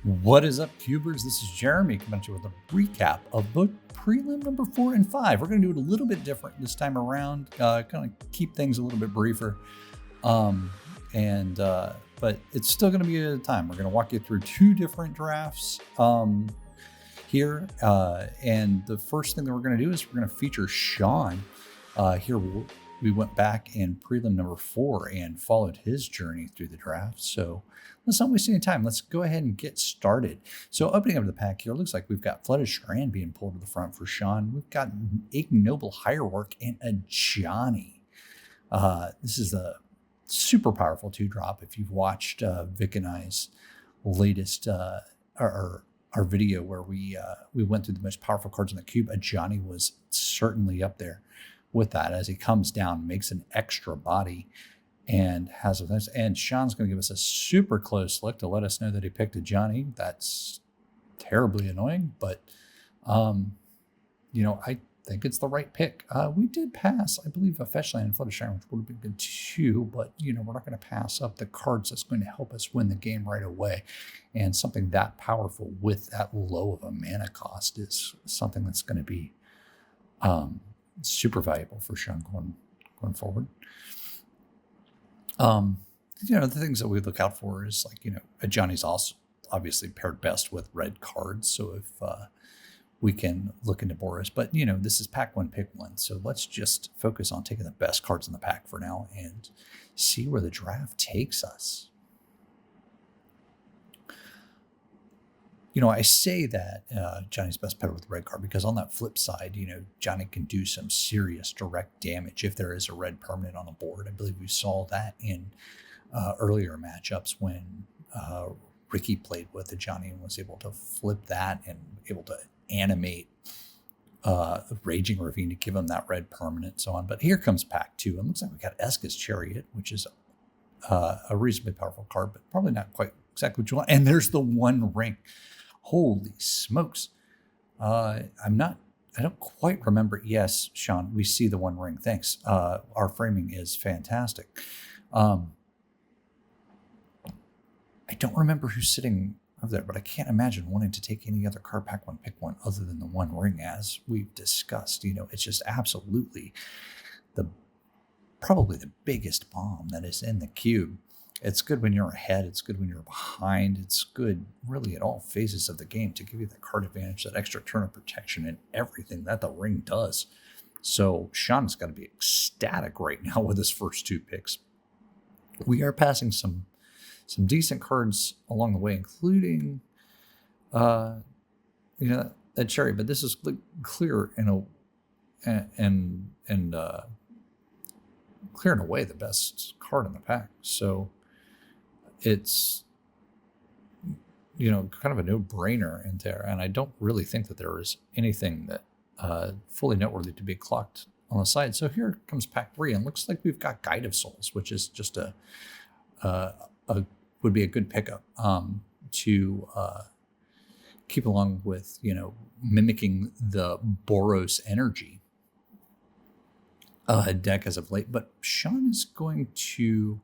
What is up, Cubers? This is Jeremy coming at you with a recap of both Prelim number 4 and 5. We're going to do it a little bit different this time around, kind of keep things a little bit briefer. But it's still going to be a time. We're going to walk you through two different drafts here. And the first thing that we're going to do is we're going to feature Sean. Here we went back in Prelim number 4 and followed his journey through the draft. So let's not waste any time. Let's go ahead and get started. So opening up the pack here, looks like we've got Flooded Strand being pulled to the front for Sean. We've got Ignoble Hierarch and a Johnny. This is a super powerful 2-drop. If you've watched Vic and I's latest our video where we went through the most powerful cards in the cube, a Johnny was certainly up there with that as he comes down, makes an extra body, and has a nice. And Sean's going to give us a super close look to let us know that he picked a Johnny. That's terribly annoying, but I think it's the right pick. We did pass, I believe, a Fetch Land and Flooded Shrine, which would have been good too, but we're not going to pass up the cards that's going to help us win the game right away. And something that powerful with that low of a mana cost is something that's going to be super valuable for Sean going forward. The things that we look out for is a Johnny's also obviously paired best with red cards. So if we can look into Boris, but this is pack 1, pick 1. So let's just focus on taking the best cards in the pack for now and see where the draft takes us. I say that Johnny's best paired with the red card because on that flip side, Johnny can do some serious direct damage if there is a red permanent on the board. I believe we saw that in earlier matchups when Ricky played with the Johnny and was able to flip that and able to animate Raging Ravine to give him that red permanent and so on. But here comes pack 2. It looks like we got Eska's Chariot, which is a reasonably powerful card, but probably not quite exactly what you want. And there's the One Ring. Holy smokes. I don't quite remember. Yes, Sean, we see the One Ring. Thanks. Our framing is fantastic. I don't remember who's sitting over there, but I can't imagine wanting to take any other card pack 1, pick 1 other than the One Ring, as we've discussed. It's just absolutely probably the biggest bomb that is in the cube. It's good when you're ahead. It's good when you're behind. It's good really at all phases of the game to give you the card advantage, that extra turn of protection, and everything that the ring does. So Sean's got to be ecstatic right now with his first 2 picks. We are passing some decent cards along the way, including that Cherry. But this is clear clear in a way the best card in the pack. So it's kind of a no-brainer in there, and I don't really think that there is anything that fully noteworthy to be clocked on the side. So here comes pack 3, and looks like we've got Guide of Souls, which is just would be a good pickup to keep along with mimicking the Boros energy deck as of late. But Sean is going to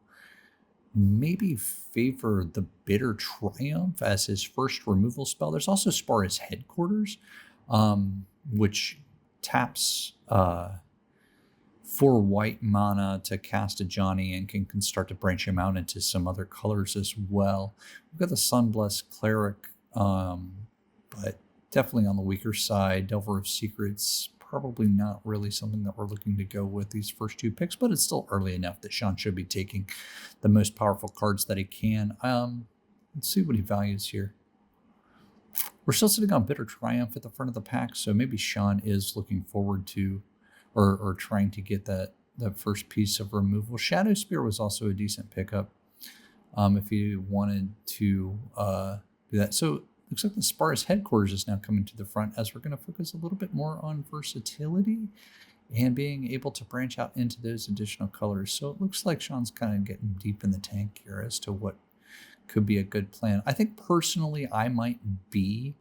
maybe favor the Bitter Triumph as his first removal spell. There's also Spara's Headquarters, which taps 4 white mana to cast a Johnny and can start to branch him out into some other colors as well. We've got the Sunblessed Cleric, but definitely on the weaker side. Delver of Secrets, probably not really something that we're looking to go with these first 2 picks, but it's still early enough that Sean should be taking the most powerful cards that he can. Let's see what he values here. We're still sitting on Bitter Triumph at the front of the pack, so maybe Sean is looking forward to or trying to get that first piece of removal. Shadow Spear was also a decent pickup if you wanted to do that. So looks like the Spara's Headquarters is now coming to the front as we're going to focus a little bit more on versatility and being able to branch out into those additional colors. So it looks like Sean's kind of getting deep in the tank here as to what could be a good plan. I think personally I might be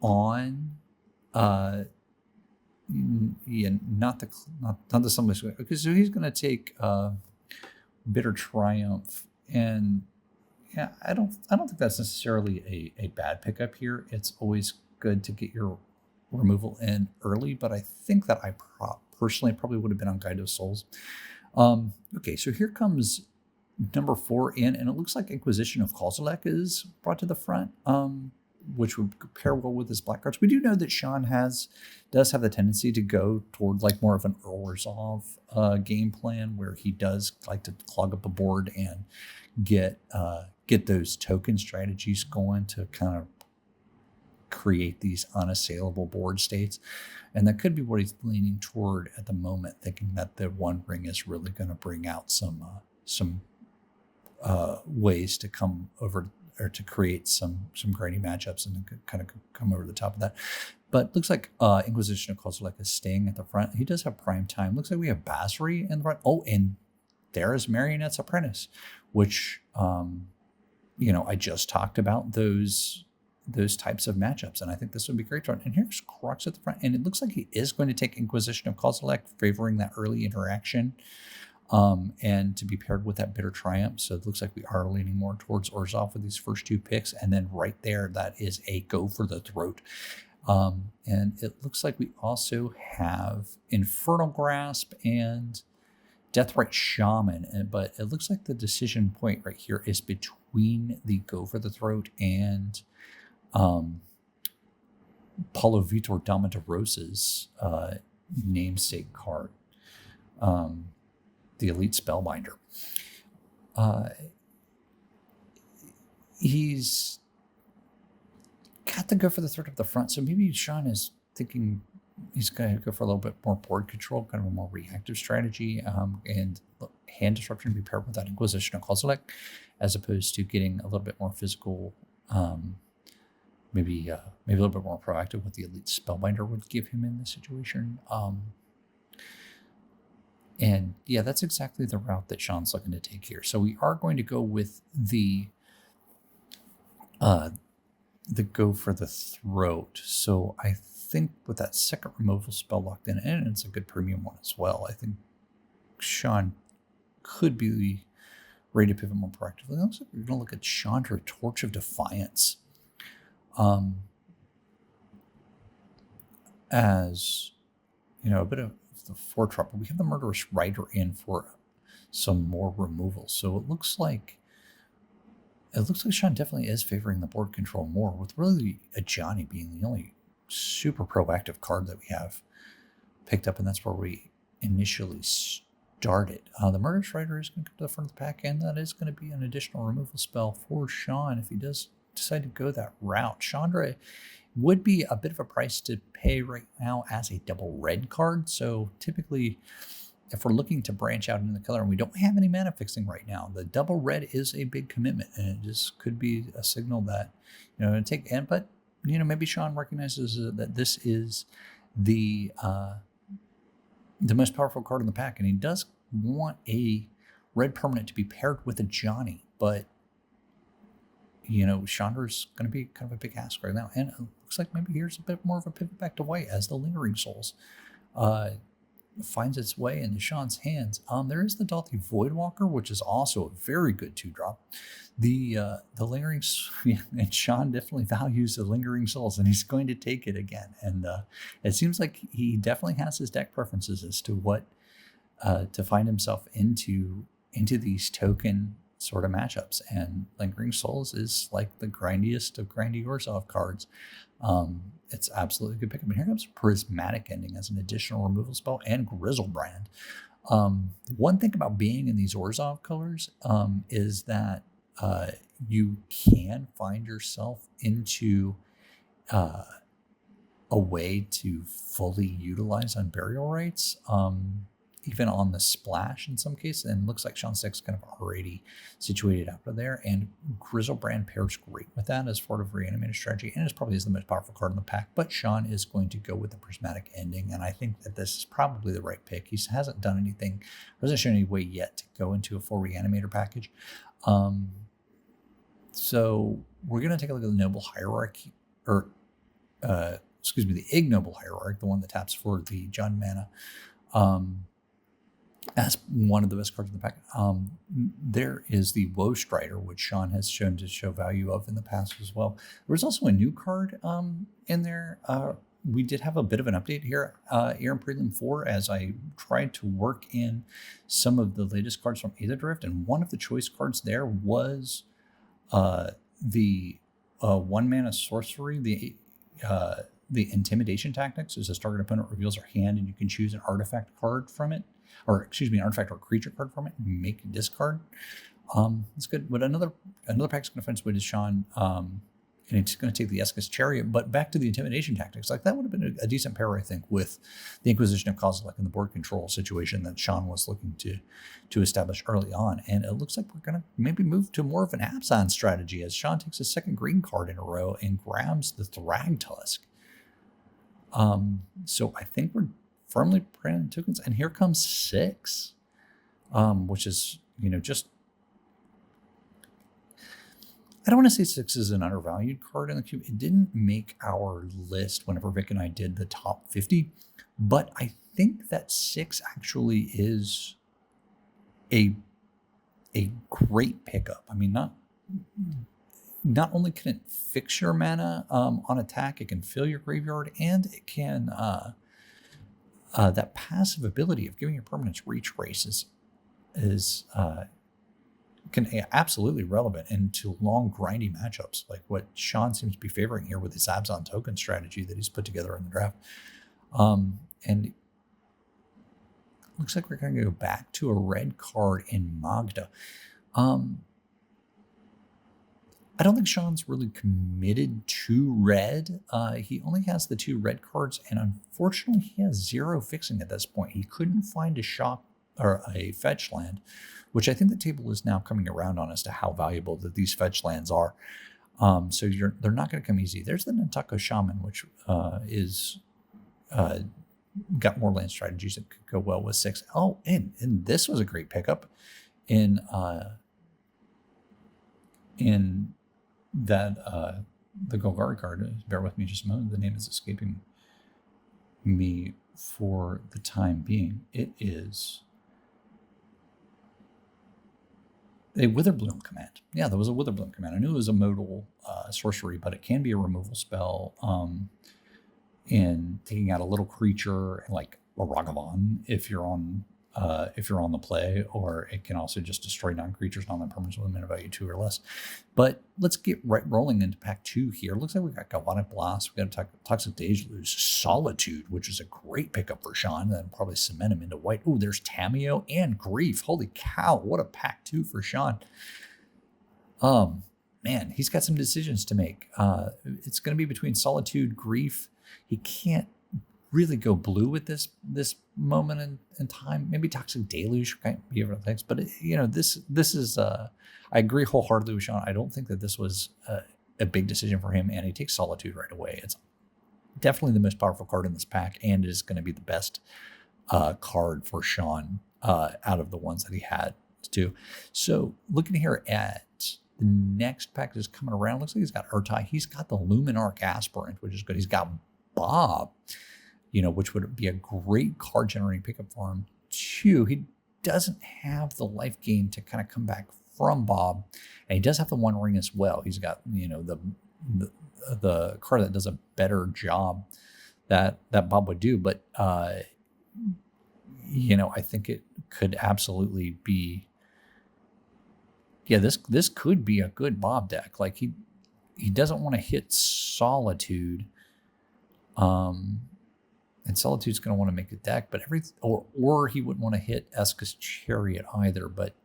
on not the Sunless, because so he's going to take Bitter Triumph, and Yeah, I don't think that's necessarily a bad pickup here. It's always good to get your removal in early, but I think that I personally probably would have been on Guide of Souls. Okay, so here comes number 4 in, and it looks like Inquisition of Kozilek is brought to the front, which would pair well with his black cards. We do know that Sean does have the tendency to go toward like more of an Orzhov game plan, where he does like to clog up a board and get those token strategies going to kind of create these unassailable board states. And that could be what he's leaning toward at the moment, thinking that the One Ring is really going to bring out some ways to come over or to create some grindy matchups and kind of come over the top of that. But looks like Inquisition of Kozilek is staying at the front. He does have prime time. Looks like we have Basri in the front. Oh, and there is Marionette's Apprentice, which I just talked about those types of matchups, and I think this would be great for him. And here's Crux at the front, and it looks like he is going to take Inquisition of Kozilek, favoring that early interaction, and to be paired with that Bitter Triumph. So it looks like we are leaning more towards Orzhov with these first 2 picks, and then right there, that is a go for the throat. And it looks like we also have Infernal Grasp and Deathrite Shaman, but it looks like the decision point right here is between the go for the throat and Paulo Vitor Domitorosa's namesake card, the Elite Spellbinder. He's got to go for the throat up the front, so maybe Sean is thinking he's going to go for a little bit more board control, kind of a more reactive strategy, and hand disruption be paired with that Inquisition of Kozilek, as opposed to getting a little bit more physical, maybe a little bit more proactive what the Elite Spellbinder would give him in this situation. And yeah, that's exactly the route that Sean's looking to take here. So we are going to go with the go for the throat. So I think with that second removal spell locked in, and it's a good premium one as well, I think Sean could be ready to pivot more proactively. It looks like we're going to look at Chandra, Torch of Defiance, as a bit of the 4-drop. We have the Murderous Rider in for some more removal. So it looks like Sean definitely is favoring the board control more, with really a Johnny being the only super proactive card that we have picked up, and that's where we initially started. The Murderous Rider is going to come to the front of the pack, and that is going to be an additional removal spell for Sean if he does decide to go that route. Chandra would be a bit of a price to pay right now as a double red card. So typically, if we're looking to branch out into the color and we don't have any mana fixing right now, the double red is a big commitment, and it just could be a signal that but maybe Sean recognizes that this is the most powerful card in the pack, and he does want a red permanent to be paired with a Johnny, but Chandra's going to be kind of a big ask right now. And it looks like maybe here's a bit more of a pivot back to white as the Lingering Souls finds its way into Sean's hands. There is the Dalthi Voidwalker, which is also a very good 2-drop. The Lingering, and Sean definitely values the Lingering Souls, and he's going to take it again. And it seems like he definitely has his deck preferences as to what to find himself into these token sort of matchups, and Lingering Souls is like the grindiest of grindy Orzhov cards. It's absolutely a good pickup. And here comes Prismatic Ending as an additional removal spell, and Grizzlebrand. One thing about being in these Orzhov colors is that you can find yourself into a way to fully utilize Unburial Rites, even on the splash in some cases, and looks like Sean 6 kind of already situated out of there, and Grizzlebrand pairs great with that as part of Reanimator strategy, and it probably is the most powerful card in the pack, but Sean is going to go with the Prismatic Ending, and I think that this is probably the right pick. He hasn't done anything, hasn't shown any way yet to go into a full Reanimator package. So we're going to take a look at the Noble Hierarchy, or the Ignoble Hierarch, the one that taps for the Jund mana. as one of the best cards in the pack. There is the Woe Strider, which Sean has shown to show value of in the past as well. There was also a new card in there. We did have a bit of an update here in Prelim 4 as I tried to work in some of the latest cards from Aether Drift, and one of the choice cards there was the 1-mana sorcery, the Intimidation Tactics. As a target opponent reveals their hand, and you can choose an artifact card from it, or excuse me, an artifact or creature card from it, and make a discard. It's good. But another pack's going to find its way to Sean, and it's going to take the Escus Chariot. But back to the Intimidation Tactics, like that would have been a decent pair, I think, with the Inquisition of Kozilek and the board control situation that Sean was looking to establish early on. And it looks like we're going to maybe move to more of an Abzan strategy as Sean takes his second green card in a row and grabs the Thragtusk. So I think we're firmly printing tokens, and here comes 6, which is, just, I don't want to say 6 is an undervalued card in the cube. It didn't make our list whenever Vic and I did the top 50, but I think that 6 actually is a great pickup. I mean, not only can it fix your mana on attack, it can fill your graveyard, and it can that passive ability of giving your permanents reach race is absolutely relevant into long grindy matchups like what Sean seems to be favoring here with his Abzan token strategy that he's put together in the draft. And it looks like we're going to go back to a red card in Magda. I don't think Sean's really committed to red. He only has the 2 red cards, and unfortunately, he has 0 fixing at this point. He couldn't find a shock or a fetch land, which I think the table is now coming around on as to how valuable that these fetch lands are. So they're not going to come easy. There's the Nantaco Shaman, which is got more land strategies that could go well with 6. Oh, and this was a great pickup in that the Golgari card. Bear with me just a moment. The name is escaping me for the time being. It is a Witherbloom command. Yeah, there was a Witherbloom command. I knew it was a modal sorcery, but it can be a removal spell in taking out a little creature like a Ragavan if you're on the play, or it can also just destroy non-creatures, non-permanents with a mana value 2 or less. But let's get right rolling into pack 2 here. Looks like we got Galvanic Blast, we got Toxic Deluge, Solitude, which is a great pickup for Sean, and then probably cement him into white. Oh, there's Tameo and Grief. Holy cow, what a pack 2 for Sean. Man, he's got some decisions to make. It's going to be between Solitude, Grief. He can't really go blue at this moment in time. Maybe Toxic Deluge might be other things, but this is I agree wholeheartedly with Sean. I don't think that this was a big decision for him, and he takes Solitude right away. It's definitely the most powerful card in this pack, and is going to be the best card for Sean out of the ones that he had to do. So looking here at the next pack that's coming around, looks like he's got Urtai. He's got the Luminarch Aspirant, which is good. He's got Bob, which would be a great card generating pickup for him too. He doesn't have the life gain to kind of come back from Bob, and he does have the One Ring as well. He's got the card that does a better job that Bob would do, but I think it could absolutely be. Yeah, this could be a good Bob deck. Like he doesn't want to hit Solitude. And Solitude's going to want to make a deck, but or he wouldn't want to hit Escus Chariot either. But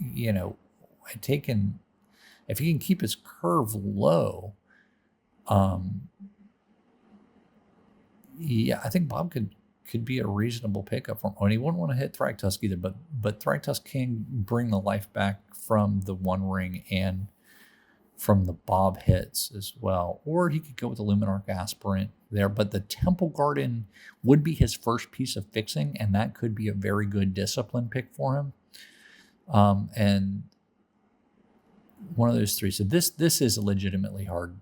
if he can keep his curve low, yeah, I think Bob could be a reasonable pickup for him. And he wouldn't want to hit Thragtusk either, but Thragtusk can bring the life back from the One Ring and from the Bob hits as well. Or he could go with the Luminarch Aspirant there, but the Temple Garden would be his first piece of fixing, and that could be a very good discipline pick for him. And one of those 3. So this is a legitimately hard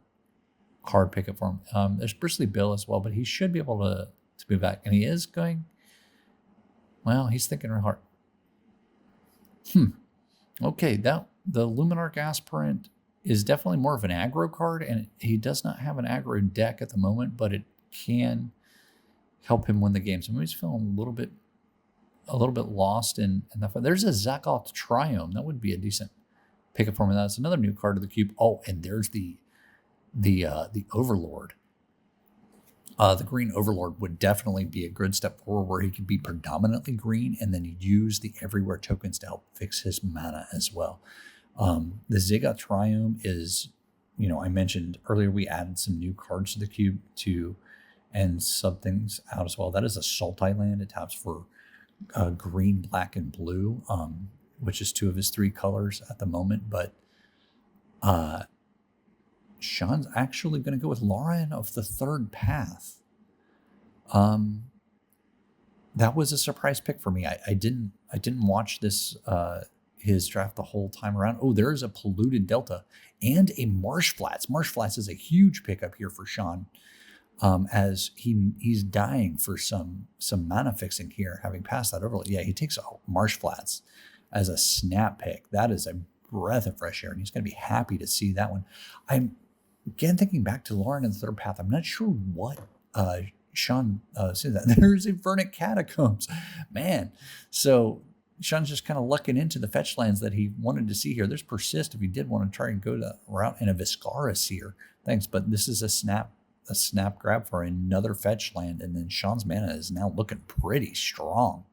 pickup for him. There's Bristly Bill as well, but he should be able to move back, and he is going. Well, he's thinking real hard. Okay, the Luminarch Aspirant is definitely more of an aggro card, and he does not have an aggro deck at the moment, but it can help him win the game. So maybe he's feeling a little bit lost in the fun. There's a Zakoth Triome. That would be a decent pickup for me. That's another new card of the cube. Oh, and there's the Overlord. The green Overlord would definitely be a good step forward where he could be predominantly green and then use the everywhere tokens to help fix his mana as well. The Zakoth Triome is, I mentioned earlier we added some new cards to the cube and sub things out as well. That is a Salt Island. It taps for green, black, and blue, which is 2 of his 3 colors at the moment. But Sean's actually going to go with Lauren of the Third Path. That was a surprise pick for me. I didn't watch this his draft the whole time around. Oh, there is a Polluted Delta and a Marsh Flats. Marsh Flats is a huge pickup here for Sean, as he's dying for some mana fixing here, having passed that overlay. Yeah, he takes Marsh Flats as a snap pick. That is a breath of fresh air, and he's going to be happy to see that one. I'm again thinking back to Lauren in the Third Path. I'm not sure what Sean said that. There's Infernic Catacombs, man. So Sean's just kind of lucking into the fetch lands that he wanted to see here. There's Persist if he did want to try and go the route, and a Viscaris here. Thanks, but this is a snap grab for another fetch land, and then Sean's mana is now looking pretty strong.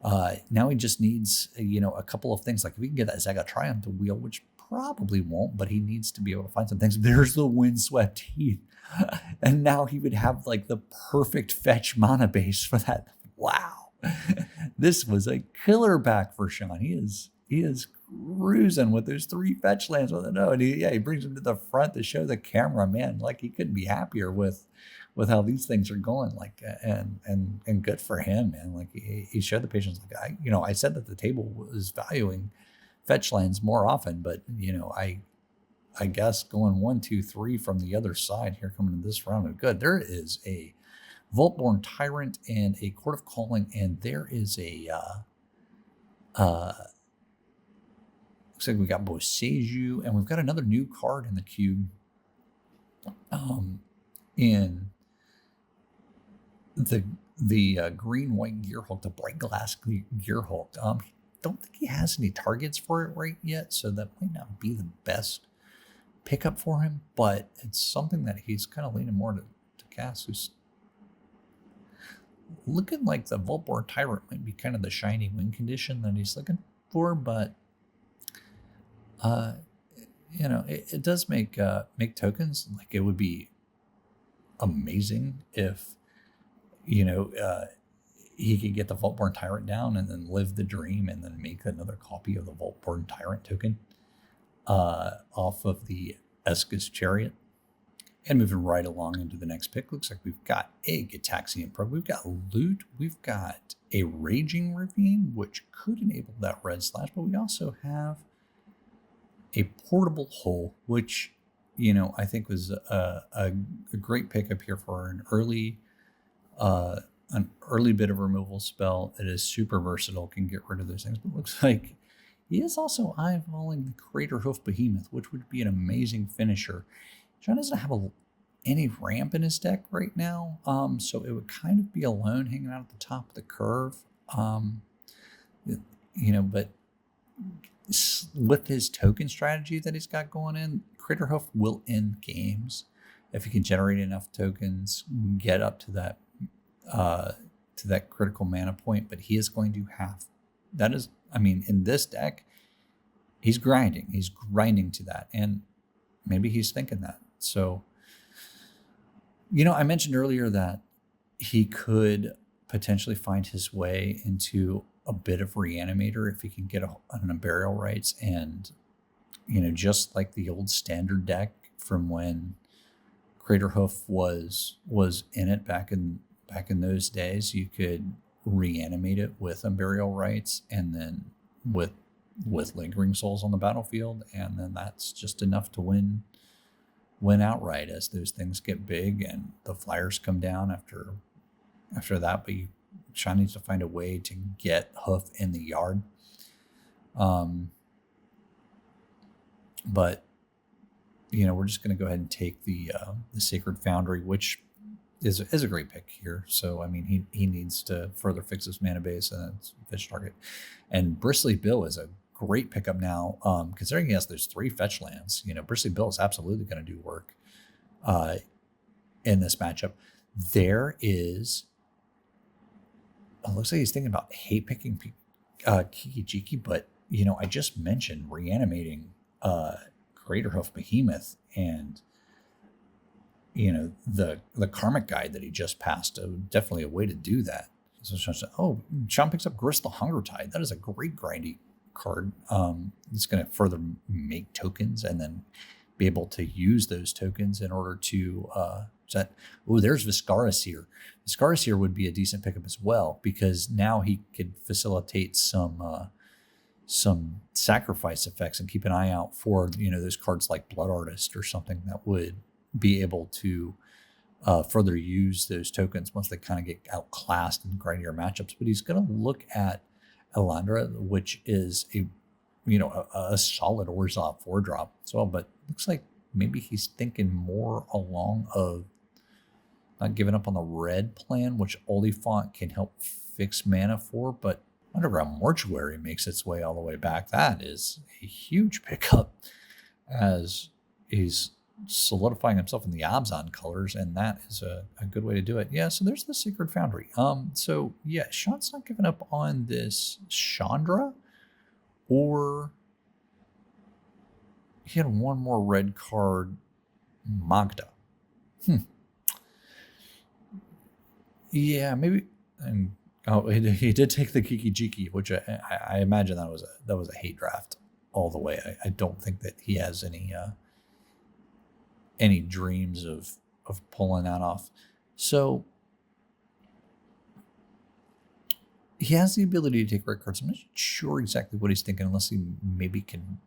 Now he just needs, a couple of things. Like if we can get that Zakoth Triumph to wheel, which probably won't, but he needs to be able to find some things. There's the Windswept Heath. And now he would have like the perfect fetch mana base for that. Wow. This was a killer back for Sean. He is cruising with those 3 fetch lands with it. No, and he brings them to the front to show the camera, man. Like he couldn't be happier with how these things are going. Like and good for him, man. Like he showed the patience. Like I said that the table was valuing fetch lands more often, but I guess going 1, 2, 3 from the other side here coming into this round of good. There is a Vaultborn Tyrant and a Court of Calling, and there is a looks like we got Boseiju, and we've got another new card in the cube. In the green white Gearhulk, the Bright Glass Gearhulk. Don't think he has any targets for it right yet, so that might not be the best pickup for him, but it's something that he's kind of leaning more to cast. Who's looking like the Vaultborn Tyrant might be kind of the shiny win condition that he's looking for, but it does make tokens. Like it would be amazing if he could get the Vaultborn Tyrant down and then live the dream and then make another copy of the Vaultborn Tyrant token off of the Esca's Chariot. And moving right along into the next pick, looks like we've got a Gitaxian Probe, we've got Loot, we've got a Raging Ravine, which could enable that red slash, but we also have a Portable Hole, which, I think was a great pickup here for an early bit of removal spell. It is super versatile, can get rid of those things, but it looks like he is also eyeballing the Crater Hoof Behemoth, which would be an amazing finisher. John doesn't have any ramp in his deck right now, so it would kind of be alone hanging out at the top of the curve. But with his token strategy that he's got going in, Crater Hoof will end games if he can generate enough tokens, get up to that critical mana point. But he is going to have in this deck, he's grinding to that, and maybe he's thinking that. So, I mentioned earlier that he could potentially find his way into a bit of Reanimator if he can get on a Burial Rites, and just like the old standard deck from when Crater Hoof was in it back in those days, you could reanimate it with Burial Rites and then with Lingering Souls on the battlefield, and then that's just enough to win outright as those things get big and the flyers come down after that. But you Sean needs to find a way to get Hoof in the yard. But we're just going to go ahead and take the Sacred Foundry, which is a great pick here. So I mean, he needs to further fix his mana base, and it's fetch target. And Bristly Bill is a great pickup now, considering he has those 3 fetch lands. Bristly Bill is absolutely going to do work in this matchup. There is, it looks like he's thinking about hate picking Kiki Jiki, but I just mentioned reanimating Greater Hoof Behemoth, and the Karmic Guide that he just passed. Definitely a way to do that. So Sean picks up Grist the Hunger Tide. That is a great grindy card. It's going to further make tokens and then be able to use those tokens in order to set. Oh, there's Viscera Seer. Viscera Seer would be a decent pickup as well, because now he could facilitate some sacrifice effects, and keep an eye out for those cards like Blood Artist or something that would be able to further use those tokens once they kind of get outclassed in grindier matchups. But he's going to look at Elandra, which is a solid Orzhov 4-drop as well, but looks like maybe he's thinking more along of not giving up on the red plan, which Oliphant can help fix mana for, but Underground Mortuary makes its way all the way back. That is a huge pickup, as he's solidifying himself in the Abzan colors, and that is a good way to do it. Yeah, so there's the Sacred Foundry. So yeah, Sean's not giving up on this Chandra, or he had one more red card, Magda. Yeah, maybe. And he did take the Kiki Jiki, which I imagine that was a hate draft all the way. I don't think that he has any dreams of pulling that off. So he has the ability to take red cards. I'm not sure exactly what he's thinking, unless he maybe can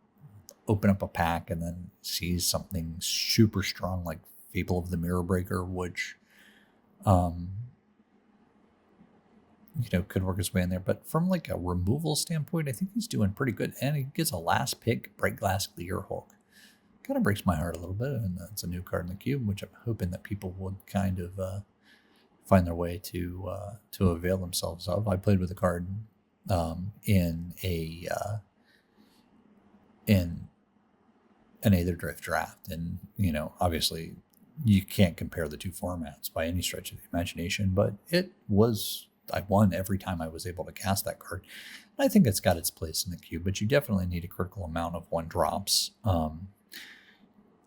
open up a pack and then sees something super strong like Fable of the Mirror Breaker, which could work his way in there. But from like a removal standpoint, I think he's doing pretty good. And he gets a last pick, Bright Glass Clear Hulk. Kind of breaks my heart a little bit, and that's a new card in the cube, which I'm hoping that people would kind of find their way to avail themselves of. I played with the card in an Aether draft, and obviously you can't compare the two formats by any stretch of the imagination, but I won every time I was able to cast that card. And I think it's got its place in the cube, but you definitely need a critical amount of 1-drops.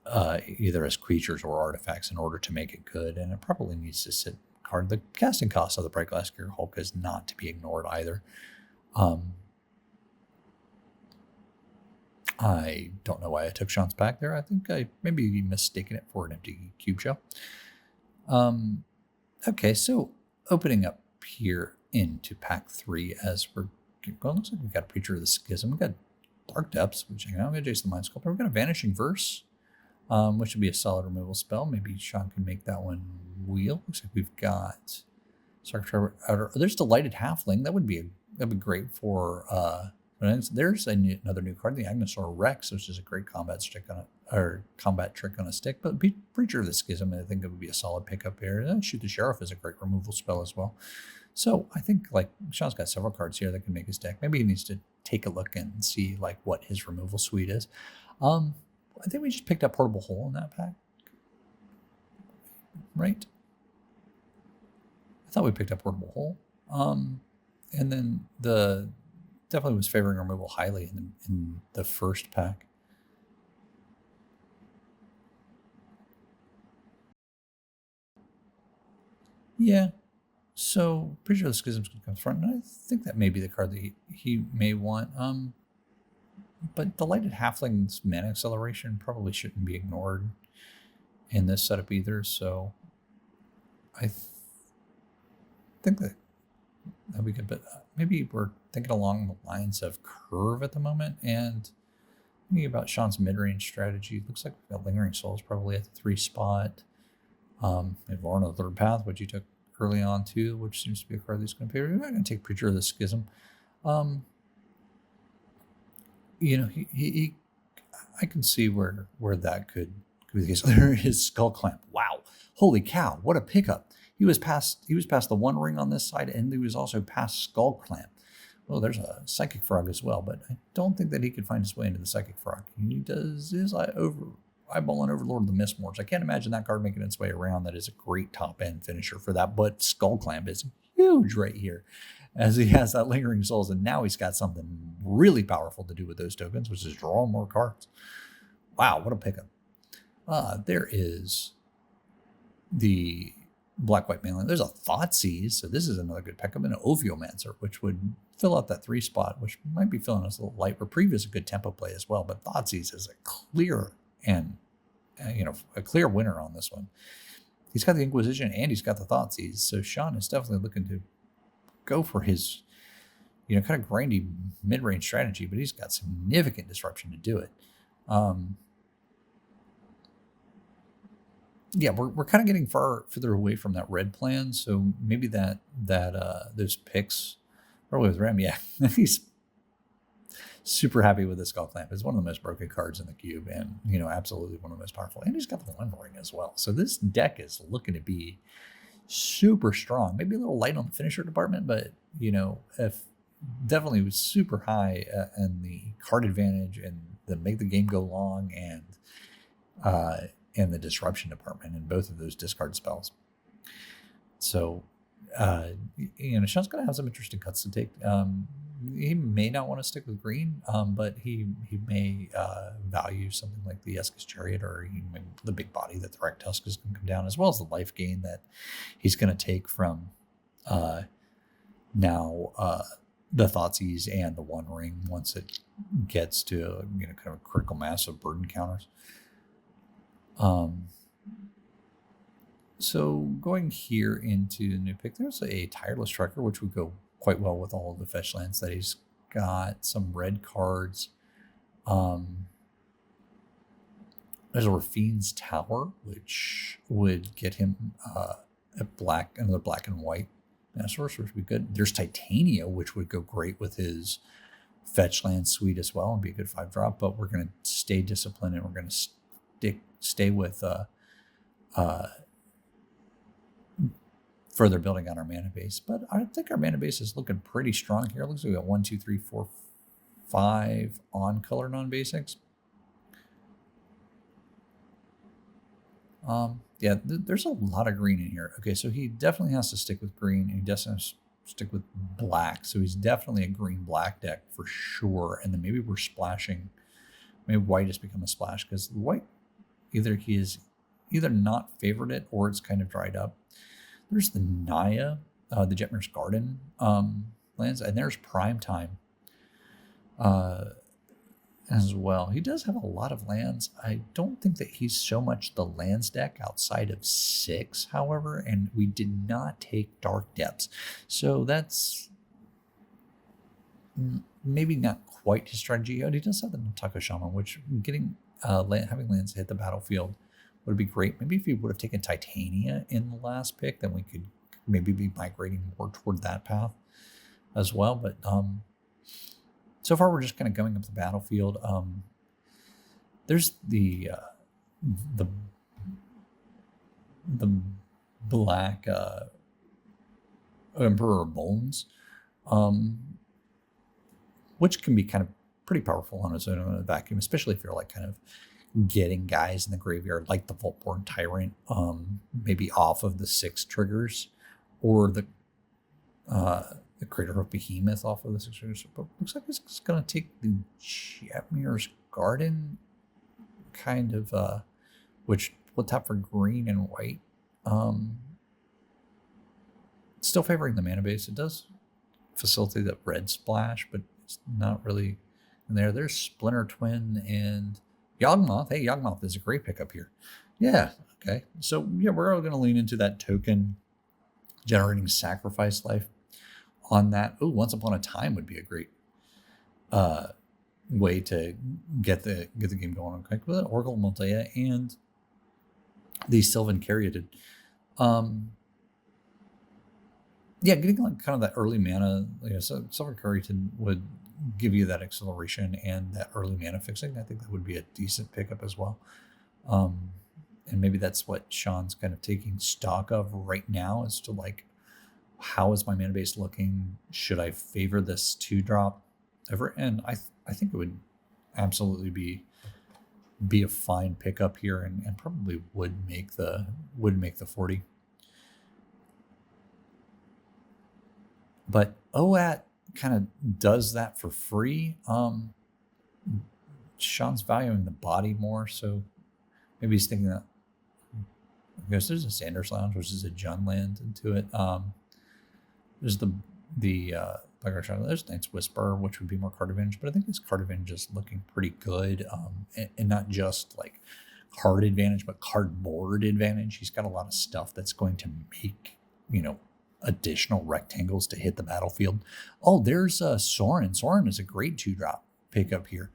Either as creatures or artifacts in order to make it good, and it probably needs to sit card. The casting cost of the Bright Glass Clear Hulk is not to be ignored either. I don't know why I took Sean's pack there. I think I maybe mistaken it for an empty cube shell. Okay, so opening up here into pack 3 as we're going. Looks like we've got a Preacher of the Schism. We've got Dark Depths, which I'm going to Jason the Mind Sculptor. We've got a Vanishing Verse, which would be a solid removal spell. Maybe Sean can make that one wheel. Looks like we've got there's Delighted Halfling. That'd be great for there's another new card, the Agnosaur Rex, which is a great combat trick on a stick. But Preacher of the Schism, I think it would be a solid pickup here. And Shoot the Sheriff is a great removal spell as well. So I think like Sean's got several cards here that can make his deck. Maybe he needs to take a look and see like what his removal suite is. I think we just picked up Portable Hole in that pack, right? I thought we picked up Portable Hole. And then definitely was favoring removal highly in the first pack. Yeah. So Preacher of the Schism's going to come front, and I think that may be the card that he may want. But Delighted Halfling's mana acceleration probably shouldn't be ignored in this setup either. So I think that'd be good. But maybe we're thinking along the lines of Curve at the moment, and thinking about Sean's mid-range strategy. It looks like we've got Lingering Souls probably at the 3 spot. We have Lorna the Third Path, which you took early on too, which seems to be a card that's going to pay. We're not going to take Preacher of the Schism. He I can see where that could be the case. There is Skull Clamp. Wow, holy cow, what a pickup! He was past the One Ring on this side, and he was also past Skull Clamp. Well, there's a Psychic Frog as well, but I don't think that he could find his way into the Psychic Frog. He does his eyeballing Overlord of the Mistmores. I can't imagine that card making its way around. That is a great top end finisher for that, but Skull Clamp is huge right here, as he has that Lingering Souls, and now he's got something really powerful to do with those tokens, which is draw more cards. Wow, what a pickup. There is the Black-White Mainland. There's a Thoughtseize, so this is another good pickup, and an Oviomancer, which would fill out that 3 spot, which might be filling us a little light. Reprieve is a good tempo play as well, but Thoughtseize is a clear a clear winner on this one. He's got the Inquisition and he's got the Thoughtseize, so Sean is definitely looking to go for his, kind of grindy mid-range strategy, but he's got significant disruption to do it. We're kind of getting further away from that red plan, so maybe that those picks, probably with Rem, he's super happy with the Skull Clamp. It's one of the most broken cards in the cube, and absolutely one of the most powerful. And he's got the One Ring as well, so this deck is looking to be super strong. Maybe a little light on the finisher department, but if definitely was super high in the card advantage and the make the game go long and the disruption department in both of those discard spells. So Sean's gonna have some interesting cuts to take. He may not want to stick with green, but he may value something like the Eskis Chariot, or the big body that the Wreck Tusk is going to come down, as well as the life gain that he's going to take from now the Thoughtseize and the One Ring once it gets to kind of a critical mass of burden counters. So going here into the new pick, there's a Tireless Trekker, which would go quite well with all of the fetch lands that he's got. Some red cards. There's a Rafine's Tower, which would get him another black and white sorcerer, which would be good. There's Titania, which would go great with his fetch land suite as well and be a good 5-drop, but we're going to stay disciplined and we're going to stay with further building on our mana base. But I think our mana base is looking pretty strong here. It looks like we got 1, 2, 3, 4, 5 on color non-basics. There's a lot of green in here. Okay, so he definitely has to stick with green, and he doesn't have to stick with black. So he's definitely a green-black deck for sure. And then maybe we're splashing. Maybe white has become a splash, because white, he is either not favored it or it's kind of dried up. There's the Naya, the Jetmir's Garden lands, and there's Prime Time as well. He does have a lot of lands. I don't think that he's so much the lands deck outside of 6, however, and we did not take Dark Depths. So that's maybe not quite his strategy. But he does have the Nataka Shaman, which having lands hit the battlefield would be great. Maybe if he would have taken Titania in the last pick, then we could maybe be migrating more toward that path as well. But so far, we're just kind of going up the battlefield. There's the black Emperor Bones, which can be kind of pretty powerful on its own in a vacuum, especially if you're like kind of getting guys in the graveyard like the Voltborn Tyrant, maybe off of the 6 triggers, or the Crater of Behemoth off of the 6 triggers. But looks like it's going to take the Jetmir's Garden, kind of, which will tap for green and white. Still favoring the mana base. It does facilitate that red splash, but it's not really in there. There's Splinter Twin and Yawgmoth. Hey, Yawgmoth is a great pickup here. Yeah, okay. So, we're all going to lean into that token generating sacrifice life on that. Oh, Once Upon a Time would be a great way to get the game going. Okay, with Oracle Multea and the Sylvan Caryatid. Yeah, getting like kind of that early mana, so Silver Curryton would give you that acceleration and that early mana fixing. I think that would be a decent pickup as well. Um, and maybe that's what Sean's kind of taking stock of right now, as to like, how is my mana base looking? Should I favor this 2-drop over? And I think it would absolutely be a fine pickup here, and probably would make the 40. But OAT kind of does that for free. Sean's valuing the body more, so maybe he's thinking that, because there's a Sanders Lounge, which is a Junland into it. There's the there's Knight's Whisper, which would be more card advantage, but I think his card advantage is looking pretty good, and not just like card advantage, but cardboard advantage. He's got a lot of stuff that's going to make, additional rectangles to hit the battlefield. Oh, there's Soren. Soren is a great 2-drop pickup here.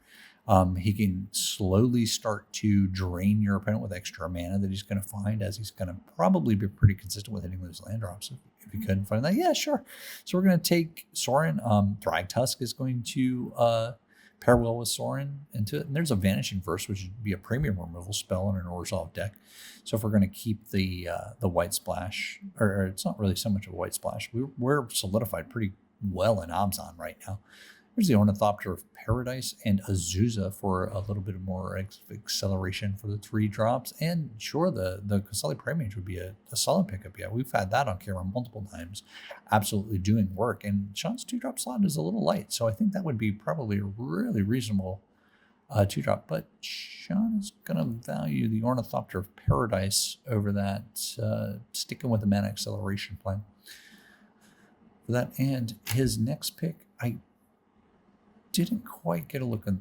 He can slowly start to drain your opponent with extra mana that he's going to find, as he's going to probably be pretty consistent with hitting those land drops. If you couldn't find that, yeah, sure. So we're going to take Soren. Thragtusk is going to pair well with Soren into it. And there's a Vanishing Verse, which would be a premium removal spell in an Orzhov deck. So if we're going to keep the White Splash, or it's not really so much of a White Splash, we're solidified pretty well in Abzan right now. There's the Ornithopter of Paradise and Azusa for a little bit more acceleration for the 3 drops. And sure, the Kasali Premage would be a solid pickup. Yeah, we've had that on camera multiple times, absolutely doing work. And Sean's 2-drop slot is a little light, so I think that would be probably a really reasonable 2-drop. But Sean is going to value the Ornithopter of Paradise over that, sticking with the mana acceleration plan for that. And his next pick, I didn't quite get a look at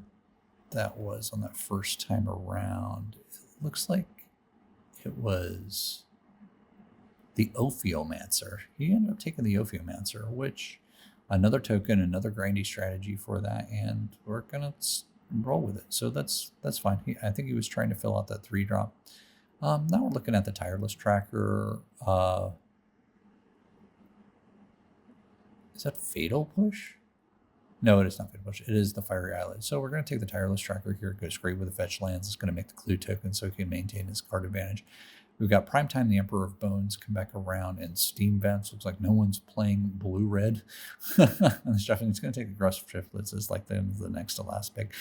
that was on that first time around. It looks like it was the Ophiomancer. He ended up taking the Ophiomancer, which another token, another grindy strategy for that, and we're gonna roll with it. So that's fine. I think he was trying to fill out that 3-drop. Now we're looking at the Tireless Tracker. Is that Fatal Push? No, it is not Fatal Push. It is the Fiery Islet. So we're going to take the Tireless Tracker here. It goes great with the fetch lands. It's going to make the clue token so he can maintain his card advantage. We've got Primetime, the Emperor of Bones, come back around, and Steam Vents. Looks like no one's playing blue-red. And it's going to take Aggressive Triplets as like the next to last pick.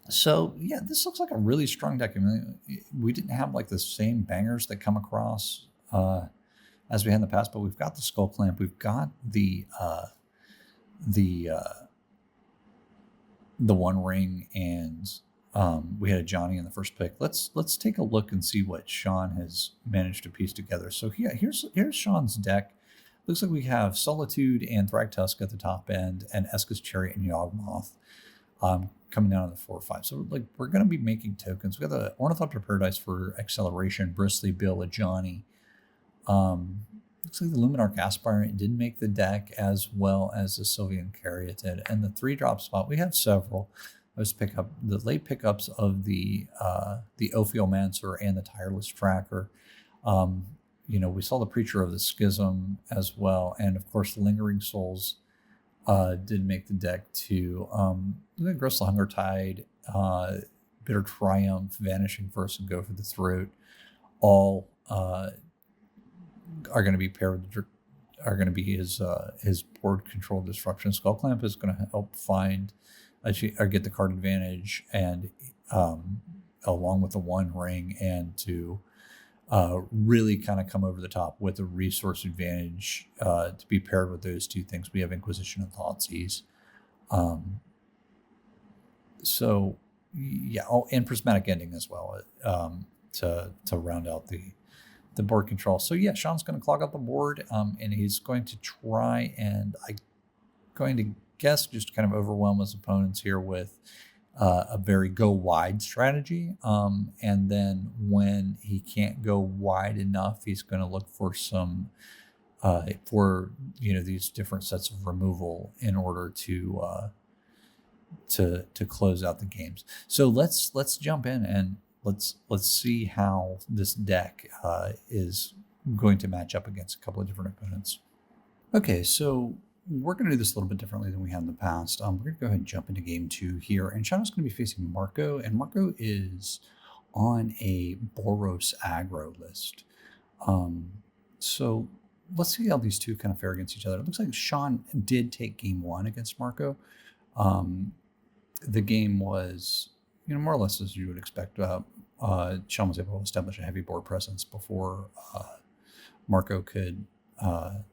So yeah, this looks like a really strong deck. I mean, we didn't have like the same bangers that come across as we had in the past, but we've got the Skull Clamp, we've got the One Ring, and we had a Johnny in the first pick. Let's take a look and see what Sean has managed to piece together. So yeah, here's Sean's deck. Looks like we have Solitude and Thragtusk at the top end, and Eska's Chariot and Yawgmoth coming down on the 4 or 5. So like we're going to be making tokens. We got the Ornithopter Paradise for acceleration, Bristly Bill, a Johnny. Looks like the Luminarch Aspirant didn't make the deck, as well as the Sylvian Caryatid. And the 3-drop spot, we have several. Let's pick up the late pickups of the Ophiomancer and the Tireless Tracker. We saw the Preacher of the Schism as well, and of course the Lingering Souls did make the deck too. The Gristle Hunger Tide, Bitter Triumph, Vanishing Verse, and Go for the Throat all are going to be paired with, are going to be his board control disruption. Skull Clamp is going to help find or get the card advantage, and along with the One Ring, and to really kind of come over the top with a resource advantage to be paired with those two things. We have Inquisition and Thoughtseize. So yeah, and Prismatic Ending as well to round out the board control. So yeah, Sean's going to clog up the board, and he's going to try, and I'm going to guess just kind of overwhelm his opponents here with a very go wide strategy. And then when he can't go wide enough, he's going to look for some these different sets of removal in order to close out the games. So let's jump in and let's see how this deck is going to match up against a couple of different opponents. Okay, so we're going to do this a little bit differently than we have in the past. We're going to go ahead and jump into game 2 here, and Shauna's going to be facing Marco, and Marco is on a Boros aggro list. So let's see how these two kind of fare against each other. It looks like Sean did take game 1 against Marco. The game was, more or less as you would expect. Sean was able to establish a heavy board presence before Marco could kind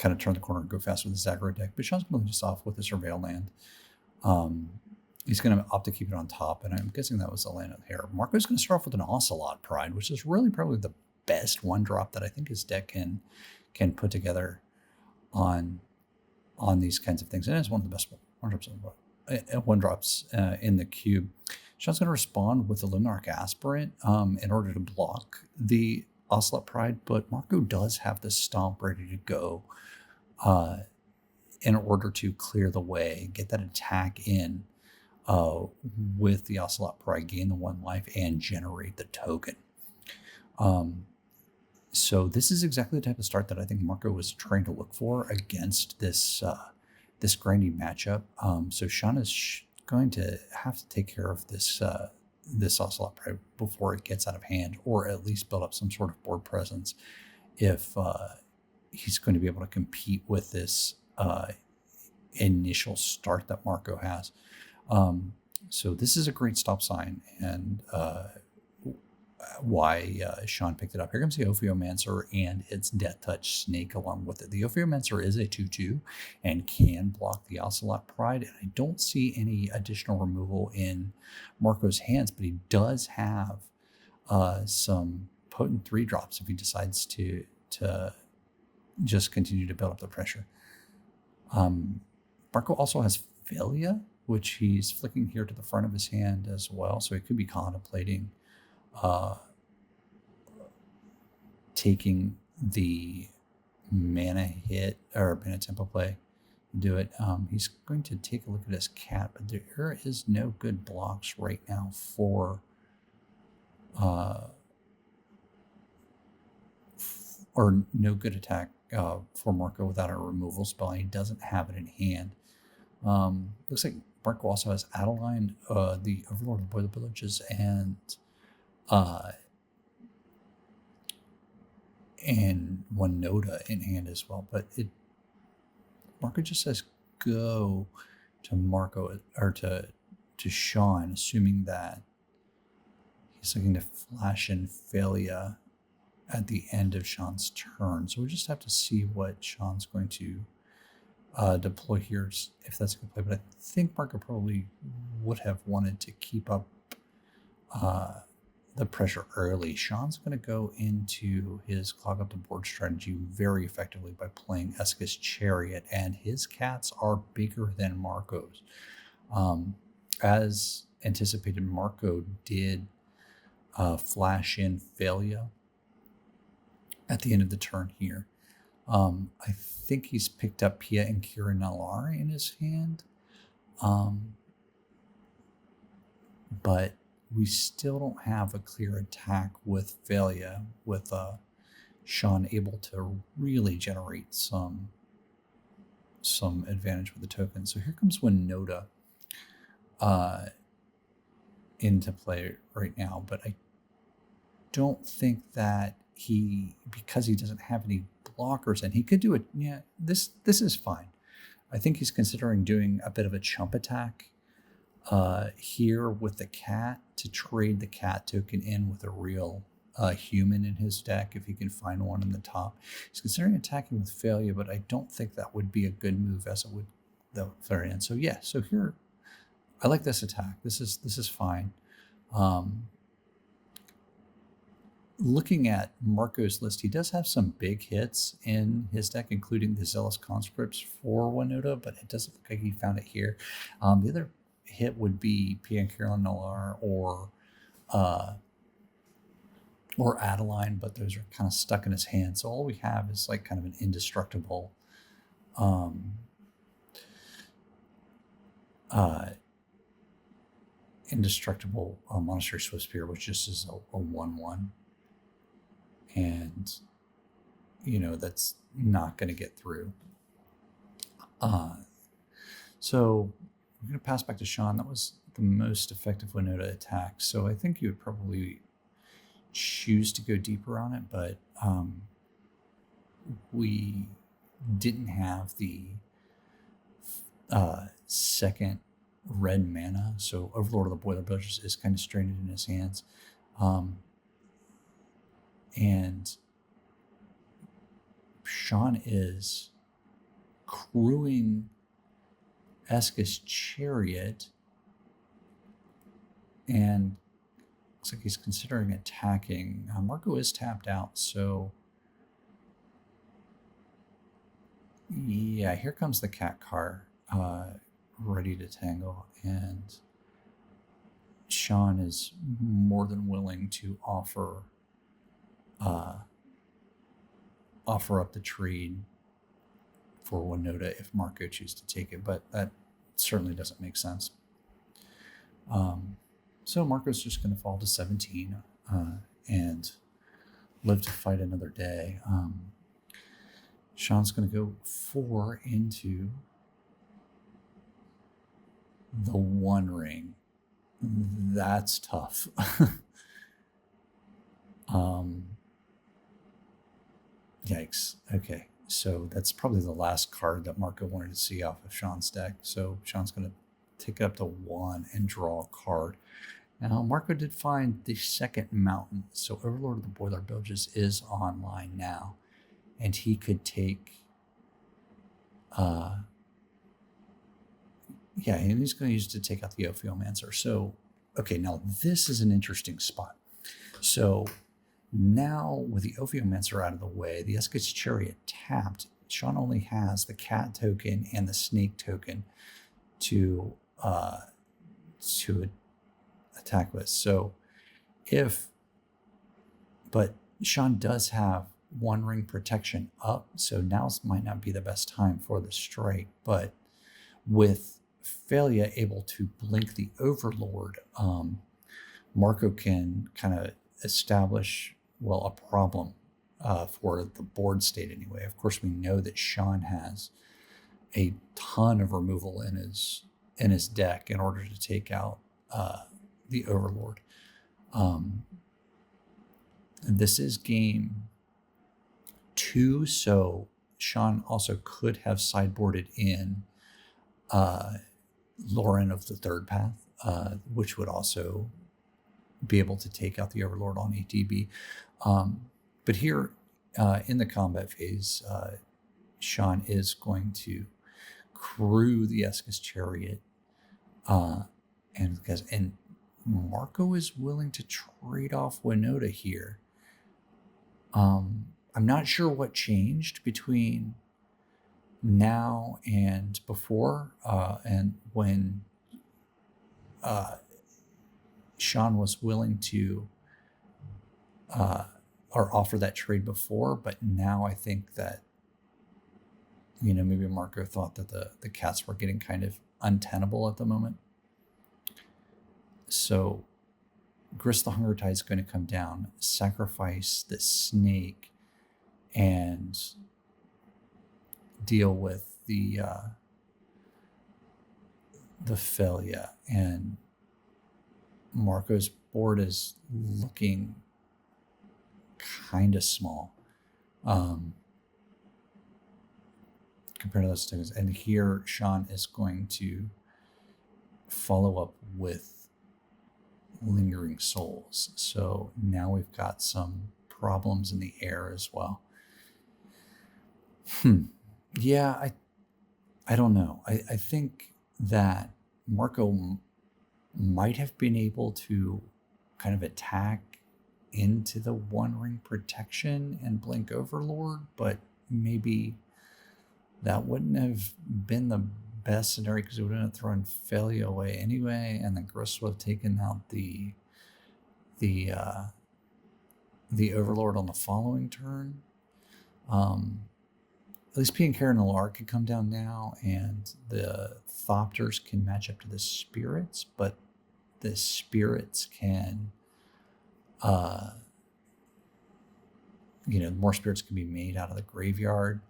of turn the corner and go fast with his aggro deck. But Sean's going to lead us off with a Surveil land. He's going to opt to keep it on top, and I'm guessing that was the land here. Marco's going to start off with an Ocelot Pride, which is really probably the best one drop that I think his deck can put together on these kinds of things. And it's one of the best one drops in the cube. Sean's going to respond with the Luminarch Aspirant in order to block the Ocelot Pride, but Marco does have the Stomp ready to go in order to clear the way, get that attack in with the Ocelot Pride, gain the 1 life, and generate the token. So this is exactly the type of start that I think Marco was trying to look for against this grindy matchup. So Sean is going to have to take care of this Ocelot Pride before it gets out of hand, or at least build up some sort of board presence if he's going to be able to compete with this initial start that Marco has. So this is a great stop sign, and why Sean picked it up. Here comes the Ophiomancer and its Death Touch Snake along with it. The Ophiomancer is a 2/2 and can block the Ocelot Pride, and I don't see any additional removal in Marco's hands, but he does have some potent 3-drops if he decides to just continue to build up the pressure. Marco also has Philia, which he's flicking here to the front of his hand as well, so he could be contemplating taking the mana hit or mana tempo play, do it. He's going to take a look at his cat, but there is no good blocks right now for or no good attack for Marco without a removal spell. He doesn't have it in hand. Looks like Marco also has Adeline, the Overlord of Boiler Villages, and one Noda in hand as well. But Marco just says go to Marco or to Sean, assuming that he's looking to flash in Philia at the end of Sean's turn. So we just have to see what Sean's going to deploy here, if that's a good play. But I think Marco probably would have wanted to keep up the pressure early. Sean's going to go into his clog up the board strategy very effectively by playing Esca's Chariot, and his cats are bigger than Marco's. As anticipated, Marco did flash in Philia at the end of the turn here. I think he's picked up Pia and Kira Nalari in his hand. But we still don't have a clear attack with Philia, with Sean able to really generate some advantage with the token. So here comes Noda into play right now, but I don't think that because he doesn't have any blockers, and he could do it. Yeah, this is fine. I think he's considering doing a bit of a chump attack here with the cat to trade the cat token in with a real human in his deck if he can find one in the top. He's considering attacking with Philia, but I don't think that would be a good move as it would the very end. So yeah, so here I like this attack. This is fine. Looking at Marco's list, he does have some big hits in his deck, including the Zealous Conscripts for Noda, but it doesn't look like he found it here. The other hit would be Pia Carolyn Nallar or Adeline, but those are kind of stuck in his hand. So all we have is like kind of an indestructible Monastery Swift Spear, which just is a 1/1. and that's not going to get through. So we're going to pass back to Sean. That was the most effective window to attack. So I think you would probably choose to go deeper on it, but we didn't have the second red mana, so Overlord of the Boiler Bilges is kind of stranded in his hands. And Sean is crewing Eska's Chariot, and looks like he's considering attacking. Marco is tapped out, so yeah, here comes the cat car, ready to tangle, and Sean is more than willing to offer up the trade for Winota if Marco chooses to take it, but that certainly doesn't make sense. So Marco's just going to fall to 17 and live to fight another day. Sean's going to go 4 into the One Ring. That's tough. Yikes. Okay, so that's probably the last card that Marco wanted to see off of Sean's deck. So Sean's going to take it up to 1 and draw a card. Now, Marco did find the second mountain, so Overlord of the Boiler Bilges is online now, and he could take, and he's going to use it to take out the Ophiomancer. So, okay, now this is an interesting spot. So now with the Ophiomancer out of the way, the Eska's Chariot tapped, Sean only has the cat token and the snake token to attack with. So but Sean does have One Ring protection up, so now might not be the best time for the strike, but with Failure able to blink the Overlord, Marco can kind of establish, a problem for the board state anyway. Of course, we know that Sean has a ton of removal in his deck in order to take out the Overlord. This is game 2, so Sean also could have sideboarded in Lauren of the Third Path, which would also be able to take out the Overlord on ATB. But here in the combat phase, Sean is going to crew the Eska's Chariot, and Marco is willing to trade off Winota here. I'm not sure what changed between now and before, and when Sean was willing to or offer that trade before, but now I think that maybe Marco thought that the cats were getting kind of untenable at the moment. So Grist the Hunger Tide is going to come down, sacrifice the snake, and deal with the Failure. And Marco's board is looking kind of small compared to those things. And here Sean is going to follow up with Lingering Souls. So now we've got some problems in the air as well. Yeah, I don't know. I think that Marco might have been able to kind of attack into the One Ring protection and blink Overlord, but maybe that wouldn't have been the best scenario because it would have thrown Failure away anyway, and then Grist would have taken out the Overlord on the following turn. At least P and Karen Alar can come down now, and the Thopters can match up to the Spirits, but the Spirits can more spirits can be made out of the graveyard.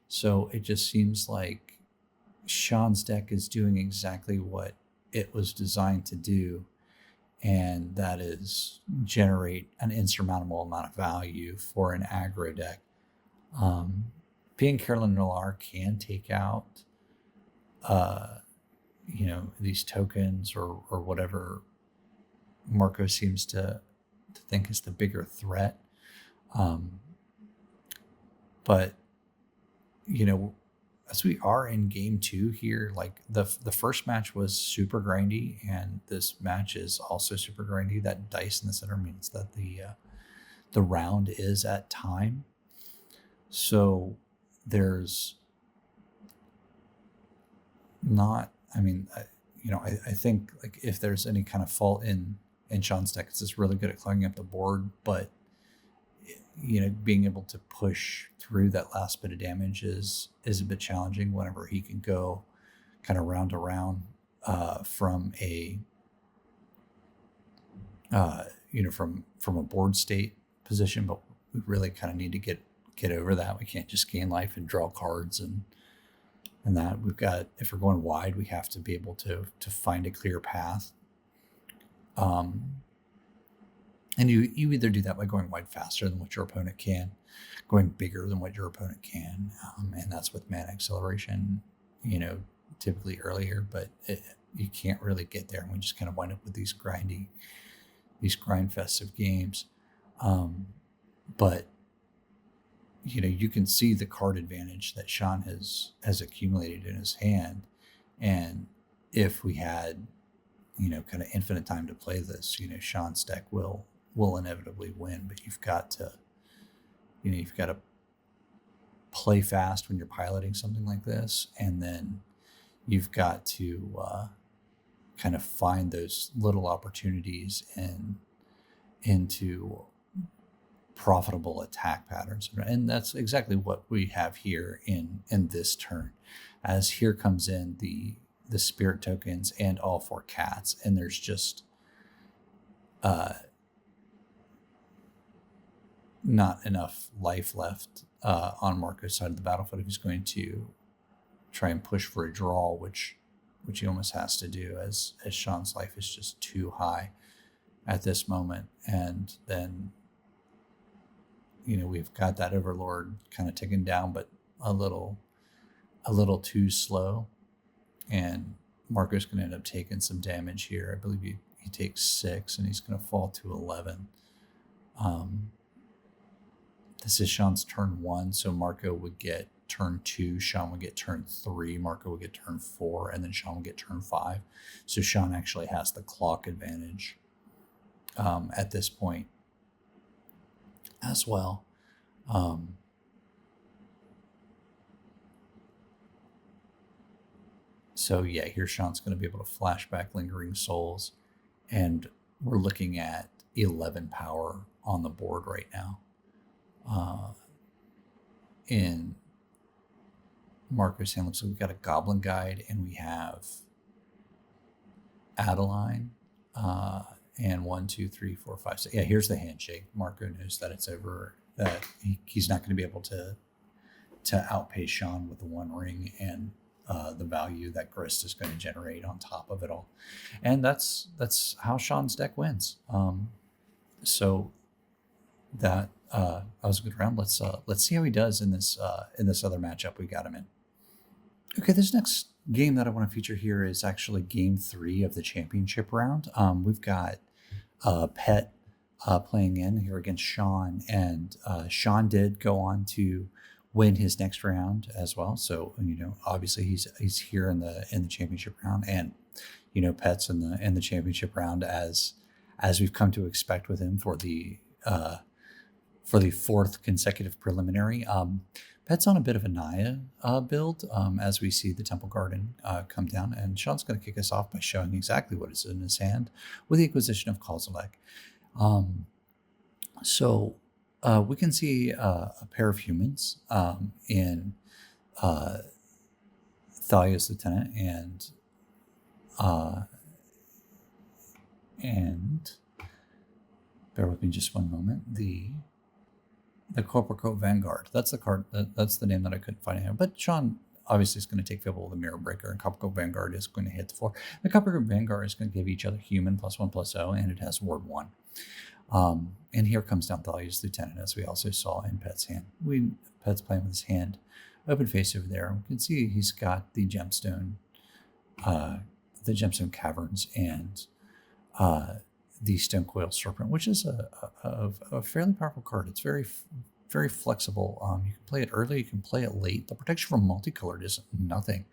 So it just seems like Sean's deck is doing exactly what it was designed to do, and that is generate an insurmountable amount of value for an aggro deck. Being Carolyn Noir can take out, these tokens or whatever Marco seems to think is the bigger threat. But, as we are in game 2 here, like the first match was super grindy, and this match is also super grindy. That dice in the center means that the round is at time. So there's not, I think like if there's any kind of fault in Sean's deck, it's just really good at clogging up the board, but being able to push through that last bit of damage is a bit challenging whenever he can go kind of round to round from a from a board state position. But we really kind of need to get over that. We can't just gain life and draw cards and that. We've got, if we're going wide, we have to be able to find a clear path. And you either do that by going wide faster than what your opponent can, going bigger than what your opponent can, and that's with mana acceleration, typically earlier, but you can't really get there, and we just kind of wind up with these grind fests of games. But you can see the card advantage that Sean has accumulated in his hand, and if we had kind of infinite time to play this, Sean's deck will inevitably win. But you've got to play fast when you're piloting something like this, and then you've got to kind of find those little opportunities into profitable attack patterns. And that's exactly what we have here in this turn, as here comes in the spirit tokens and all 4 cats, and there's just not enough life left on Marco's side of the battlefield if he's going to try and push for a draw, which he almost has to do, as Sean's life is just too high at this moment. And then we've got that Overlord kind of ticking down, but a little too slow, and Marco's going to end up taking some damage here. I believe he takes 6, and he's going to fall to 11. This is Sean's turn 1, so Marco would get turn 2, Sean would get turn 3, Marco would get turn 4, and then Sean would get turn 5. So Sean actually has the clock advantage at this point as well. So yeah, here Sean's going to be able to flash back Lingering Souls, and we're looking at 11 power on the board right now. In Marco's hand, looks like we've got a Goblin Guide, and we have Adeline, and 1, 2, 3, 4, 5, 6. Yeah, here's the handshake. Marco knows that it's over, that he's not going to be able to outpay Sean with the 1 ring and the value that Grist is going to generate on top of it all. And that's how Sean's deck wins. So that was a good round. Let's see how he does in this other matchup we got him in. Okay, this next game that I want to feature here is actually game 3 of the championship round. We've got Petch playing in here against Sean, and Sean did go on to win his next round as well. So obviously he's here in the championship round, and Petch in the championship round as we've come to expect with him for the 4th consecutive preliminary. Pet's on a bit of a Naya build as we see the Temple Garden come down, and Sean's going to kick us off by showing exactly what is in his hand with the acquisition of Kozilek. So we can see a pair of humans in Thalia's Lieutenant and bear with me just one moment. the Corporal Vanguard. That's the card. That's the name that I couldn't find here. But Sean obviously is going to take Fable with the Mirror Breaker, and Corporal Vanguard is going to hit the floor. The Corporal Vanguard is going to give each other human +1/+0, and it has ward 1. And here comes down Thalia's Lieutenant, as we also saw in Pet's hand. Pet's playing with his hand open face over there. We can see he's got the gemstone caverns and the Stone Coil Serpent, which is a fairly powerful card. It's very, very flexible. You can play it early, you can play it late. The protection from multicolored is nothing.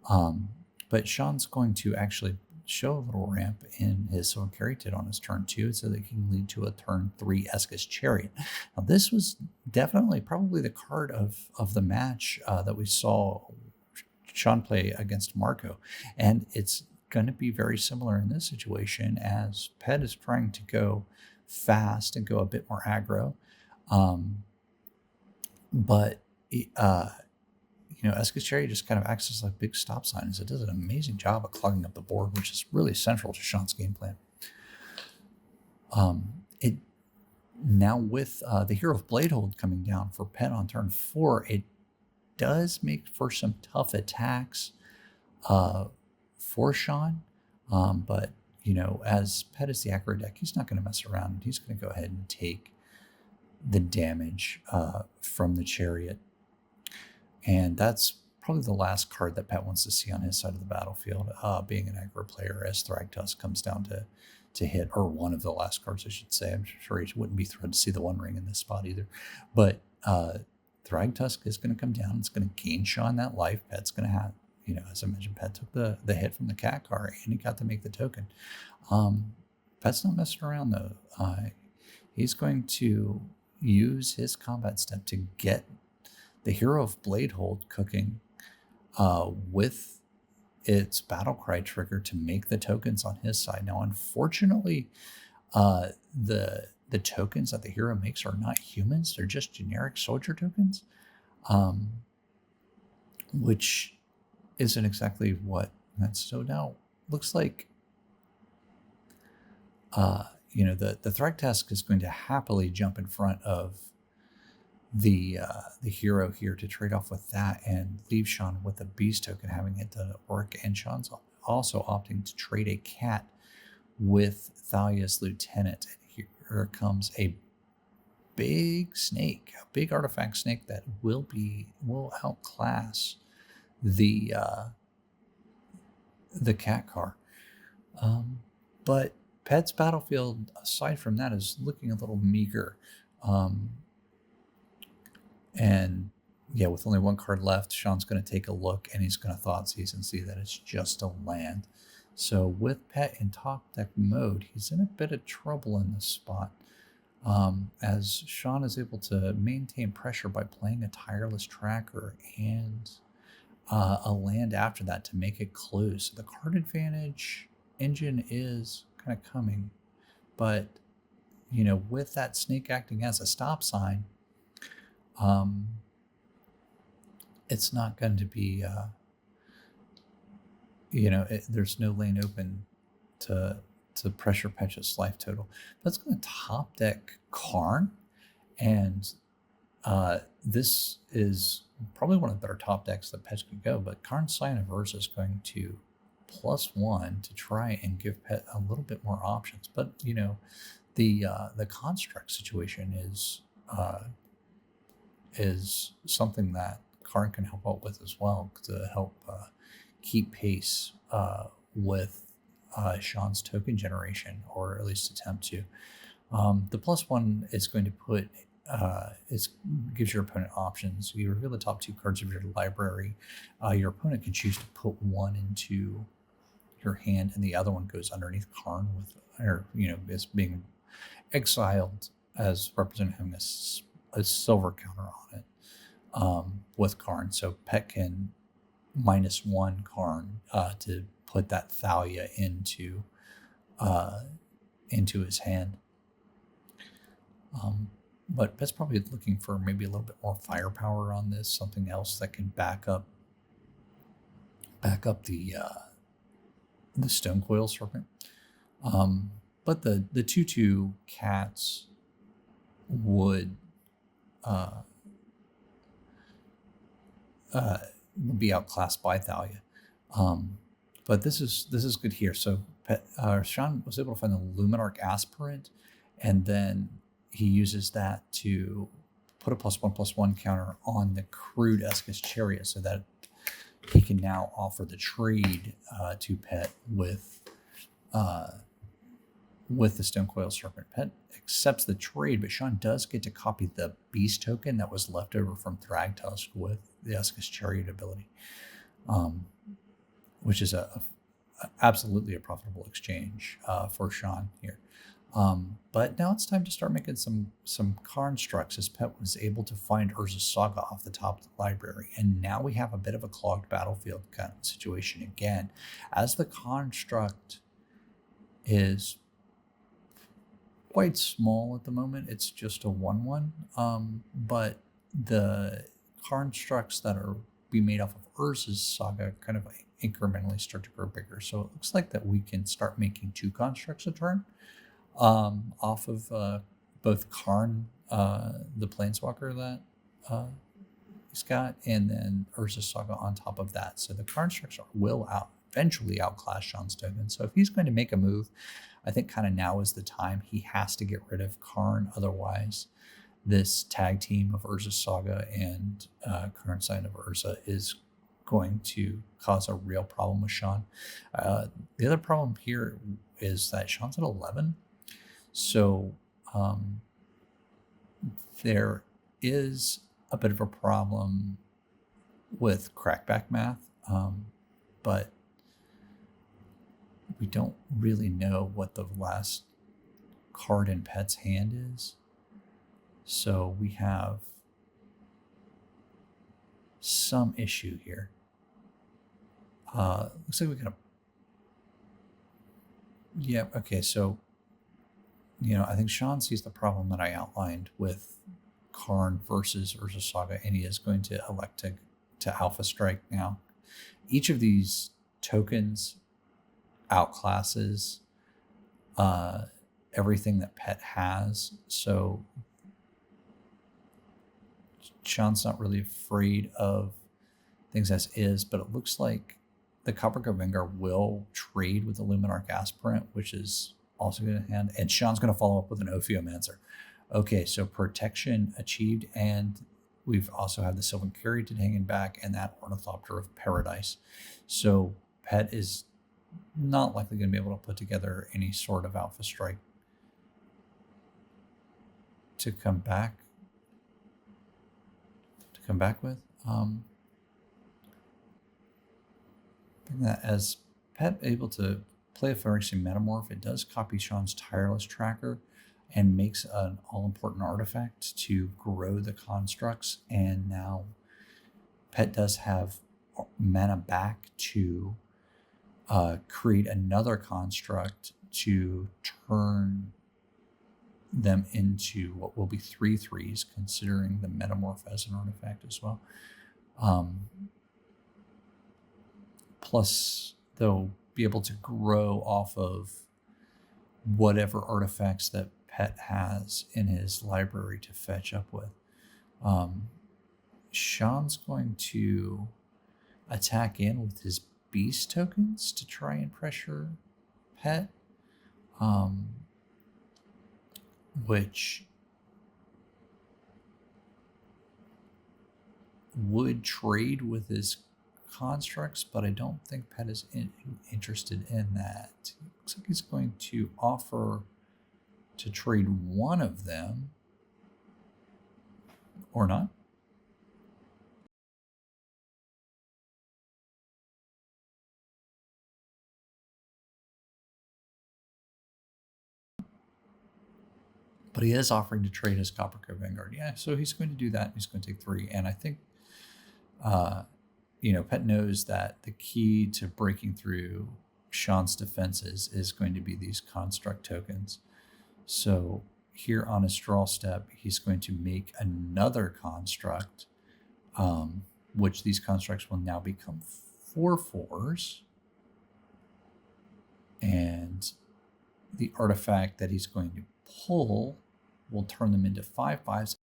But Sean's going to actually show a little ramp in his Sword Carry Tit on his turn 2 so that he can lead to a turn 3 Escus Chariot. Now, this was definitely probably the card of the match that we saw Sean play against Marco. And it's going to be very similar in this situation, as Pet is trying to go fast and go a bit more aggro. But Escus Chariot just kind of acts as a big stop sign, as it does an amazing job of clogging up the board, which is really central to Sean's game plan. Now with the Hero of Bladehold coming down for Pet on turn 4, it does make for some tough attacks for Sean. But, as Pet is the aggro deck, he's not going to mess around. He's going to go ahead and take the damage from the Chariot. And that's probably the last card that Pet wants to see on his side of the battlefield, being an aggro player, as Thragtusk comes down to hit, or one of the last cards, I should say. I'm sure he wouldn't be thrilled to see the One Ring in this spot either. But Thragtusk is going to come down. It's going to gain Sean that life. Pet's going to have, as I mentioned, Pet took the hit from the cat car, and he got to make the token. Pet's not messing around, though. He's going to use his combat step to get the Hero of Bladehold cooking with its Battlecry trigger to make the tokens on his side. Now, unfortunately, the tokens that the hero makes are not humans. They're just generic soldier tokens, which isn't exactly what that's. So now looks like the Thragtusk is going to happily jump in front of the hero here to trade off with that and leave Sean with the beast token, having it to work. And Sean's also opting to trade a cat with Thalia's Lieutenant. And here comes a big snake, a big artifact snake that will outclass the cat car. But Pet's battlefield, aside from that, is looking a little meager. And yeah, with only one card left, Sean's going to take a look, and he's going to Thoughtseize and see that it's just a land. So with Pet in top deck mode, he's in a bit of trouble in this spot, as Sean is able to maintain pressure by playing a Tireless Tracker and a land after that to make it close. So the card advantage engine is kind of coming, but with that snake acting as a stop sign, it's not going to be, there's no lane open to pressure Petch's life total. That's going to top deck Karn, and this is probably one of the better top decks that Petch could go, but Karn's Scion of Urza is going to +1 to try and give Pet a little bit more options. But, the construct situation is something that Karn can help out with as well, to help keep pace with Sean's token generation, or at least attempt to. The +1 is going to put gives your opponent options. You reveal the top 2 cards of your library. Your opponent can choose to put one into your hand, and the other one goes underneath Karn is being exiled, as representing having a silver counter on it with Karn. So Pet can -1 Karn to put that Thalia into his hand. But Pet's probably looking for maybe a little bit more firepower on this, something else that can back up the Stone Coil Serpent. But the 2/2 cats would will be outclassed by Thalia. But this is good here. So Sean was able to find the Luminarch Aspirant, and then he uses that to put a +1/+1 counter on the crude Escus Chariot, so that he can now offer the trade to Pet with the Stonecoil Serpent. Pet accepts the trade, but Sean does get to copy the Beast token that was left over from Thragtusk with the Escus Chariot ability, which is absolutely a profitable exchange for Sean here. But now it's time to start making some constructs, as Pet was able to find Urza's Saga off the top of the library. And now we have a bit of a clogged battlefield kind of situation again, as the construct is quite small at the moment. It's just a 1/1, but the constructs that are being made off of Urza's Saga kind of incrementally start to grow bigger. So it looks like that we can start making 2 constructs a turn off of both Karn, the Planeswalker that he's got, and then Urza's Saga on top of that. So the constructs will eventually outclass Sean's token. So if he's going to make a move, I think kind of now is the time. He has to get rid of Karn. Otherwise, this tag team of Urza's Saga and Karn Sign of Urza is going to cause a real problem with Sean. The other problem here is that Sean's at 11. So there is a bit of a problem with crackback math, but we don't really know what the last card in Pet's hand is. So we have some issue here. Looks like we got a... Yeah, okay, so, I think Sean sees the problem that I outlined with Karn versus Urza's Saga, and he is going to elect to Alpha Strike now. Each of these tokens outclasses everything that Pet has, so Sean's not really afraid of things as is, but it looks like the Copperco Vanguard will trade with the Luminarch Aspirant, which is also going to hand, and Sean's going to follow up with an Ophiomancer. Okay, so protection achieved, and we've also had the Sylvan Caryatid hanging back and that Ornithopter of Paradise. So Pet is not likely going to be able to put together any sort of Alpha Strike to come back with. That as Pet able to play a Phyrexian Metamorph, it does copy Sean's Tireless Tracker and makes an all-important artifact to grow the constructs. And now Pet does have mana back to create another construct to turn them into what will be 3/3s, considering the Metamorph as an artifact as well. Plus, they'll be able to grow off of whatever artifacts that Pet has in his library to fetch up with. Sean's going to attack in with his Beast tokens to try and pressure Pet, which would trade with his constructs, but I don't think Pet is interested in that. It looks like he's going to offer to trade one of them, or not. But he is offering to trade his Copperco Vanguard. Yeah, so he's going to do that. He's going to take 3. And I think, Pet knows that the key to breaking through Sean's defenses is going to be these construct tokens. So here on his draw step, he's going to make another construct, which these constructs will now become 4/4s. And the artifact that he's going to pull will turn them into 5/5s.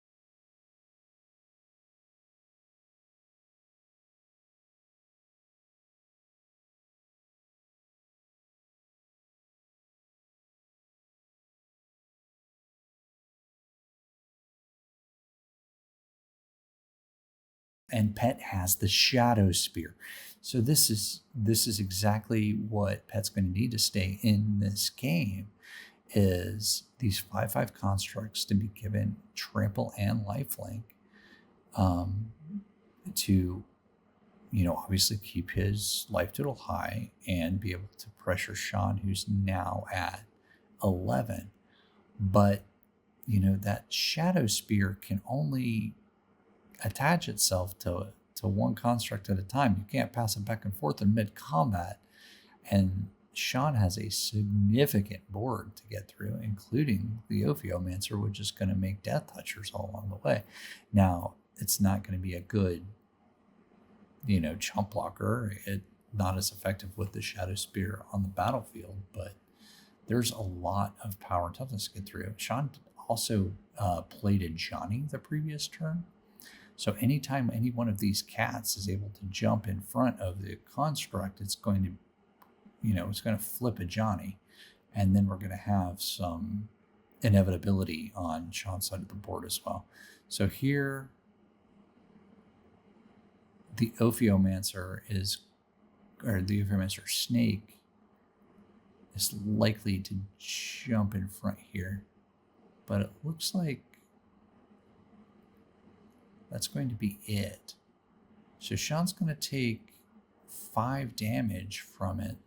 And Pet has the Shadow Spear. So this is exactly what Pet's going to need to stay in this game, is these 5/5 constructs to be given trample and lifelink, to, obviously keep his life total high and be able to pressure Sean, who's now at 11. But, that Shadow Spear can only attach itself to one construct at a time. You can't pass it back and forth in mid-combat. And Sean has a significant board to get through, including the Ophiomancer, which is going to make Death Touchers all along the way. Now, it's not going to be a good, chump blocker. Not as effective with the Shadow Spear on the battlefield, but there's a lot of power and toughness to get through. Sean also played a Johnny the previous turn. So anytime any one of these cats is able to jump in front of the construct, it's going to, it's going to flip a Johnny. And then we're going to have some inevitability on Sean's side of the board as well. So here, the Ophiomancer snake is likely to jump in front here. But it looks like that's going to be it. So Sean's going to take 5 damage from it,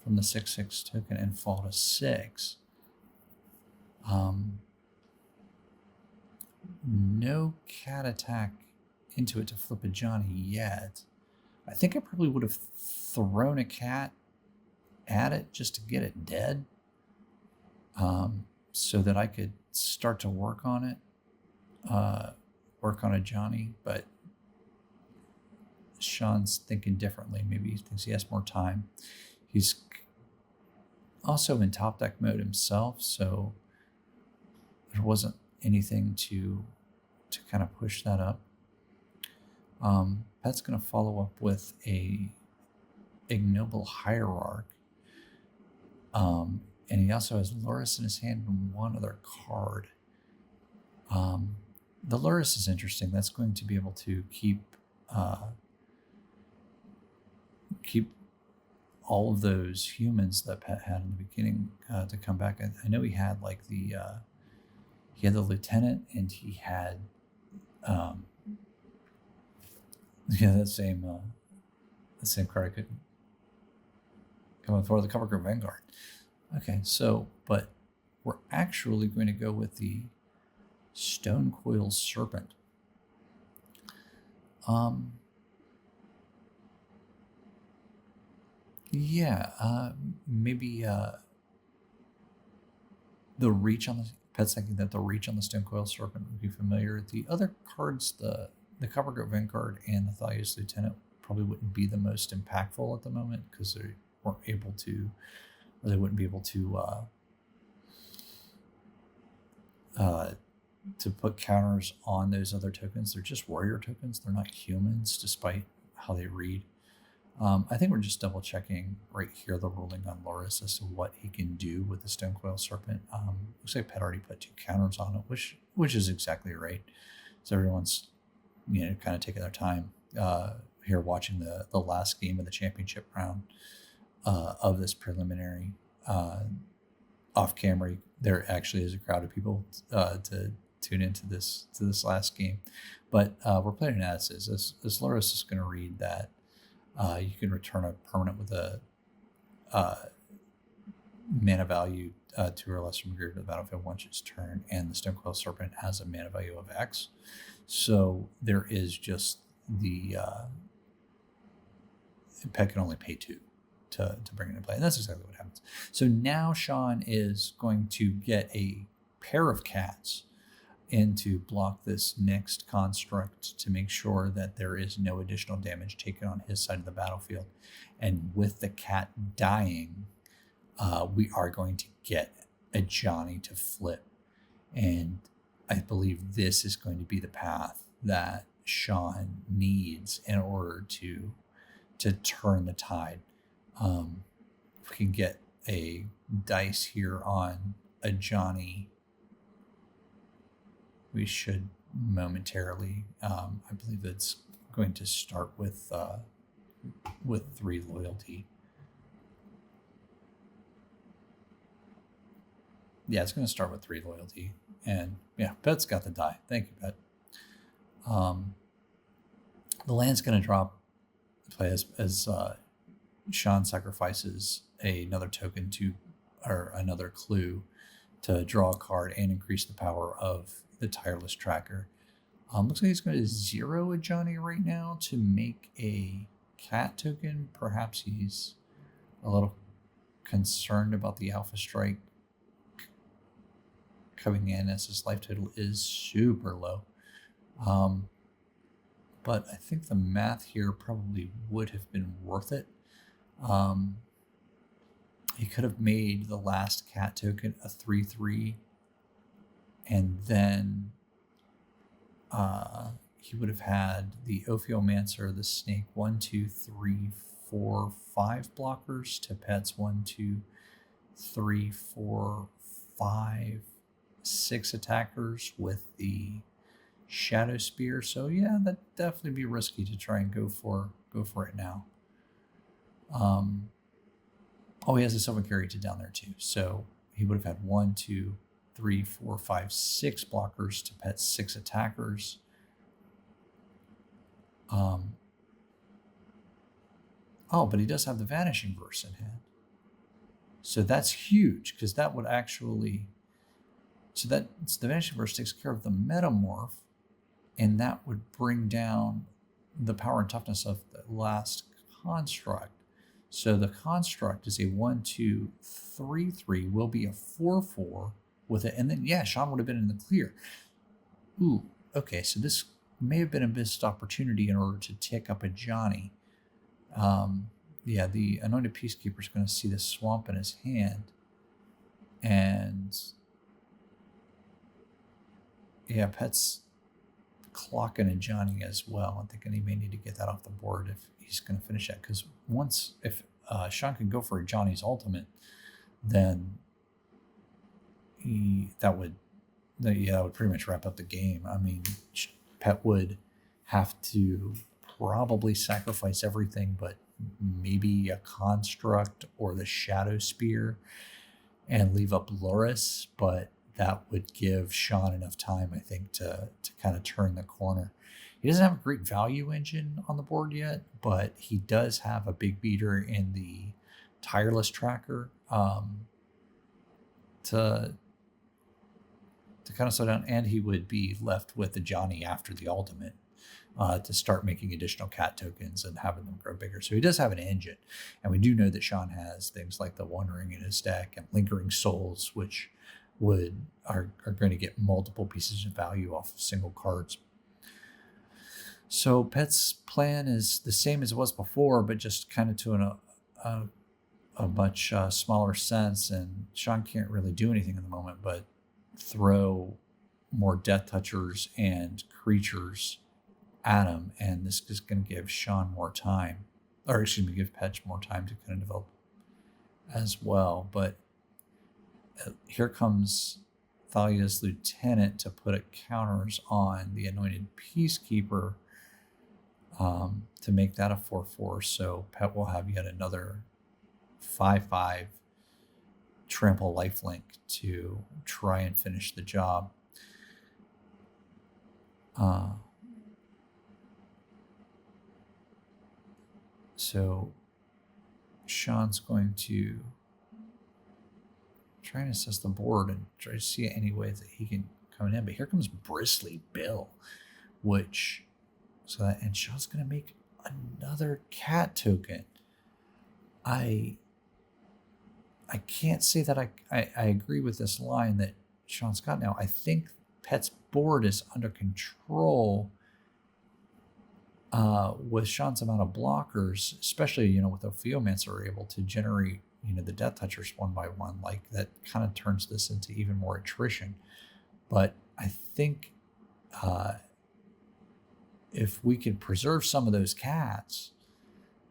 from the 6/6 token, and fall to 6. No cat attack into it to flip a Johnny yet. I think I probably would have thrown a cat at it just to get it dead, so that I could start to work on it. Work on a Johnny, but Sean's thinking differently. Maybe he thinks he has more time. He's also in top deck mode himself, so there wasn't anything to kind of push that up. Pet's going to follow up with a Ignoble Hierarch, and he also has Luris in his hand and one other card. The Luris is interesting. That's going to be able to keep all of those humans that Pet had in the beginning to come back. I know he had like he had the lieutenant, and he had the same card I could come up for, the Cover Group Vanguard. Okay, so but we're actually going to go with the Stone Coil Serpent. Maybe the reach on the Pet's thinking that the reach on the Stone Coil Serpent would be familiar. The other cards, the Cover Group Vanguard and the Thalius Lieutenant, probably wouldn't be the most impactful at the moment because they weren't able to, or they wouldn't be able to put counters on those other tokens. They're just warrior tokens. They're not humans, despite how they read. I think we're just double checking right here the ruling on Luris as to what he can do with the Stone Coil Serpent. Looks like Pet already put 2 counters on it, which is exactly right. So everyone's kind of taking their time here watching the last game of the championship round of this preliminary. Off camera, there actually is a crowd of people to tune into this last game, but we're playing it as is. As Luris is going to read that you can return a permanent with a mana value 2 or less from your graveyard to the battlefield once its turn, and the Stone Coil Serpent has a mana value of X. So there is just the Pet can only pay 2 to bring it into play, and that's exactly what happens. So now Sean is going to get a pair of cats in to block this next construct to make sure that there is no additional damage taken on his side of the battlefield. And with the cat dying, we are going to get a Johnny to flip. And I believe this is going to be the path that Sean needs in order to turn the tide. If we can get a dice here on a Johnny, we should momentarily. I believe it's going to start with 3 loyalty. Yeah, it's going to start with 3 loyalty. And yeah, Pet's got the die. Thank you, Pet. The land's going to drop play as Sean sacrifices another token or another clue to draw a card and increase the power of the tireless tracker. Looks like he's going to 0 a Johnny right now to make a cat token. Perhaps he's a little concerned about the Alpha Strike coming in, as his life total is super low. But I think the math here probably would have been worth it. He could have made the last cat token a 3/3, and then he would have had the Ophiomancer, the Snake, 1, 2, 3, 4, 5 blockers to Pet's 1, 2, 3, 4, 5, 6 attackers with the Shadow Spear. So yeah, that'd definitely be risky to try and go for it now. He has a Sylvan Carry to down there too. So he would have had 1, 2, 3, 4, 5, 6 blockers to Pet's 6 attackers. But he does have the Vanishing Verse in hand. So that's huge, because that would actually... So the Vanishing Verse takes care of the Metamorph, and that would bring down the power and toughness of the last construct. So the construct is a 1, 2, 3, 3, will be a 4, 4 with it. And then, yeah, Sean would have been in the clear. Ooh, okay, so this may have been a missed opportunity in order to tick up a Johnny. The Anointed Peacekeeper is going to see the swamp in his hand. And yeah, Pet's clocking a Johnny as well. I'm thinking he may need to get that off the board if he's going to finish that. Because if Sean can go for a Johnny's ultimate, then that would pretty much wrap up the game. I mean, Pet would have to probably sacrifice everything but maybe a construct or the Shadow Spear and leave up Loris, but that would give Sean enough time, I think, to kind of turn the corner. He doesn't have a great value engine on the board yet, but he does have a big beater in the Tireless Tracker to kind of slow down, and he would be left with the Johnny after the ultimate to start making additional cat tokens and having them grow bigger. So he does have an engine, and we do know that Sean has things like the One Ring in his deck and Lingering Souls, which are going to get multiple pieces of value off of single cards. So Pet's plan is the same as it was before, but just kind of to a much smaller sense. And Sean can't really do anything in the moment but throw more Death Touchers and creatures at him. And this is going to give Sean more time, or give Petch more time to kind of develop as well. But here comes Thalia's Lieutenant to put counters on the Anointed Peacekeeper to make that a 4/4. So Pet will have yet another 5/5 trample lifelink to try and finish the job. So Sean's going to try and assess the board and try to see any way that he can come in. But here comes Bristly Bill, and Sean's going to make another cat token. I can't say that I agree with this line that Sean's got now. I think Pet's board is under control with Sean's amount of blockers, especially, with Ophiomancer able to generate, the Death Touchers one by one. Like, that kind of turns this into even more attrition. But I think if we could preserve some of those cats,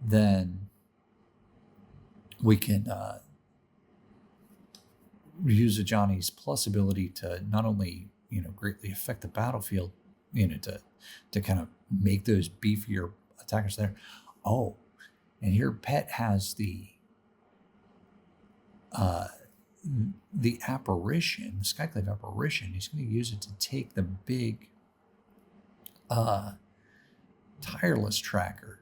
then we can use a Johnny's plus ability to not only greatly affect the battlefield, to kind of make those beefier attackers there. Oh, and here Pet has the apparition, the Skyclave apparition. He's going to use it to take the big tireless tracker.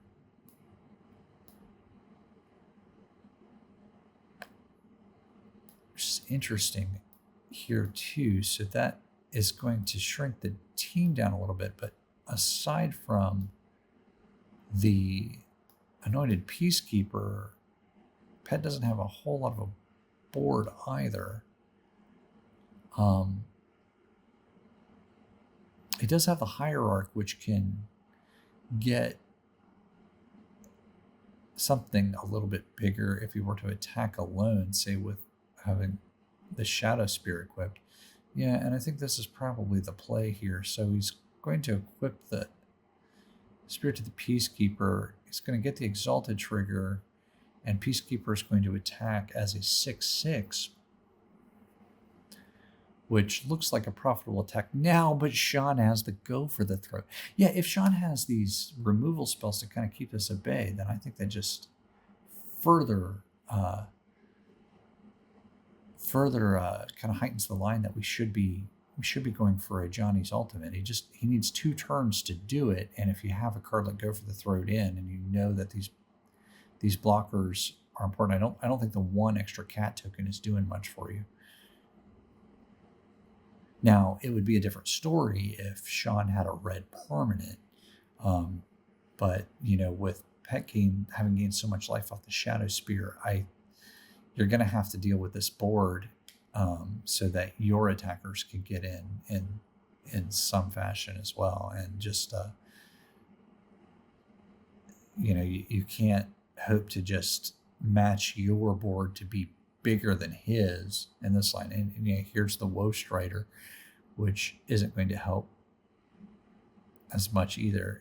Which is interesting here too. So that is going to shrink the team down a little bit. But aside from the Anointed Peacekeeper, Pet doesn't have a whole lot of a board either. It does have the Hierarch, which can get something a little bit bigger if he were to attack alone, say with having the Shadow Spear equipped. Yeah, and I think this is probably the play here. So he's going to equip the Spear to the Peacekeeper. He's going to get the Exalted trigger, and Peacekeeper is going to attack as a 6/6, which looks like a profitable attack now, but Sean has the go for the throat. Yeah, if Sean has these removal spells to kind of keep us at bay, then I think that just further kind of heightens the line that we should be going for a Johnny's ultimate. He needs 2 turns to do it, and if you have a card like Go for the Throat in, and you know that these blockers are important, I don't think the 1 extra cat token is doing much for you. Now, it would be a different story if Sean had a red permanent, but with Pet having gained so much life off the Shadow Spear, you're going to have to deal with this board so that your attackers can get in some fashion as well. And just, you can't hope to just match your board to be bigger than his in this line. And here's the Woe Strider, which isn't going to help as much either.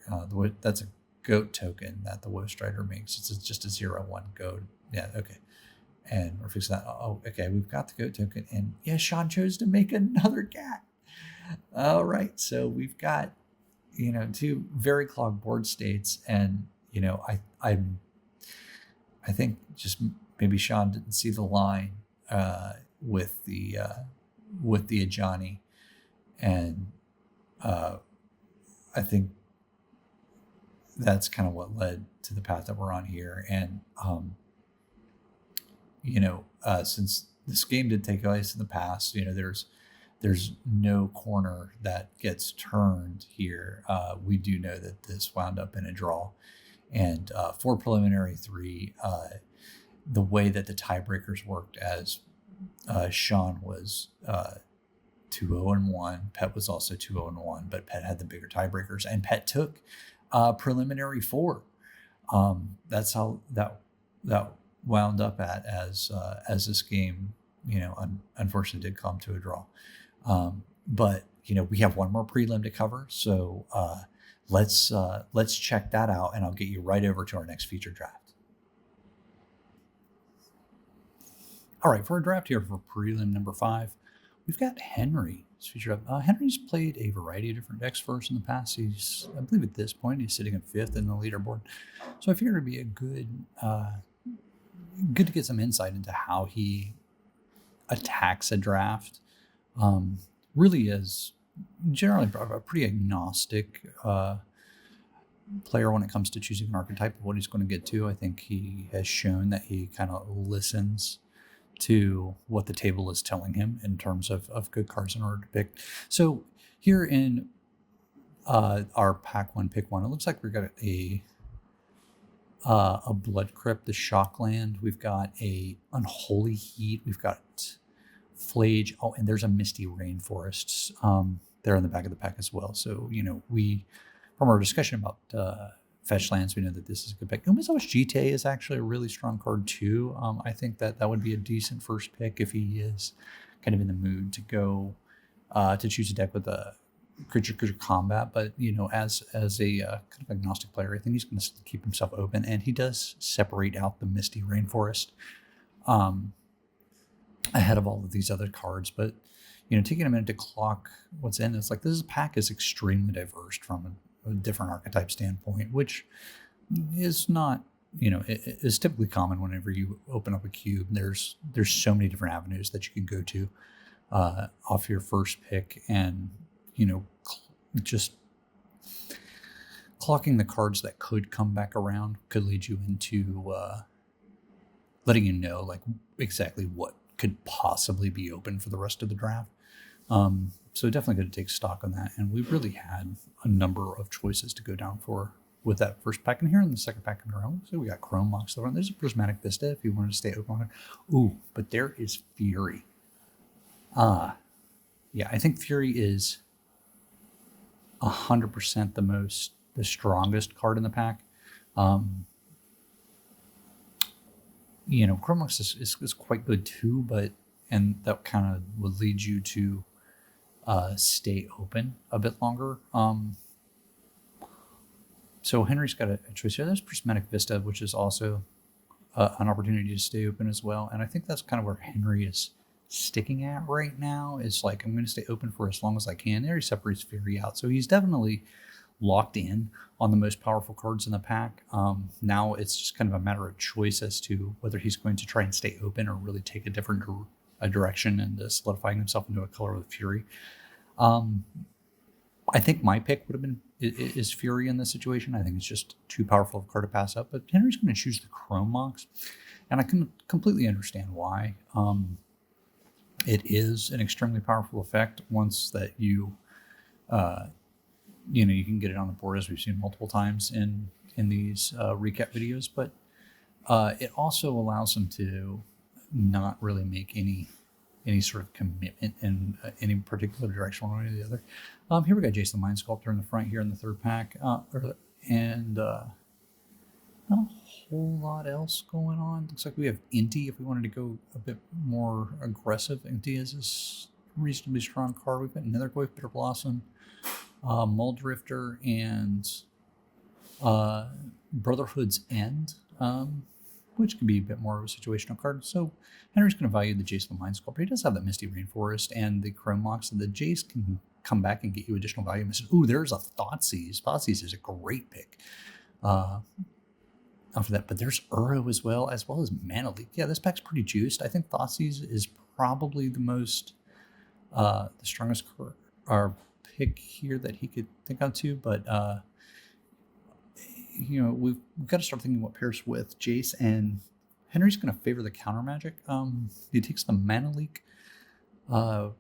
That's a goat token that the Woe Strider makes. It's just a 0/1 goat. Yeah, okay. And we're fixing that. Oh, okay, we've got the goat token. And yeah, Sean chose to make another cat. All right, so we've got, 2 very clogged board states. And, I think just maybe Sean didn't see the line with the Ajani. And I think that's kind of what led to the path that we're on here. And, since this game did take place in the past, there's no corner that gets turned here. We do know that this wound up in a draw. And for preliminary 3, the way that the tiebreakers worked, as Sean was 2-0-1, Pet was also 2-0-1, but Pet had the bigger tiebreakers, and Pet took preliminary 4. That's how that wound up as this game, unfortunately did come to a draw. But we have one more prelim to cover, so let's check that out, and I'll get you right over to our next feature draft. All right, for our draft here for prelim number 5, we've got Henry. Henry's played a variety of different decks for us in the past. I believe at this point, he's sitting at 5th in the leaderboard. So I figured it'd be a good to get some insight into how he attacks a draft. Really is generally a pretty agnostic player when it comes to choosing an archetype of what he's going to get to. I think he has shown that he kind of listens to what the table is telling him in terms of good cards in order to pick. So here in our pack 1, pick 1, it looks like we've got a Blood Crypt, the Shockland. We've got a Unholy Heat. We've got Flage. Oh, and there's a Misty Rainforest there in the back of the pack as well. So, we, from our discussion about fetch lands, we know that this is a good pick. Umezawa's Jite is actually a really strong card too. I think that would be a decent first pick if he is kind of in the mood to go to choose a deck with a creature combat. But as a kind of agnostic player, I think he's going to keep himself open, and he does separate out the Misty Rainforest ahead of all of these other cards. But taking a minute to clock what's in. It's like this pack is extremely diverse from a different archetype standpoint, which is not, it is typically common whenever you open up a cube. There's so many different avenues that you can go to off your first pick, and just clocking the cards that could come back around could lead you into letting you know like exactly what could possibly be open for the rest of the draft. So definitely going to take stock on that. And we really had a number of choices to go down for with that first pack. And here in the second pack in a row, so we got Chrome Mox. There's a Prismatic Vista if you wanted to stay open on it. Ooh, but there is Fury. Yeah, I think Fury is 100% the strongest card in the pack. Chrome Mox is quite good too, and that kind of would lead you to stay open a bit longer. So Henry's got a choice here. There's Prismatic Vista, which is also an opportunity to stay open as well. And I think that's kind of where Henry is sticking at right now. Is like, I'm going to stay open for as long as I can. There he separates Fury out. So he's definitely locked in on the most powerful cards in the pack. Now it's just kind of a matter of choice as to whether he's going to try and stay open or really take a different direction and solidifying himself into a color with Fury. I think my pick would have been is Fury in this situation. I think it's just too powerful of a card to pass up. But Henry's going to choose the Chrome Mox, and I can completely understand why. It is an extremely powerful effect once that you can get it on the board, as we've seen multiple times in these recap videos. But it also allows them to not really make any sort of commitment in any particular direction one way or the other. Here we got Jason the Mind Sculptor in the front here in the third pack. And not a whole lot else going on. Looks like we have Inti if we wanted to go a bit more aggressive. Inti is a reasonably strong card. We've got another Goyf Bitter Blossom, Muldrifter, and Brotherhood's End, which can be a bit more of a situational card. So Henry's going to value the Jace the Mind Sculptor. He does have that Misty Rainforest and the Chrome Mox, and the Jace can come back and get you additional value. Ooh, there's a Thoughtseize. Thoughtseize is a great pick for that. But there's Uro as well as Mana Leak. Yeah, this pack's pretty juiced. I think Thoughtseize is probably the strongest card or pick here that he could think of too. But we've got to start thinking what pairs with Jace, and Henry's going to favor the counter magic. He takes the Mana Leak,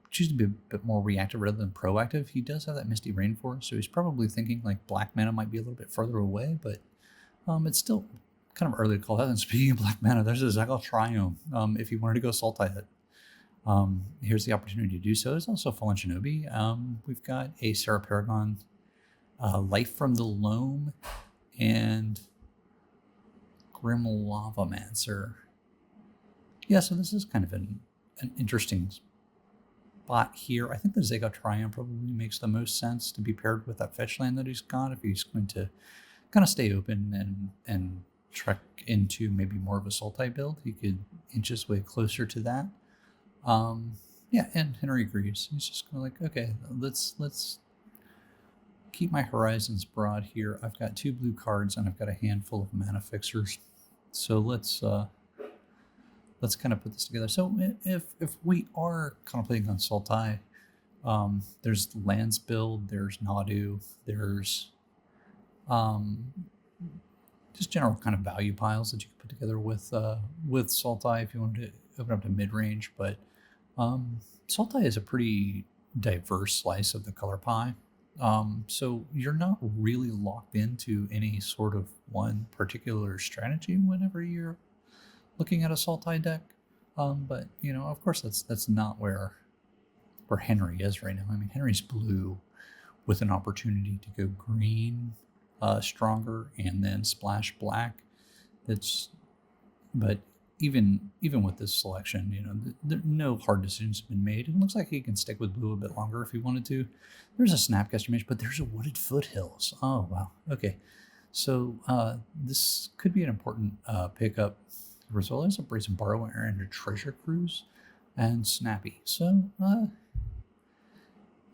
chooses to be a bit more reactive rather than proactive. He does have that Misty Rainforest, so he's probably thinking like black mana might be a little bit further away, but it's still kind of early to call that. And speaking of black mana, there's a Zaggle Triome. If you wanted to go Sultai it, here's the opportunity to do so. There's also Fallen Shinobi. We've got a Sarah Paragon, Life from the Loam, and Grim Lavamancer. Yeah, so this is kind of an interesting spot here. I think the Zaggle Triumph probably makes the most sense to be paired with that fetch land that he's got if he's going to kind of stay open and trek into maybe more of a Sultai build. He could inch his way closer to that. Yeah, and Henry agrees. He's just kind of like, okay, let's keep my horizons broad here. I've got 2 blue cards and I've got a handful of mana fixers. So let's kind of put this together. So if we are contemplating on Sultai, there's lands build, there's Nadu, there's just general kind of value piles that you can put together with Sultai if you wanted to open up to mid-range. But Sultai is a pretty diverse slice of the color pie. So you're not really locked into any sort of one particular strategy whenever you're looking at a Sultai deck. But of course that's not where Henry is right now. I mean, Henry's blue with an opportunity to go green, stronger, and then splash black. But even with this selection, no hard decisions have been made. It looks like he can stick with blue a bit longer if he wanted to. There's a Snapcaster Mage, but there's a Wooded Foothills. Oh, wow. Okay. So this could be an important pickup. As well as a Brazen Borrower and a Treasure Cruise and Snappy. So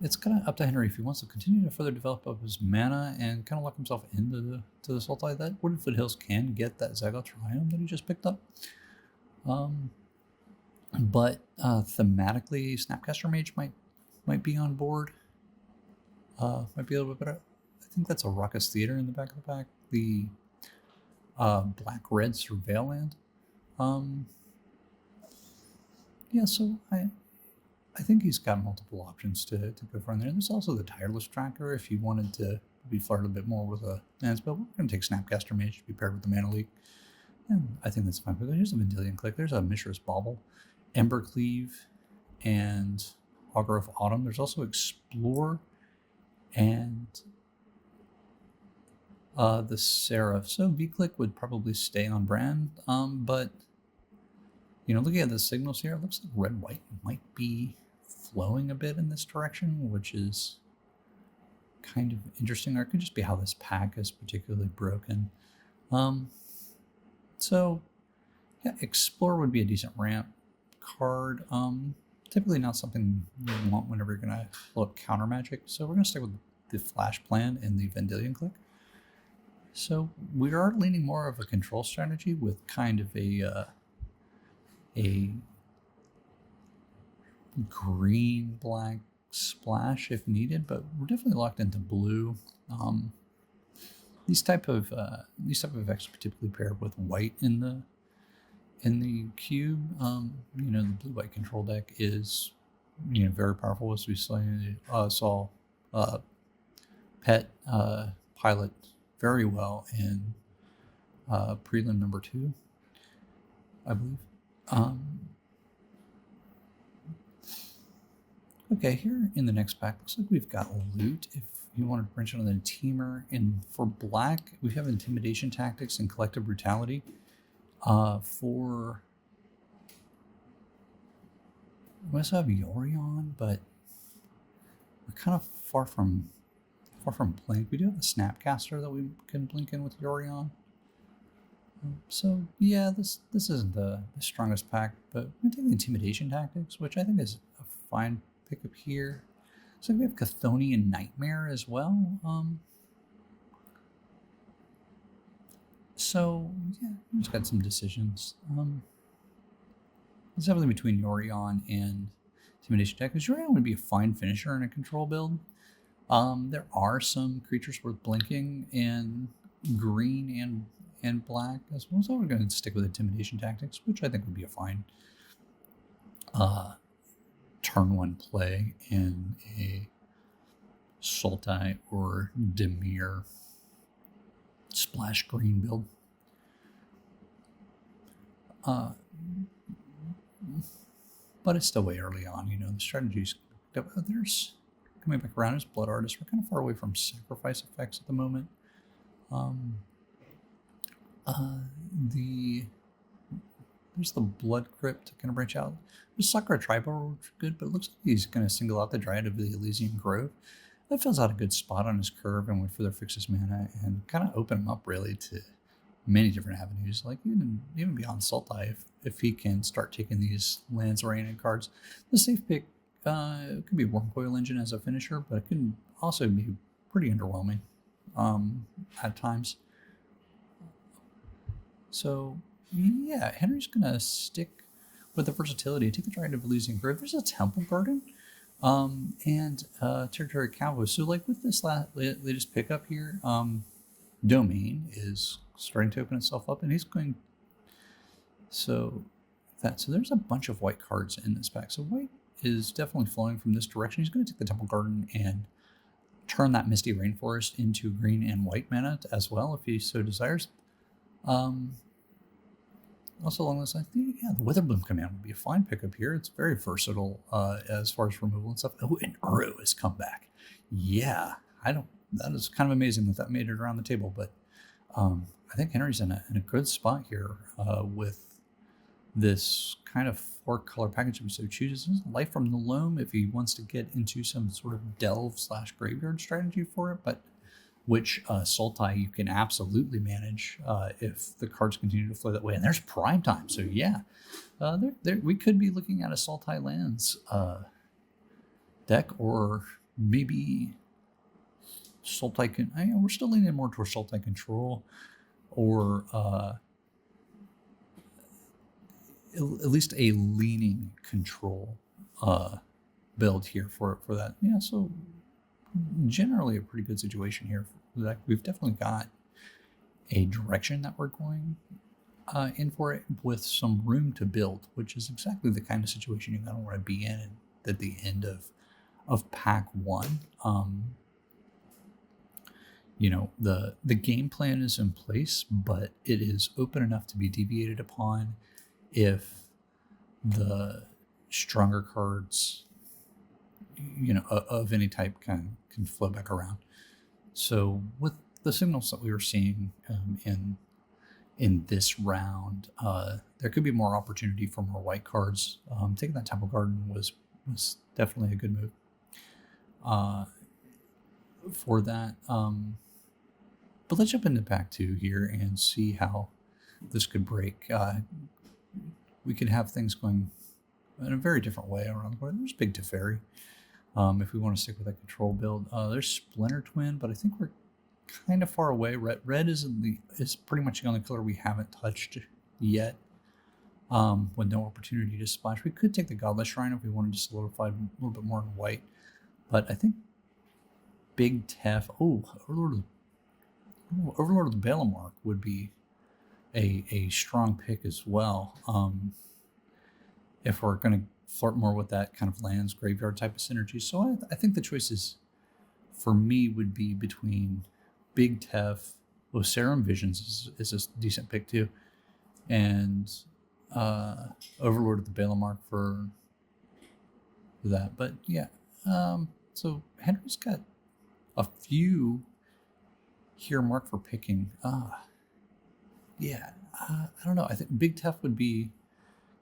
it's kind of up to Henry if he wants to continue to further develop up his mana and kind of lock himself into the Sultai. That Wooded Foothills can get that Zagoth Triome that he just picked up. But thematically, Snapcaster Mage might be on board. Might be a little bit better. I think that's a Raucous Theater in the back of the pack. The Black-Red Surveil land. Yeah, so I think he's got multiple options to go from there. There's also the Tireless Tracker if you wanted to be flirted a bit more with a land spell. We're going to take Snapcaster Mage to be paired with the Mana Leak. And I think that's fine. But here's a Vendilion Click. There's a Mishra's Bauble, Embercleave, and Augur of Autumn. There's also Explore and the Seraph. So V-Click would probably stay on brand, but looking at the signals here, it looks like red-white might be flowing a bit in this direction, which is kind of interesting. Or it could just be how this pack is particularly broken. So yeah, Explore would be a decent ramp card. Typically not something you want whenever you're gonna look counter magic. So we're gonna stick with the Flash Plan and the Vendilion Click. So we are leaning more of a control strategy with kind of a green-black splash if needed, but we're definitely locked into blue. These type of effects are typically paired with white in the cube. The blue-white control deck is very powerful, as we saw Pet pilot very well in Prelim number 2, I believe. Okay, here in the next pack, looks like we've got loot. If you want to branch out on the Teamer, and for black, we have Intimidation Tactics and Collective Brutality. We also have Yorion, but we're kind of far from Blink. We do have a Snapcaster that we can blink in with Yorion. So yeah, this isn't the strongest pack, but we're going to take the Intimidation Tactics, which I think is a fine pickup here. So we have Chthonian Nightmare as well. So yeah, we just got some decisions. It's definitely between Yorion and Intimidation Tactics. Yorion would be a fine finisher in a control build. There are some creatures worth blinking in green and black as well. So we're going to stick with Intimidation Tactics, which I think would be a fine turn 1 play in a Sultai or Dimir splash green build. But it's still way early on. The strategy's there's coming back around as Blood Artist. We're kind of far away from sacrifice effects at the moment. There's the Blood Crypt to kind of branch out. There's Sakura Tribal, which is good, but it looks like he's going to single out the Dryad of the Elysian Grove. That fills out a good spot on his curve and would further fix his mana and kind of open him up really to many different avenues, like even beyond Sultai if he can start taking these lands-oriented cards. The safe pick could be Wormcoil Engine as a finisher, but it can also be pretty underwhelming at times. So yeah, Henry's gonna stick with the versatility, take the Dryad of Elysian Grove. There's a Temple Garden and Territory Cowboy. So like with this latest pickup here, Domain is starting to open itself up, and he's going. So there's a bunch of white cards in this pack. So white is definitely flowing from this direction. He's going to take the Temple Garden and turn that Misty Rainforest into green and white mana as well, if he so desires. Also along this line, the Witherbloom Command would be a fine pickup here. It's very versatile as far as removal and stuff. Oh, and Uro has come back. Yeah, that is kind of amazing that made it around the table, but I think Henry's in a good spot here with this kind of 4-color package if he so chooses. Life from the Loam if he wants to get into some sort of delve/graveyard strategy for it, but which Sultai you can absolutely manage if the cards continue to flow that way. And there's Prime Time, so yeah, we could be looking at a Sultai lands deck, or maybe Sultai we're still leaning more towards Sultai control, or at least a leaning control build here for that. Yeah, so generally a pretty good situation here. We've definitely got a direction that we're going in for it, with some room to build, which is exactly the kind of situation you're going to want to be in at the end of pack one. The game plan is in place, but it is open enough to be deviated upon if the stronger cards, of any type can flow back around. So with the signals that we were seeing in this round, there could be more opportunity for more white cards. Taking that Temple Garden was definitely a good move for that. But let's jump into pack two here and see how this could break. We could have things going in a very different way around the board. There's Big Teferi, if we want to stick with that control build. There's Splinter Twin, but I think we're kind of far away. Red is pretty much the only color we haven't touched yet, with no opportunity to splash. We could take the Godless Shrine if we wanted to solidify a little bit more in white, but I think Big Tef, Overlord of the Balamark would be a strong pick as well. If we're going to flirt more with that kind of lands graveyard type of synergy. So I think the choices for me would be between Big Tef, Serum Visions is a decent pick too, and Overlord of the Balamark for that. But yeah, so Henry's got a few here marked for picking. I don't know. I think Big Tef would be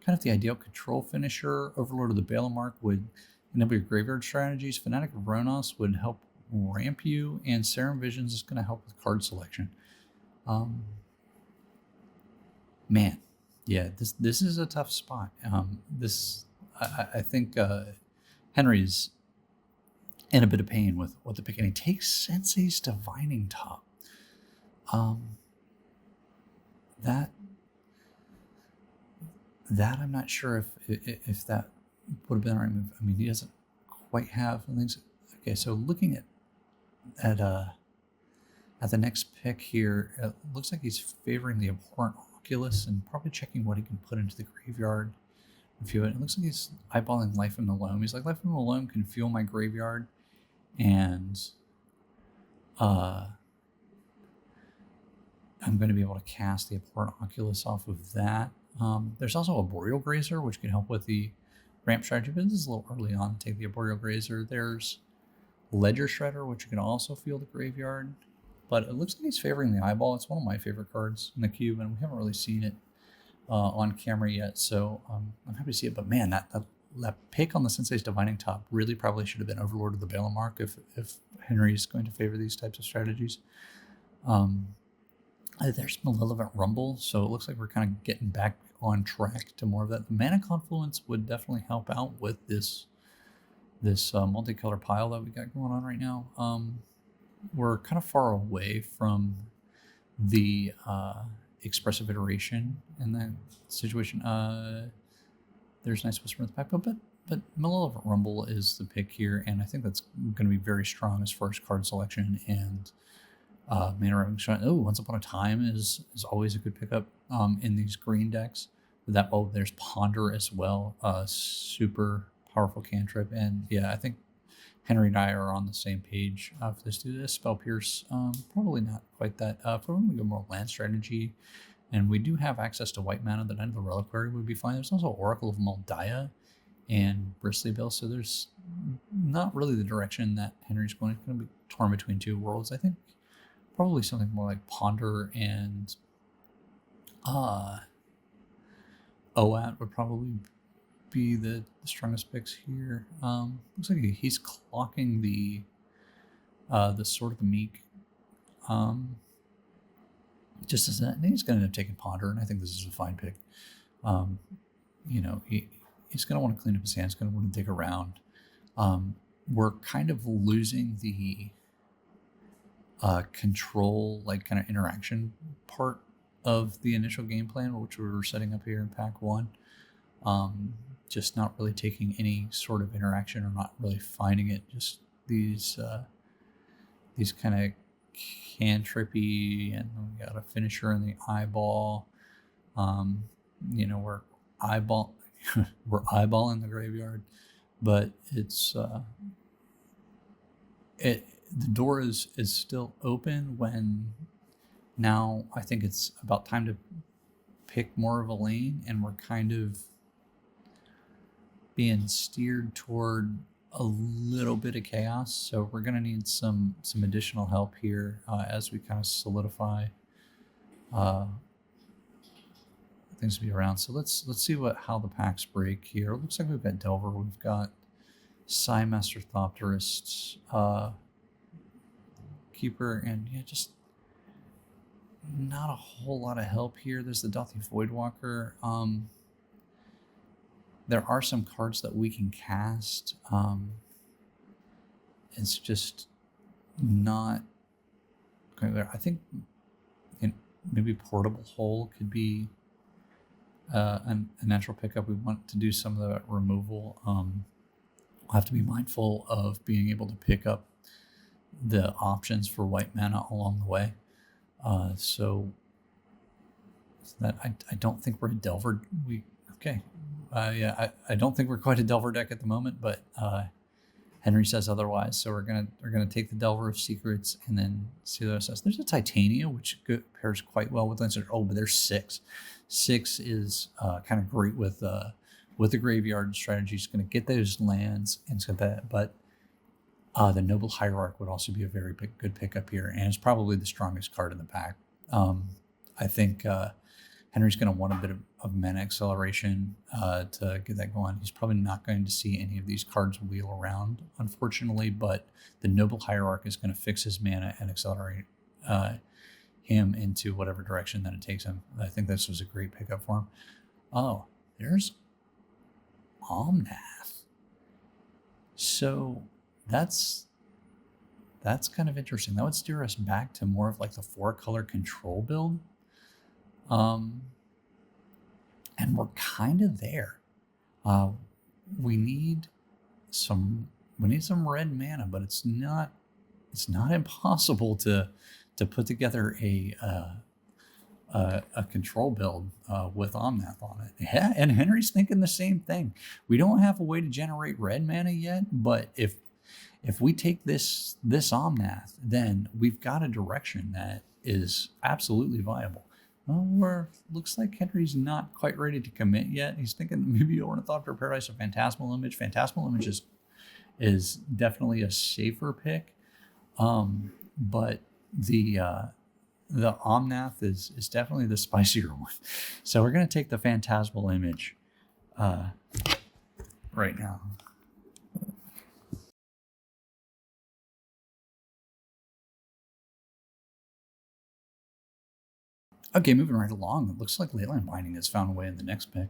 kind of the ideal control finisher. Overlord of the Balamark would enable your graveyard strategies. Fanatic of Ronos would help ramp you, and Serum Visions is going to help with card selection. Man, yeah, this is a tough spot. I think Henry's in a bit of pain with the pick, and he takes Sensei's Divining Top. That I'm not sure if that would have been the right move. I mean, he doesn't quite have things. Okay, so looking at the next pick here, it looks like he's favoring the Abhorrent Oculus and probably checking what he can put into the graveyard. It looks like he's eyeballing Life in the Loam. He's like, Life in the Loam can fuel my graveyard, and I'm going to be able to cast the Abhorrent Oculus off of that. There's also a Boreal Grazer, which can help with the ramp strategy, but this is a little early on to take the Boreal Grazer. There's Ledger Shredder, which can also fuel the graveyard, but it looks like he's favoring the Eyeball. It's one of my favorite cards in the cube, and we haven't really seen it on camera yet, so I'm happy to see it. But man, that pick on the Sensei's Divining Top really probably should have been Overlord of the Balamark if Henry's going to favor these types of strategies. There's Malevolent Rumble, so it looks like we're kind of getting back on track to more of that. The Mana Confluence would definitely help out with this multicolor pile that we got going on right now. We're kind of far away from the expressive iteration in that situation. There's Nice Whisper in the back, but Malevolent Rumble is the pick here, and I think that's going to be very strong as far as card selection and Mana Raving Shrine. Once Upon a Time is always a good pickup in these green decks. There's Ponder as well, super powerful cantrip, and yeah, I think Henry and I are on the same page for this. Spell Pierce, probably not quite that. If we're going to go more land strategy, and we do have access to white mana, the Knight of the Reliquary would be fine. There's also Oracle of Moldiah and Bristly Bill, so there's not really the direction that Henry's going. It's going to be torn between two worlds. I think probably something more like Ponder and OAT would probably be the strongest picks here. Looks like he's clocking the Sword of the Meek. Just as I think he's going to end up taking Ponder, and I think this is a fine pick. He's going to want to clean up his hands, going to want to dig around. we're kind of losing the control, like kind of interaction part of the initial game plan, which we were setting up here in pack 1. Just not really taking any sort of interaction or not really finding it. Just these kind of cantrippy, and we got a finisher in the eyeball. We're we're eyeballing the graveyard, but it's the door is still open when now I think it's about time to pick more of a lane, and we're kind of being steered toward a little bit of chaos. So we're going to need some additional help here as we kind of solidify things to be around. So let's see how the packs break here. It looks like we've got Delver, we've got Psymaster Thopterist, Keeper, and just not a whole lot of help here. There's the Dothy Voidwalker. There are some cards that we can cast. It's just not going there. I think maybe Portable Hole could be a natural pickup. We want to do some of the removal. We'll have to be mindful of being able to pick up the options for white mana along the way. So that I don't think we're a Delver. I don't think we're quite a Delver deck at the moment, but Henry says otherwise. So we're gonna take the Delver of Secrets and then see what it says. There's a Titania, which pairs quite well with Lancer. Oh, but there's 6. 6 is kind of great with the graveyard strategy. It's going to get those lands and so that. But the Noble Hierarch would also be a very good pickup here, and it's probably the strongest card in the pack. I think Henry's going to want a bit of mana acceleration to get that going. He's probably not going to see any of these cards wheel around, unfortunately, but the Noble Hierarch is going to fix his mana and accelerate him into whatever direction that it takes him. I think this was a great pickup for him. Oh, there's Omnath. So that's kind of interesting. That would steer us back to more of like the 4-color control build. And we're kind of there. We need some red mana, but it's not impossible to put together a control build with Omnath on it. Yeah, and Henry's thinking the same thing. We don't have a way to generate red mana yet, but if we take this Omnath, then we've got a direction that is absolutely viable. Well, looks like Henry's not quite ready to commit yet. He's thinking maybe Ornithopter Paradise or Phantasmal Image. Phantasmal Image is definitely a safer pick, but the Omnath is definitely the spicier one. So we're going to take the Phantasmal Image right now. Okay, moving right along. It looks like Leyline Binding has found a way in the next pick,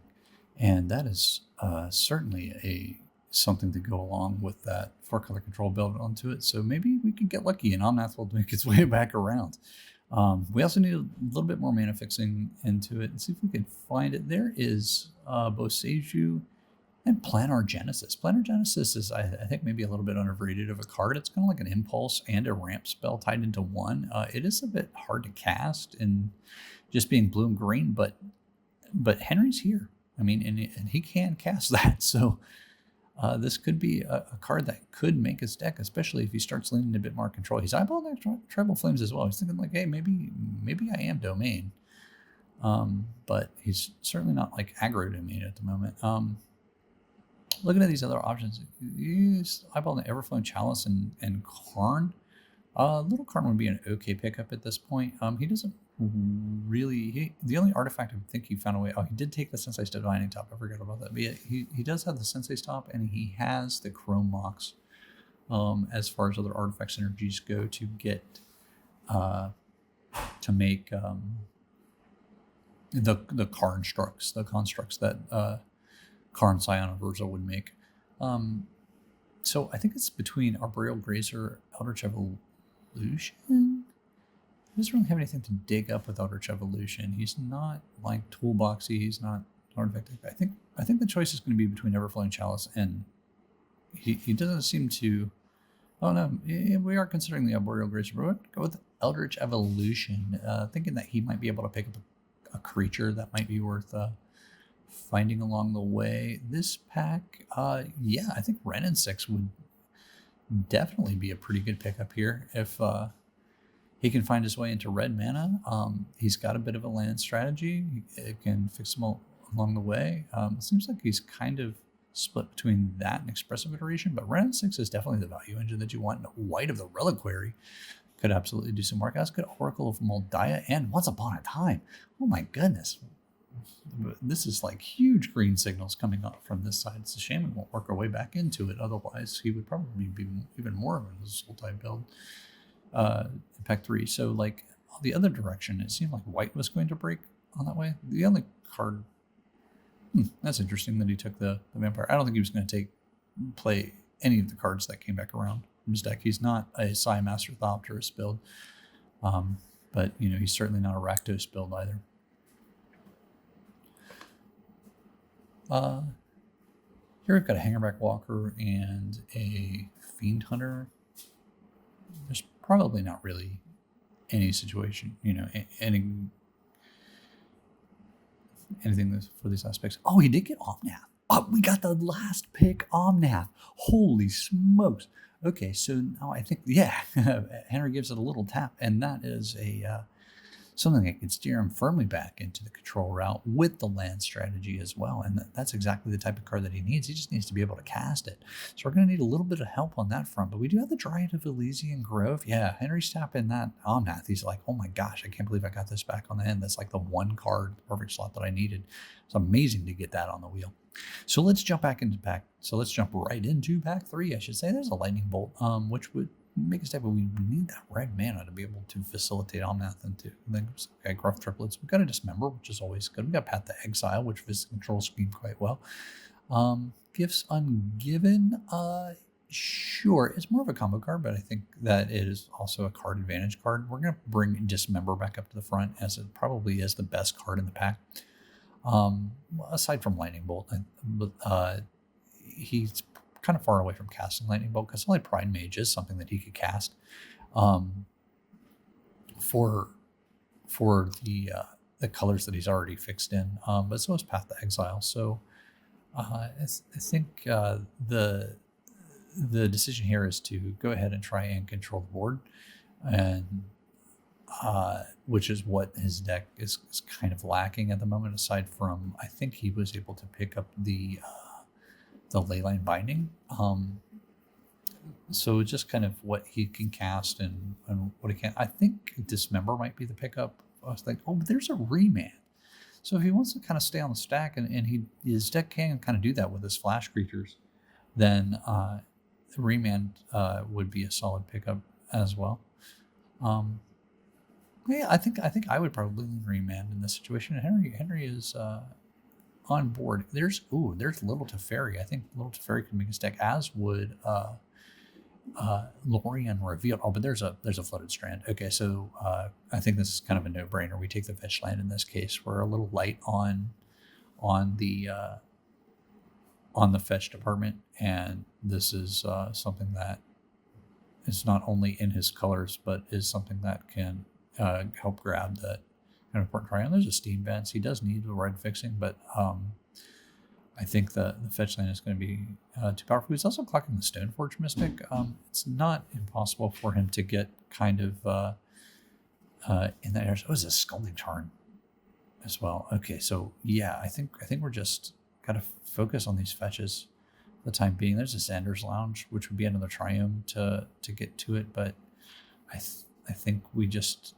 and that is certainly something to go along with that 4-color control build onto it. So maybe we could get lucky and Omnath will make its way back around. We also need a little bit more mana fixing into it and see if we can find it. There is Boseiju and Planar Genesis. Planar Genesis is, I think, maybe a little bit underrated of a card. It's kind of like an impulse and a ramp spell tied into one. It is a bit hard to cast and just being blue and green, but Henry's here. I mean, and he can cast that. So this could be a card that could make his deck, especially if he starts leaning a bit more control. He's eyeballing Tribal Flames as well. He's thinking like, hey, maybe I am Domain. But he's certainly not like aggro Domain at the moment. Looking at these other options, he's eyeballing the Everflowing Chalice and Karn. Little Karn would be an okay pickup at this point. He doesn't really. The only artifact I think he found a way. Oh, he did take the Sensei's Divining Top. I forgot about that. But yeah, he does have the Sensei's Top, and he has the Chrome Mox. As far as other artifact synergies go, to get to make the constructs that Karn Scion of Urza would make. So I think it's between Arboreal Grazer, Eldritch Evolution. He doesn't really have anything to dig up with Eldritch Evolution. He's not like toolboxy. He's not artifact. I think the choice is going to be between Everflowing Chalice and he doesn't seem to. Oh no, we are considering the Arboreal Grazer. But we're going to go with Eldritch Evolution, thinking that he might be able to pick up a creature that might be worth finding along the way. This pack, yeah, I think Wrenn and 6 would definitely be a pretty good pickup here if he can find his way into red mana. He's got a bit of a land strategy. It can fix him along the way. It seems like he's kind of split between that and Expressive Iteration, but Wrenn and 6 is definitely the value engine that you want. White of the Reliquary could absolutely do some work. As could Oracle of Moldiah and Once Upon a Time. Oh my goodness. This is like huge green signals coming up from this side. It's a shame we won't work our way back into it. Otherwise, he would probably be even more of a soul type build in pack 3. So, like, the other direction, it seemed like white was going to break on that way. The only card. That's interesting that he took the vampire. I don't think he was going to play any of the cards that came back around from his deck. He's not a Psi Master Thopterus build. But, he's certainly not a Rakdos build either. Here we've got a Hangerback Walker and a Fiend Hunter. There's probably not really any situation, anything for these aspects. Oh, he did get Omnath. Oh, we got the last pick Omnath. Holy smokes. Okay, so now I think, Henry gives it a little tap, and that is something that can steer him firmly back into the control route with the land strategy as well. And that's exactly the type of card that he needs. He just needs to be able to cast it. So we're going to need a little bit of help on that front. But we do have the Dryad of Elysian Grove. Yeah, Henry's tapping that Omnath. He's like, oh my gosh, I can't believe I got this back on the end. That's like the one card, perfect slot that I needed. It's amazing to get that on the wheel. So let's jump back into pack. So let's jump right into pack 3, I should say. There's a Lightning Bolt, which would make a step, but we need that red mana to be able to facilitate Omnath into things. Okay, Gruff Triplets. We've got a Dismember, which is always good. We've got Path to Exile, which fits the control scheme quite well. Gifts Ungiven, sure. It's more of a combo card, but I think that it is also a card advantage card. We're going to bring Dismember back up to the front, as it probably is the best card in the pack. Aside from Lightning Bolt, he's kind of far away from casting Lightning Bolt because only Pride Mage is something that he could cast for the colors that he's already fixed in. But so is Path to Exile. So I think the decision here is to go ahead and try and control the board, and which is what his deck is kind of lacking at the moment. Aside from, I think he was able to pick up the Leyline Binding. So just kind of what he can cast and what he can't. I think Dismember might be the pickup. I was like, oh, but there's a Remand. So if he wants to kind of stay on the stack and his deck can kind of do that with his flash creatures, then Remand would be a solid pickup as well. Yeah, I think I would probably lean Remand in this situation. Henry is on board. There's Little Teferi. I think Little Teferi can make his deck, as would Lorien Revealed. Oh, but there's a Flooded Strand. Okay, so I think this is kind of a no-brainer. We take the fetch land in this case. We're a little light on the fetch department, and this is something that is not only in his colors, but is something that can help grab that kind of important try. And there's a Steam Vents. He does need the red fixing, but I think the fetch land is going to be too powerful. He's also clocking the Stoneforge Mystic. It's not impossible for him to get kind of in that area. Oh, it's a Scalding Tarn as well. Okay, so yeah, I think we're just got to focus on these fetches for the time being. There's a Xander's Lounge, which would be another Triome to get to it, but I think we just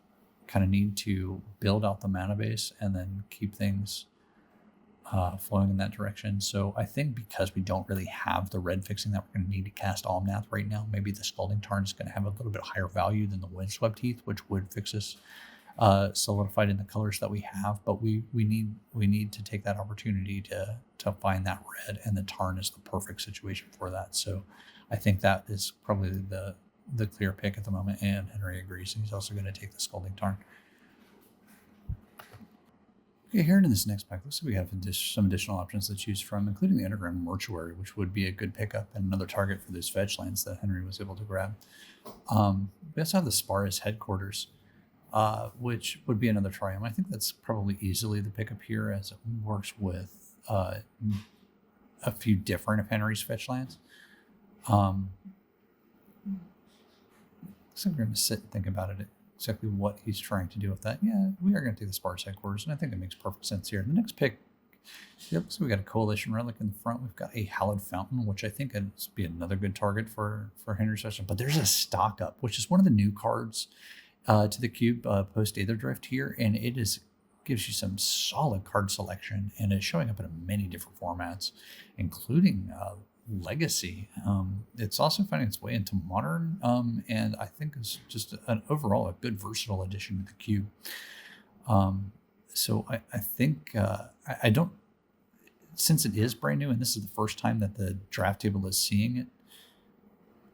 kind of need to build out the mana base and then keep things flowing in that direction. So I think because we don't really have the red fixing that we're going to need to cast Omnath right now, maybe the Scalding Tarn is going to have a little bit higher value than the Windswept Heath, which would fix us solidified in the colors that we have. But we need to take that opportunity to find that red, and the Tarn is the perfect situation for that. So I think that is probably the clear pick at the moment, and Henry agrees. He's also going to take the Scalding Tarn. Okay, here in this next pack, looks like we have some additional options to choose from, including the Underground Mortuary, which would be a good pickup and another target for those fetch lands that Henry was able to grab. We also have the Sparus Headquarters, which would be another triumph. I think that's probably easily the pickup here, as it works with a few different of Henry's fetch lands. So we're going to sit and think about it, exactly what he's trying to do with that. Yeah, we are going to take the Sparse Headquarters, and I think it makes perfect sense here. The next pick, yep, so we got a Coalition Relic in the front. We've got a Hallowed Fountain, which I think would be another good target for Henry's session. But there's a Stock Up, which is one of the new cards to the cube post Aether Drift here, and it gives you some solid card selection, and it's showing up in many different formats, including Legacy. It's also finding its way into Modern, and I think it's just overall a good versatile addition to the cube. So I think I don't, since it is brand new and this is the first time that the draft table is seeing it.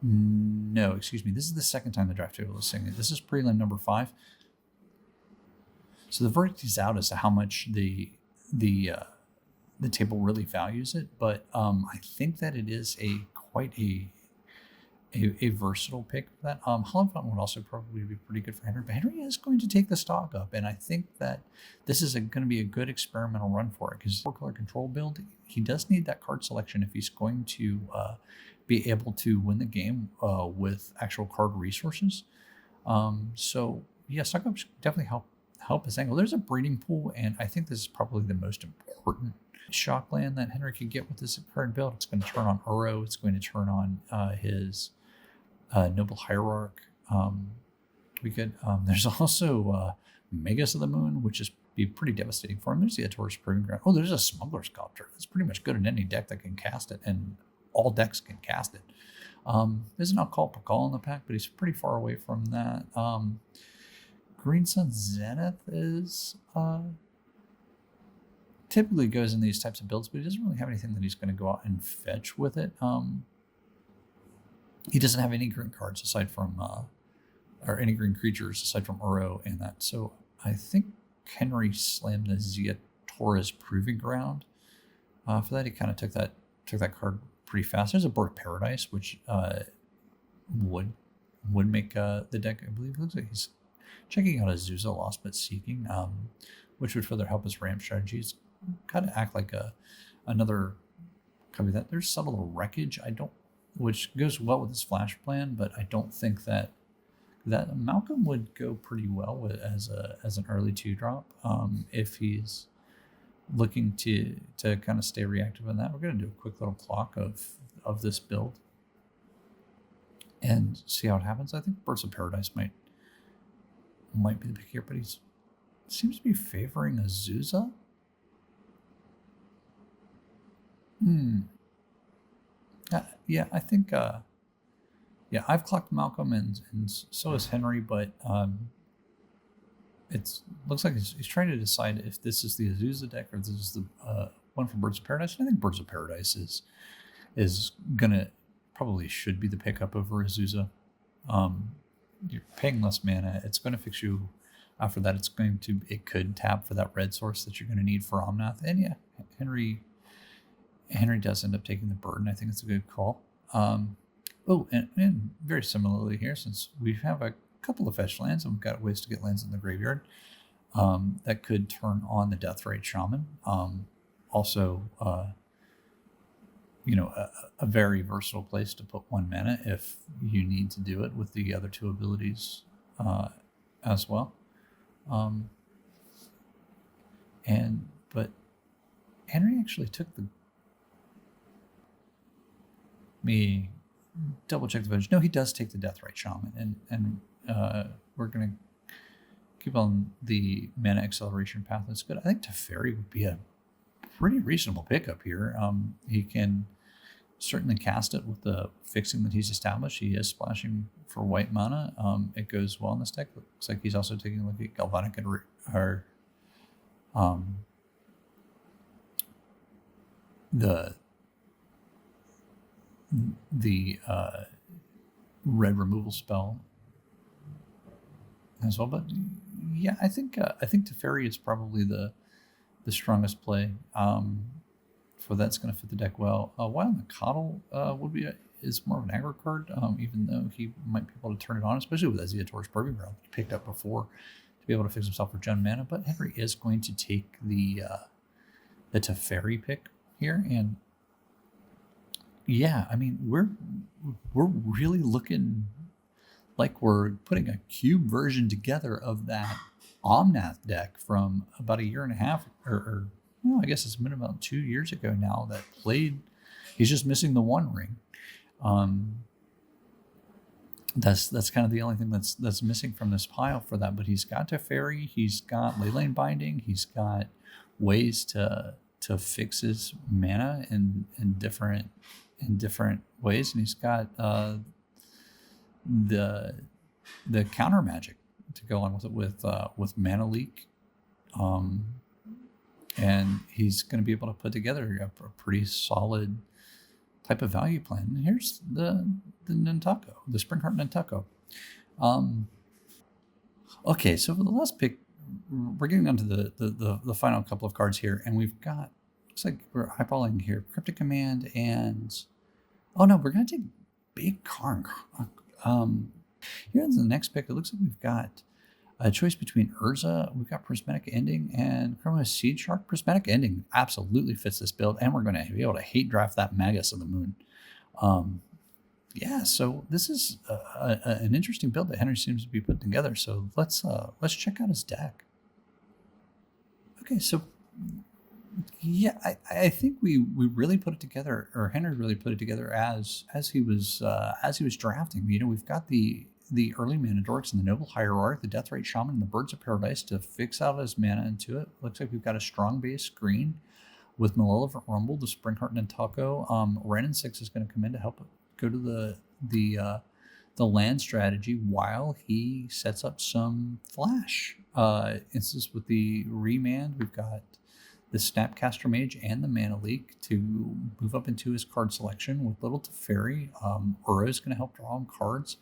No, excuse me. This is the second time the draft table is seeing it. This is prelim number 5. So the verdict is out as to how much the table really values it, but I think that it is quite a versatile pick for that. Hallowed Fountain would also probably be pretty good for Henry, but Henry is going to take the Stock Up, and I think that this is going to be a good experimental run for it, because 4-color control build, he does need that card selection if he's going to be able to win the game with actual card resources. So yeah, Stock Up should definitely help his angle. There's a breeding pool, and I think this is probably the most important shock land that Henry can get with this current build. It's going to turn on Uro. It's going to turn on his Noble Hierarch. There's also Magus of the Moon, which is be pretty devastating for him. There's the Ator's Proving Ground. Oh, there's a Smuggler's Copter. That's pretty much good in any deck that can cast it, and all decks can cast it. There's an Alcall Pakal in the pack, but he's pretty far away from that. Green Sun Zenith is typically goes in these types of builds, but he doesn't really have anything that he's going to go out and fetch with it. He doesn't have any green cards aside from, or any green creatures aside from Uro and that. So I think Henry slammed the Zia Torres Proving Ground. For that, he kind of took that card pretty fast. There's a Bird of Paradise, which would make the deck, I believe. It looks like he's checking out Azusa Lost But Seeking, which would further help his ramp strategies. Kind of act like another copy of that. There's Subtle Wreckage, which goes well with his flash plan, but I don't think that Malcolm would go pretty well as an early 2-drop if he's looking to kind of stay reactive on that. We're going to do a quick little clock of this build and see how it happens. I think Birds of Paradise might be the pick here, but he seems to be favoring Azusa. Yeah, I think I've clocked Malcolm and so has Henry, but it looks like he's trying to decide if this is the Azusa deck or this is the one from Birds of Paradise. And I think Birds of Paradise is gonna probably should be the pickup over Azusa. You're paying less mana. It's going to fix you. After that, it could tap for that red source that you're going to need for Omnath. And yeah, Henry does end up taking the burden. I think it's a good call. And very similarly here, since we have a couple of fetch lands and we've got ways to get lands in the graveyard, that could turn on the Deathrite Shaman. A very versatile place to put 1 mana if you need to do it with the other 2 abilities as well. But Henry actually took me double check the footage. No, he does take the Deathrite Shaman, and we're gonna keep on the mana acceleration path. That's good. I think Teferi would be a pretty reasonable pickup here. He can certainly cast it with the fixing that he's established. He is splashing for white mana. It goes well in this deck. Looks like he's also taking a look at Galvanic and the red removal spell as well. But yeah, I think Teferi is probably the strongest play. For that's going to fit the deck well. While the Coddle is more of an aggro card, even though he might be able to turn it on, especially with Aziator's Purview Realm he picked up before to be able to fix himself for Gem mana. But Henry is going to take the Teferi pick here, and yeah, I mean we're really looking like we're putting a cube version together of that Omnath deck from about a year and a half, or well, I guess it's been about 2 years ago now that played. He's just missing the one ring. That's kind of the only thing that's missing from this pile for that. But he's got Teferi, he's got Leyline Binding, he's got ways to fix his mana in different ways, and he's got the counter magic to go on with it with Mana Leak. And he's going to be able to put together a pretty solid type of value plan. And here's the Nantuko, the Springheart Nantuko. Okay, so for the last pick, we're getting down to the final couple of cards here, and we've got, looks like we're eyeballing here, Cryptic Command and, oh no, we're going to take Big Karn. Here's the next pick. It looks like we've got a choice between Urza, we've got Prismatic Ending, and Chroma Seed Shark. Prismatic Ending absolutely fits this build, and we're going to be able to hate draft that Magus of the Moon. Yeah, so this is an interesting build that Henry seems to be putting together. So let's check out his deck. Okay, so yeah, I think we really put it together, or Henry really put it together as he was drafting. You know, we've got the early mana dorks and the Noble Hierarch, the Deathrite Shaman, and the Birds of Paradise to fix out his mana into it. Looks like we've got a strong base green with Malevolent Rumble, the Springheart Nantuko. Ren and 6 is going to come in to help go to the land strategy while he sets up some flash. Instance with the Remand, we've got the Snapcaster Mage and the Mana Leak to move up into his card selection with Little Teferi. Uro is going to help draw him cards.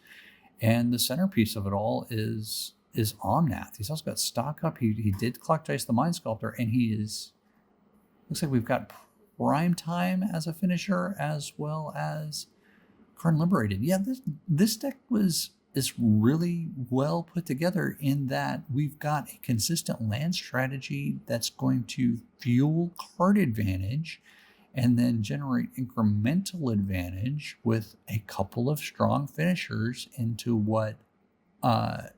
And the centerpiece of it all is Omnath. He's also got Stock Up. He did Clock Dice the Mind Sculptor, and looks like we've got Prime Time as a finisher as well as Karn Liberated. Yeah, this deck is really well put together in that we've got a consistent land strategy that's going to fuel card advantage and then generate incremental advantage with a couple of strong finishers into what, having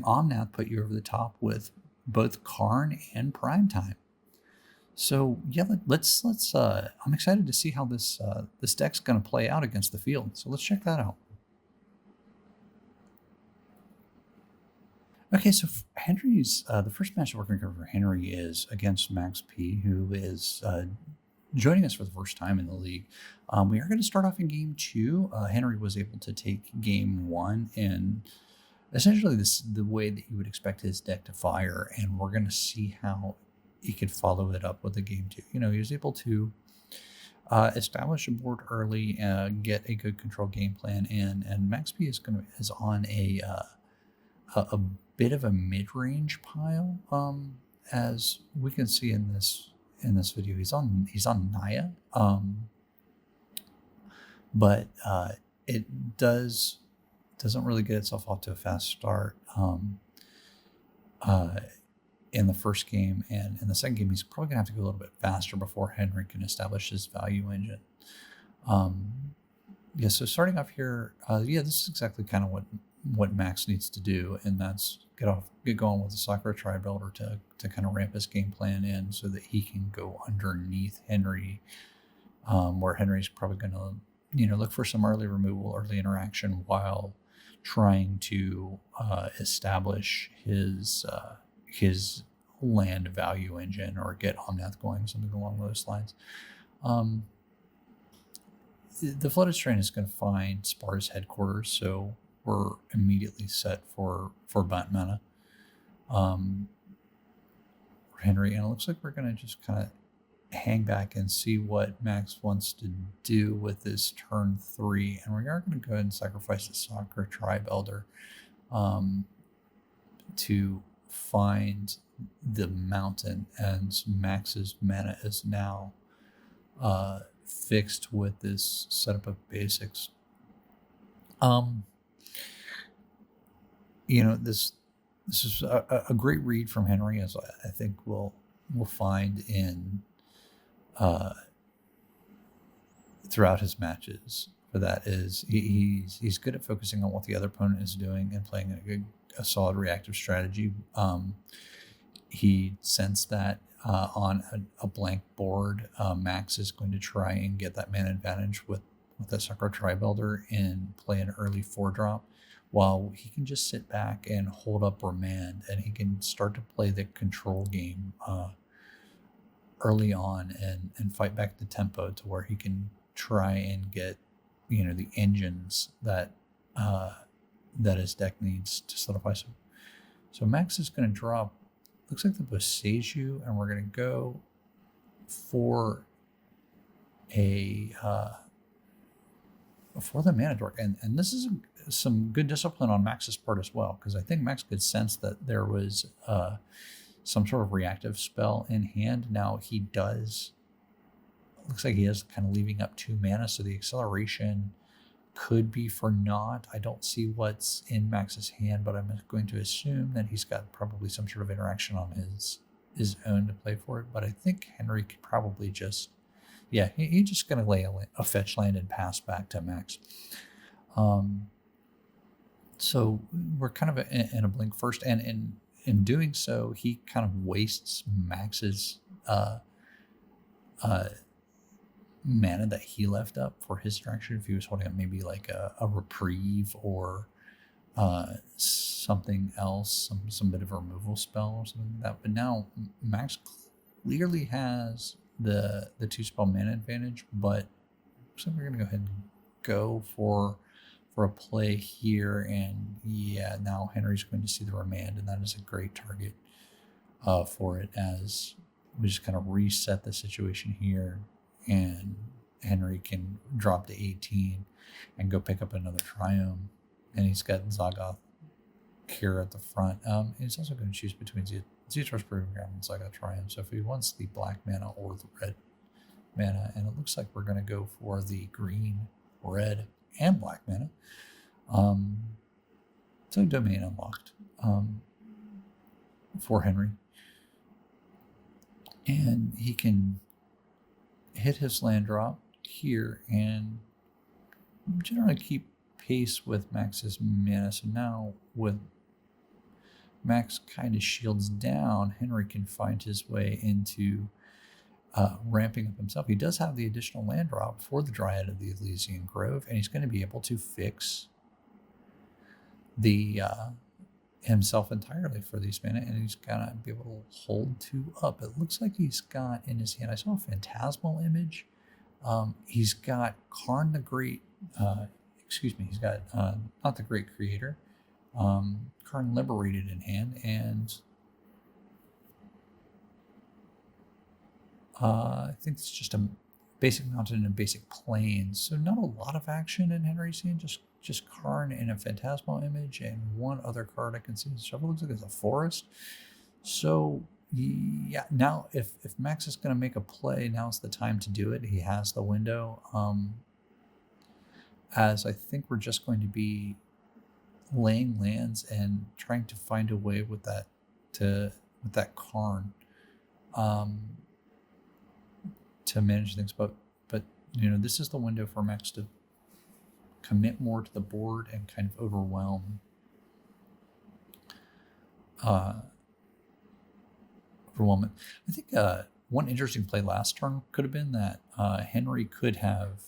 Omnath put you over the top with both Karn and Primetime. So yeah, let's I'm excited to see how this deck's going to play out against the field. So let's check that out. Okay, so Henry's the first match we're going to cover for Henry is against Max P, who is joining us for the first time in the league. We are going to start off in game 2. Henry was able to take game 1, and essentially this the way that you would expect his deck to fire, and we're going to see how he could follow it up with the game 2. You know, he was able to establish a board early, get a good control game plan, and Max P is on a bit of a mid-range pile, as we can see in this video. He's on Naya, but it doesn't really get itself off to a fast start in the first game, and in the second game he's probably gonna have to go a little bit faster before Henry can establish his value engine. Yeah, so starting off here, this is exactly kind of what Max needs to do, and that's get going with the Sakura Tri-Builder to kind of ramp his game plan in so that he can go underneath Henry, where Henry's probably going to look for some early removal, early interaction, while trying to establish his land value engine or get Omnath going, something along those lines. The Flooded Strain is going to find Spar's headquarters, so we're immediately set for Bunt Mana. Henry, and it looks like we're going to just kind of hang back and see what Max wants to do with this turn 3. And we are going to go ahead and sacrifice the Soccer Tribe Elder to find the mountain, and Max's mana is now fixed with this setup of basics. This is a great read from Henry, as I think we'll find in throughout his matches. For that is he's good at focusing on what the other opponent is doing and playing a solid reactive strategy. He sensed that on a blank board, Max is going to try and get that mana advantage with the Sacro Tribe Elder and play an early 4-drop, while he can just sit back and hold up Remand, and he can start to play the control game early on and fight back the tempo to where he can try and get the engines that his deck needs to solidify. So Max is going to drop, looks like the Boseiju, and we're going to go for the Mana Dork. And this is some good discipline on Max's part as well, because I think Max could sense that there was some sort of reactive spell in hand. Now he does, looks like he is kind of leaving up 2 mana, so the acceleration could be for naught. I don't see what's in Max's hand, but I'm going to assume that he's got probably some sort of interaction on his own to play for it. But I think Henry could probably just, he's just going to lay a fetch land and pass back to Max. So we're kind of in a blink first, and in doing so, he kind of wastes Max's mana that he left up for his interaction. If he was holding up maybe like a reprieve or something else, some bit of a removal spell or something like that. But now Max clearly has the 2-spell mana advantage, but so we're gonna go ahead and go for a play here, and now Henry's going to see the Remand, and that is a great target for it, as we just kind of reset the situation here, and Henry can drop to 18 and go pick up another Triome, and he's got Zaggoth Cure at the front. He's also going to choose between Zetor's Proving Ground and Zaggoth Triome, so if he wants the black mana or the red mana, and it looks like we're going to go for the green, red, and black mana. So domain unlocked for Henry. And he can hit his land drop here and generally keep pace with Max's mana. So now with Max kind of shields down, Henry can find his way into ramping up himself. He does have the additional land drop for the Dryad of the Elysian Grove, and he's going to be able to fix the himself entirely for these mana, and he's going to be able to hold 2 up. It looks like he's got in his hand, I saw a Phantasmal Image. He's got Karn the Great, he's got not the Great Creator, Karn Liberated in hand, and I think it's just a basic mountain and basic plains. So not a lot of action in Henry's hand, just Karn in a Phantasmal Image and one other card I can see. The shuffle looks like it's a forest. So yeah, now if Max is going to make a play, now's the time to do it. He has the window. As I think we're just going to be laying lands and trying to find a way with that Karn. To manage things, but this is the window for Max to commit more to the board and kind of overwhelm it. I think one interesting play last turn could have been that Henry could have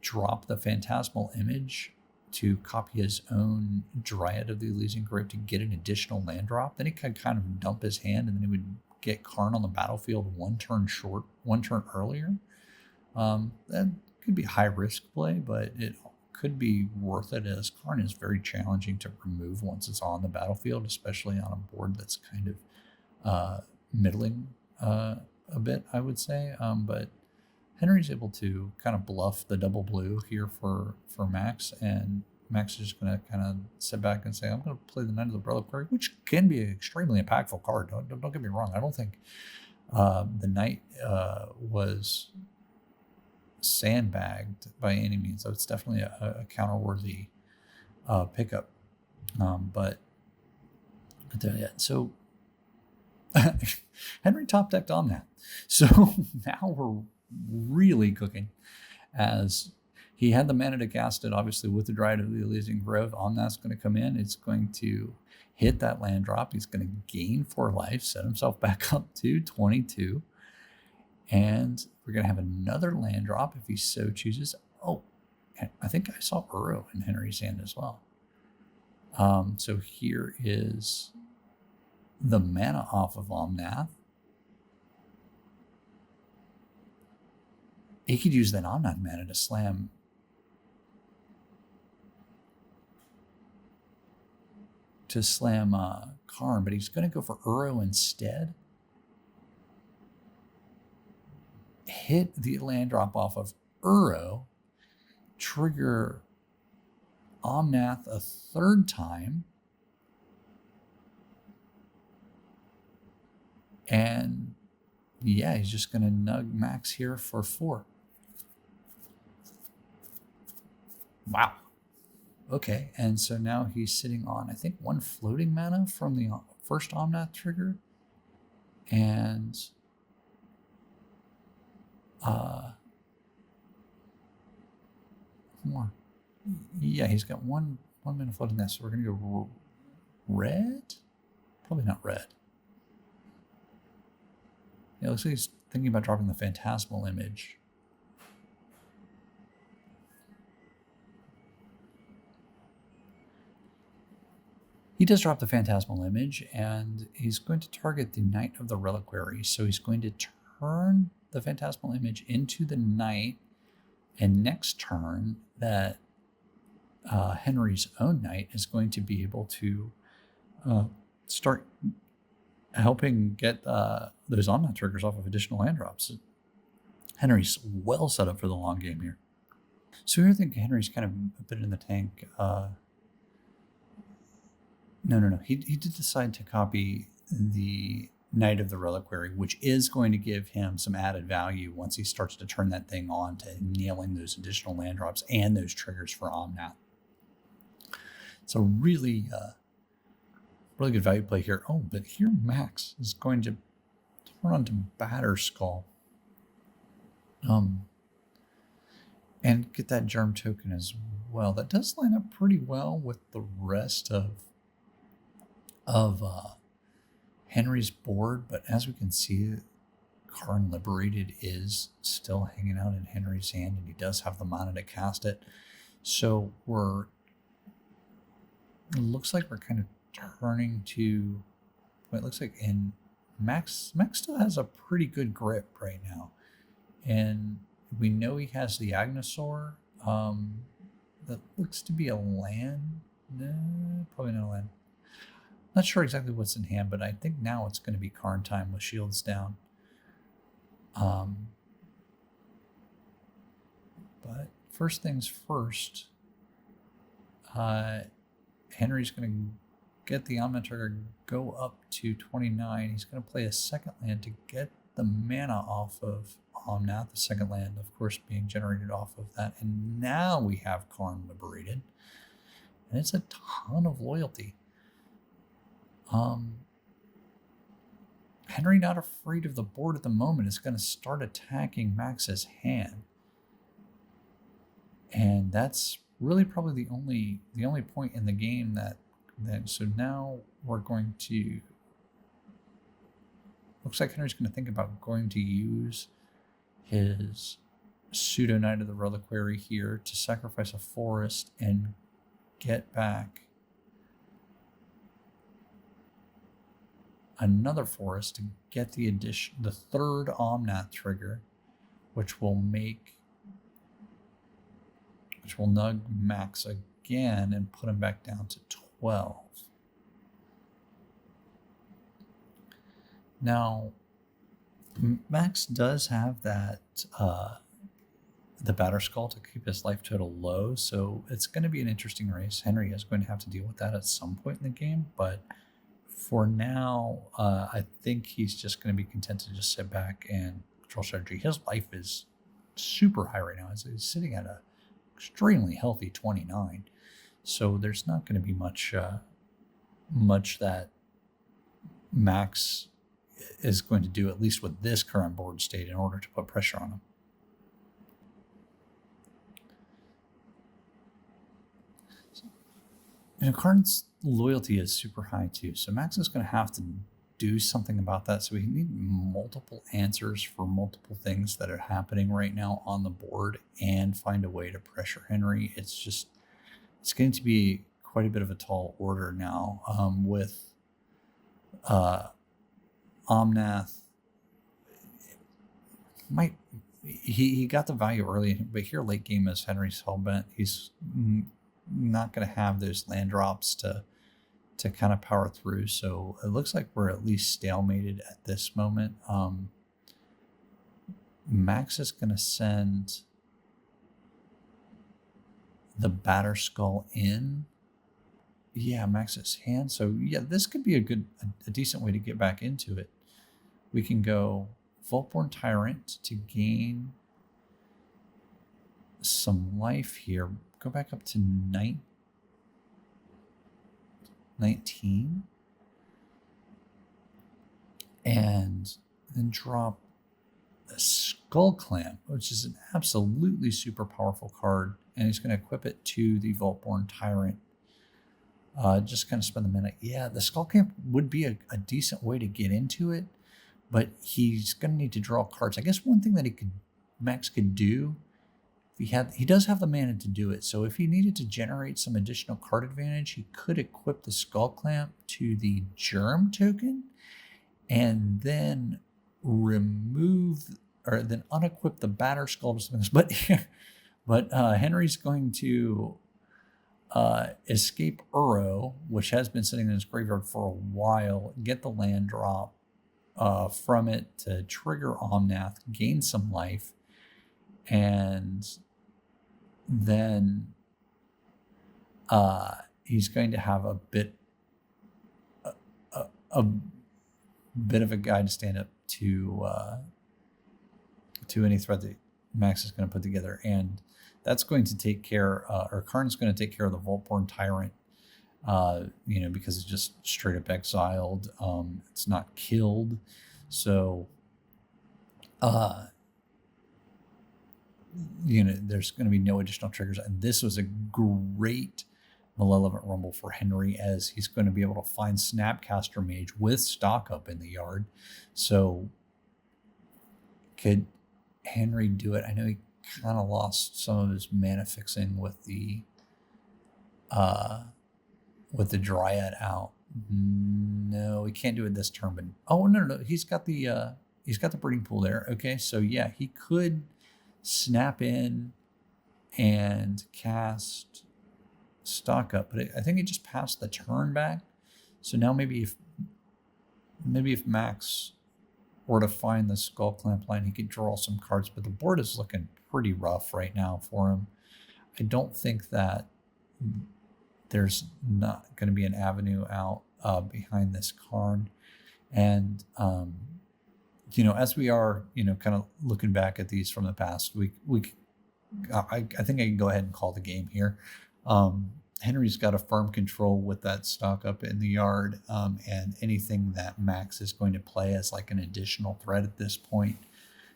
dropped the Phantasmal Image to copy his own Dryad of the Elysian Grove to get an additional land drop. Then he could kind of dump his hand, and then he would get Karn on the battlefield 1 turn earlier. That could be a high risk play, but it could be worth it, as Karn is very challenging to remove once it's on the battlefield, especially on a board that's kind of middling a bit, I would say. But Henry's able to kind of bluff the double blue here for Max, and Max is just going to kind of sit back and say, I'm going to play the Knight of the Reliquary, which can be an extremely impactful card. Don't get me wrong. I don't think the Knight was sandbagged by any means. So it's definitely a counter-worthy pickup. But there yet. So Henry top decked on that. So now we're really cooking, as he had the mana to cast it, obviously, with the Dryad of the Elysian Grove. On that's going to come in. It's going to hit that land drop. He's going to gain 4 life, set himself back up to 22. And we're going to have another land drop if he so chooses. Oh, I think I saw Uro in Henry's hand as well. So here is the mana off of Omnath. He could use that Omnath mana to slam Karn, but he's going to go for Uro instead. Hit the land drop off of Uro, trigger Omnath a 3rd time, and yeah, he's just going to nug Max here for 4. Wow. Okay, and so now he's sitting on, I think, 1 floating mana from the first Omnath trigger, and more. Yeah, he's got one mana floating there, so we're going to go red? Probably not red. Yeah, it looks like he's thinking about dropping the Phantasmal Image. He does drop the Phantasmal Image, and he's going to target the Knight of the Reliquary. So he's going to turn the Phantasmal Image into the Knight, and next turn that Henry's own Knight is going to be able to start helping get those Omnath triggers off of additional land drops. Henry's well set up for the long game here. So here I think Henry's kind of a bit in the tank. No. He did decide to copy the Knight of the Reliquary, which is going to give him some added value once he starts to turn that thing on to nailing those additional land drops and those triggers for Omnath. It's a really good value play here. Oh, but here Max is going to turn on to Batterskull. And get that Germ token as well. That does line up pretty well with the rest of Henry's board, but as we can see, Karn Liberated is still hanging out in Henry's hand, and he does have the mana to cast it. So it looks like we're kind of turning to what it looks like, and Max still has a pretty good grip right now, and we know he has the Agnosaur. That looks to be a land. No, probably not a land. Not sure exactly what's in hand, but I think now it's going to be Karn time with shields down. But first things first, Henry's going to get the Omnath trigger, go up to 29. He's going to play a second land to get the mana off of Omnath, the second land, of course, being generated off of that. And now we have Karn Liberated. And it's a ton of loyalty. Henry, not afraid of the board at the moment, is going to start attacking Max's hand. And that's really probably the only point in the game that so now we're going to, looks like Henry's going to think about going to use his pseudo Knight of the Reliquary here to sacrifice a forest and get back another forest to get the third Omnath trigger, which will nug Max again and put him back down to 12. Now, Max does have that the batter skull to keep his life total low, so it's going to be an interesting race. Henry is going to have to deal with that at some point in the game, but for now, I think he's just going to be content to just sit back and control strategy. His life is super high right now. He's sitting at a extremely healthy 29, so there's not going to be much that Max is going to do, at least with this current board state, in order to put pressure on him. And Karn's loyalty is super high too, so Max is going to have to do something about that. So we need multiple answers for multiple things that are happening right now on the board and find a way to pressure Henry. It's going to be quite a bit of a tall order now with Omnath. He got the value early, but here late game as Henry's hellbent, he's not going to have those land drops to kind of power through. So it looks like we're at least stalemated at this moment. Max is going to send the batter skull in. Yeah, Max's hand. So yeah, this could be a decent way to get back into it. We can go Vaultborn Tyrant to gain some life here. Go back up to 19. And then drop the Skull Clamp, which is an absolutely super powerful card. And he's going to equip it to the Vaultborn Tyrant. Just kind of spend the minute. Yeah, the Skull Clamp would be a decent way to get into it, but he's going to need to draw cards. I guess one thing that Max could do, he does have the mana to do it. So if he needed to generate some additional card advantage, he could equip the Skull Clamp to the Germ token, and then then unequip the Batter Skull. But Henry's going to escape Uro, which has been sitting in his graveyard for a while, get the land drop from it to trigger Omnath, gain some life, and then he's going to have a bit of a guy to stand up to any threat that Max is going to put together, and that's going to take care, or Karn's going to take care of the Vaultborn Tyrant, because it's just straight up exiled. It's not killed, so there's going to be no additional triggers. And this was a great Malevolent Rumble for Henry, as he's going to be able to find Snapcaster Mage with stock up in the yard. So could Henry do it? I know he kind of lost some of his mana fixing with the Dryad out. No, he can't do it this turn. But no, he's got the breeding pool there. Okay, so yeah, he could snap in and cast stock up, but I think he just passed the turn back. So now maybe if Max were to find the Skull Clamp line, he could draw some cards, but the board is looking pretty rough right now for him. I don't think that there's not going to be an avenue out behind this Karn. And as we are kind of looking back at these from the past, I think I can go ahead and call the game here. Henry's got a firm control with that stock up in the yard, and anything that Max is going to play as like an additional threat at this point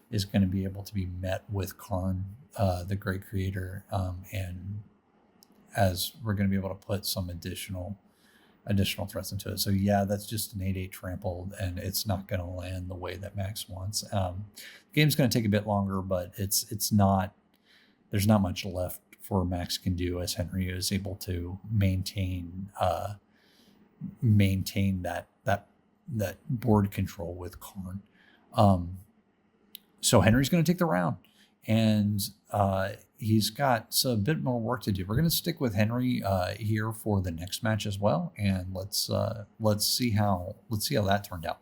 is going to be able to be met with Karn, the Great Creator, and as we're going to be able to put some additional threats into it. So yeah, that's just an 8/8 trampled, and it's not going to land the way that Max wants. The game's going to take a bit longer, but it's not. There's not much left for Max can do, as Henry is able to maintain that board control with Karn. So Henry's going to take the round, and he's got a bit more work to do. We're going to stick with Henry here for the next match as well, and let's see how that turned out.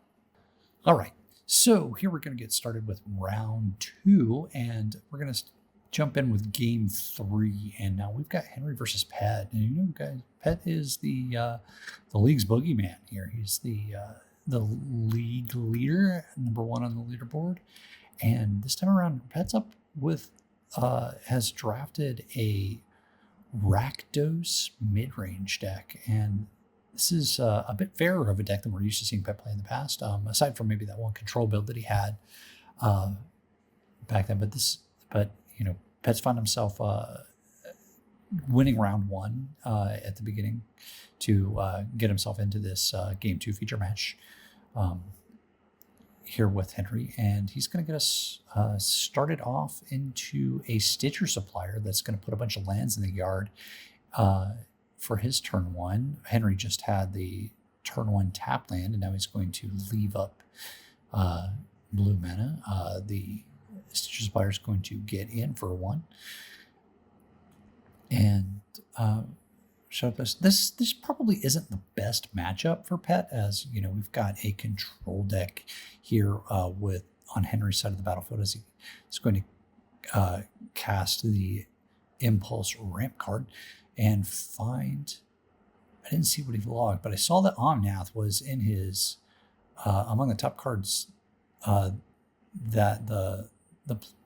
All right. So here we're going to get started with round 2, and we're going to jump in with game 3. And now we've got Henry versus Pet. And you know, guys, Pet is the league's boogeyman here. He's the league leader, number 1 on the leaderboard. And this time around, Pet's up with has drafted a Rakdos mid-range deck, and this is a bit fairer of a deck than we're used to seeing Pet play in the past, aside from maybe that one control build that he had back then. But you know, Pet's found himself winning round 1 at the beginning to get himself into this game 2 feature match here with Henry, and he's going to get us started off into a Stitcher supplier that's going to put a bunch of lands in the yard for his turn 1. Henry just had the turn 1 tap land, and now he's going to leave up blue mana. The Stitcher supplier is going to get in for 1, and show this probably isn't the best matchup for Pet, as you know, we've got a control deck here with on Henry's side of the battlefield as he's going to cast the Impulse ramp card and find, I didn't see what he logged, but I saw that Omnath was in his among the top cards that the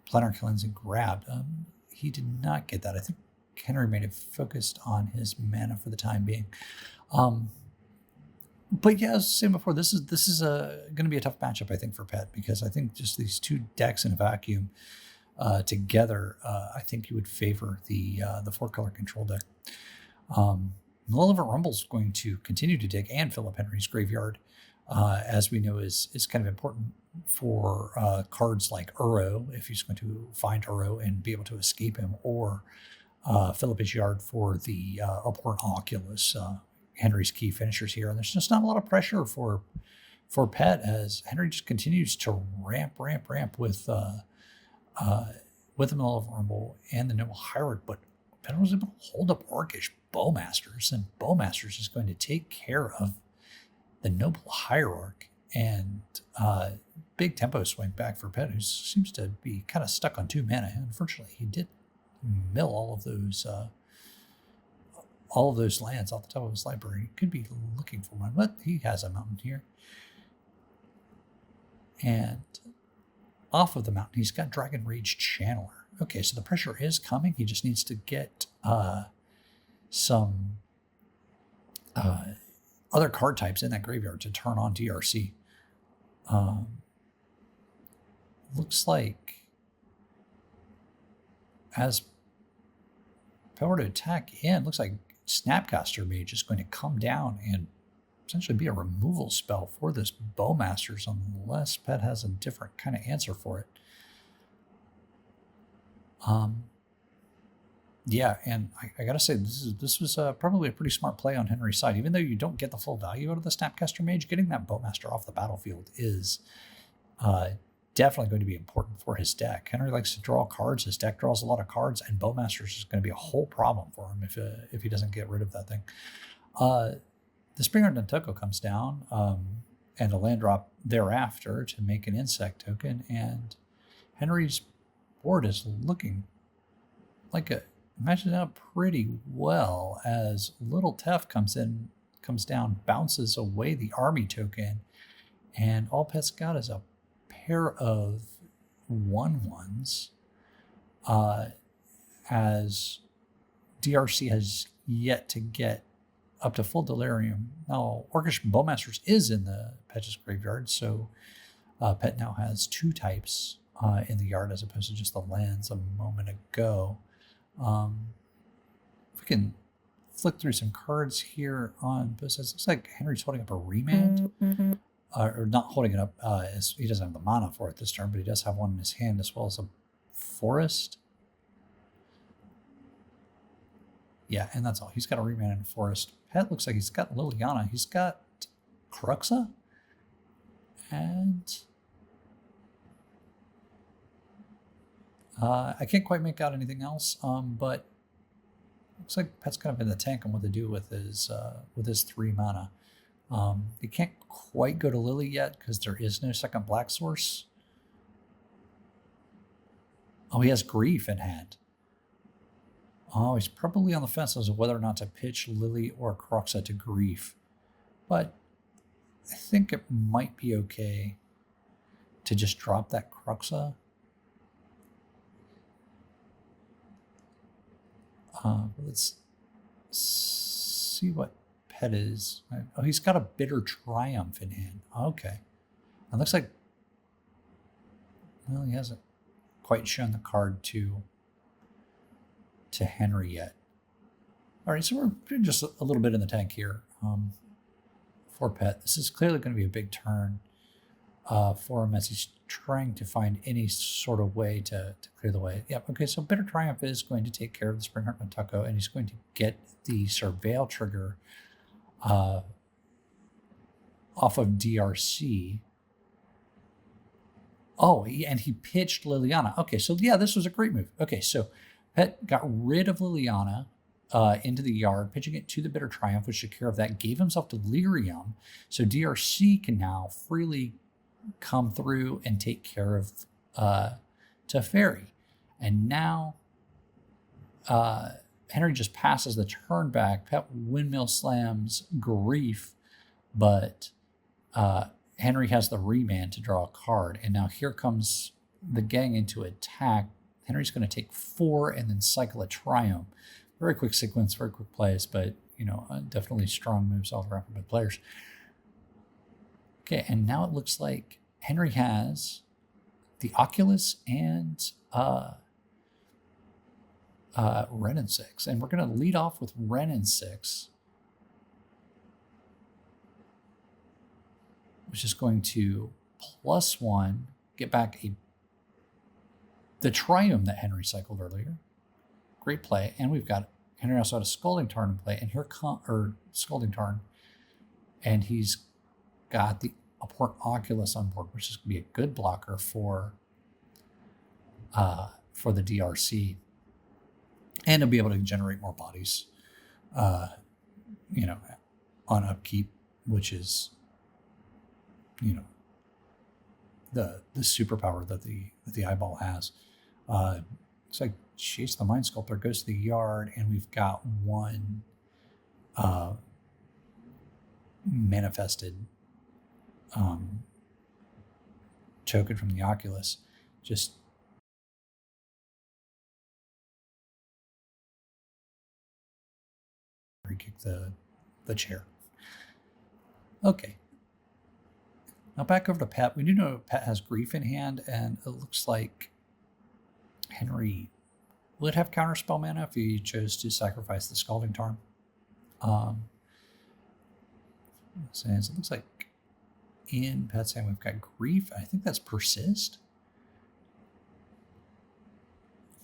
Planetary Cleansing grabbed. He did not get that. I think Henry may have focused on his mana for the time being. But yeah, as I was saying before, this is going to be a tough matchup, I think, for Pet, because I think just these 2 decks in a vacuum together, I think you would favor the 4-color control deck. Malevolent Rumble's going to continue to dig and fill up Henry's graveyard, as we know is kind of important for cards like Uro, if he's going to find Uro and be able to escape him, or fill up his yard for the Abhorrent Oculus, Henry's key finishers here. And there's just not a lot of pressure for Pet, as Henry just continues to ramp with the Malevolent Rumble and the Noble Hierarch, but Pet was able to hold up Orcish Bowmasters, and Bowmasters is going to take care of the Noble Hierarch, and big tempo swing back for Pet, who seems to be kind of stuck on 2 mana. Unfortunately, he did mill all of those lands off the top of his library. He could be looking for one, but he has a mountain here. And off of the mountain, he's got Dragon Rage Channeler. Okay, so the pressure is coming. He just needs to get some other card types in that graveyard to turn on DRC. Looks like as power to attack in, looks like Snapcaster Mage is going to come down and essentially be a removal spell for this Bowmasters, unless Pet has a different kind of answer for it. Yeah, and I gotta say, this was probably a pretty smart play on Henry's side. Even though you don't get the full value out of the Snapcaster Mage, getting that Bowmaster off the battlefield is definitely going to be important for his deck. Henry likes to draw cards. His deck draws a lot of cards, and Bowmasters is going to be a whole problem for him if he doesn't get rid of that thing. The Springheart Nantuko comes down, and a land drop thereafter to make an insect token, and Henry's board is looking like matches out pretty well, as Little Tef comes down, bounces away the army token, and all Pet's got is a pair of 1/1s, as DRC has yet to get up to full Delirium. Now, Orcish Bowmasters is in the Petch's graveyard, so Pet now has 2 types in the yard as opposed to just the lands a moment ago. If we can flick through some cards here on both sides, looks like Henry's holding up a Remand. Or not holding it up, as he doesn't have the mana for it this turn, but he does have one in his hand, as well as a Forest. Yeah, and that's all. He's got a Remand and a Forest. Pet looks like he's got Liliana. He's got Cruxa. And I can't quite make out anything else, but looks like Pet's kind of in the tank on what to do with his 3 mana. They can't quite go to Lily yet because there is no second black source. Oh, he has Grief in hand. Oh, he's probably on the fence as to whether or not to pitch Lily or Croxa to Grief. But I think it might be okay to just drop that Croxa. Let's see what Pet is. Oh, he's got a Bitter Triumph in hand. Okay. It looks like, well, he hasn't quite shown the card to Henry yet. All right, so we're just a little bit in the tank here for Pet. This is clearly going to be a big turn for him as he's trying to find any sort of way to clear the way. Yep, okay, so Bitter Triumph is going to take care of the Springheart Matucko, and he's going to get the Surveil trigger off of DRC. Oh, and he pitched Liliana. Okay, so yeah, this was a great move. Okay, so Pet got rid of Liliana into the yard, pitching it to the Bitter Triumph, which took care of that, gave himself Delirium. So DRC can now freely come through and take care of Teferi. And now Henry just passes the turn back. Pet Windmill slams Grief, but Henry has the remand to draw a card. And now here comes the gang into attack. Henry's going to take 4 and then cycle a Triumph. Very quick sequence, very quick plays, but, definitely strong moves all around by players. Okay, and now it looks like Henry has the Oculus and Ren and 6. And we're going to lead off with Ren and 6, which is going to +1, get back the Triumph that Henry cycled earlier. Great play. And we've got Henry also had a Scalding Tarn in play, and here Scalding Tarn, and he's got the Apport Oculus on board, which is going to be a good blocker for the DRC, and he'll be able to generate more bodies, on upkeep, which is, the superpower that the eyeball has. It's like Chase the Mind Sculptor goes to the yard, and we've got one manifested token from the Oculus. Just kick the chair. Okay. Now back over to Pet. We do know Pet has Grief in hand, and it looks like Henry would have counterspell mana if he chose to sacrifice the Scalding Tarn. So it looks like in Pet's hand we've got Grief. I think that's Persist.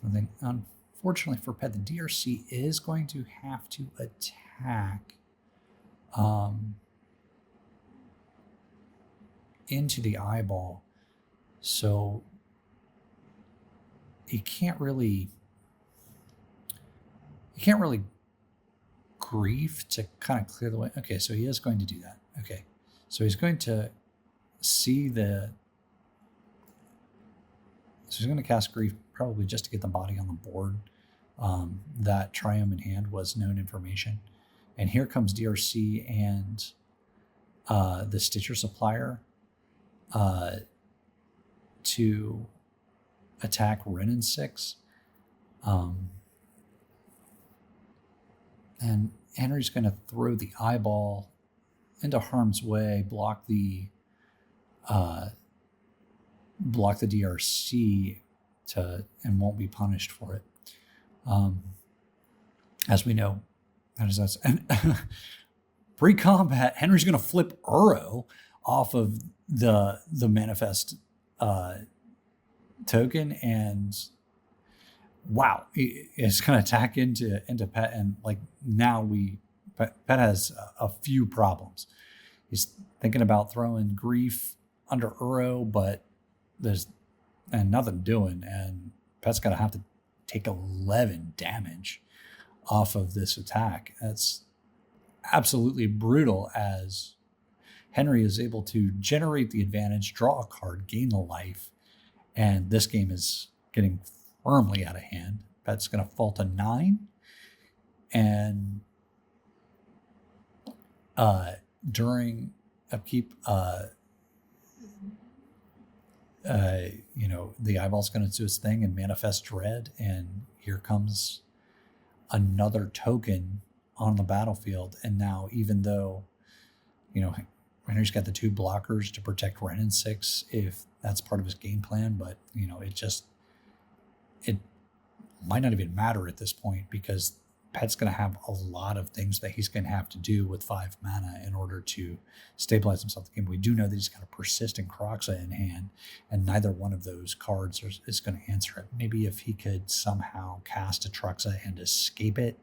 I think, unfortunately for Pet, the DRC is going to have to attack into the eyeball. So he can't really Grief to kind of clear the way. Okay, so he is going to do that. Okay, so he's going to see so he's going to cast Grief probably just to get the body on the board. That Triumph in hand was known information. And here comes DRC and the Stitcher Supplier to attack Ren and 6. And Henry's going to throw the eyeball into harm's way, block the DRC and won't be punished for it. As we know, and pre-combat, Henry's going to flip Uro off of the manifest token, and wow, it's going to attack into Pet, and like now Pet has a few problems. He's thinking about throwing Grief under Uro, but there's nothing doing, and Pet's going to have to take 11 damage off of this attack. That's absolutely brutal as Henry is able to generate the advantage, draw a card, gain a life, and this game is getting firmly out of hand. Pet's going to fall to 9, and during upkeep, the eyeball's going to do its thing and manifest dread, and here comes another token on the battlefield. And now, even though, Henry's got the 2 blockers to protect Ren and 6, if that's part of his game plan, but, it might not even matter at this point, because Pet's going to have a lot of things that he's going to have to do with 5 mana in order to stabilize himself in the game. We do know that he's got a persistent Kroxa in hand, and neither one of those cards is going to answer it. Maybe if he could somehow cast a Truxa and escape it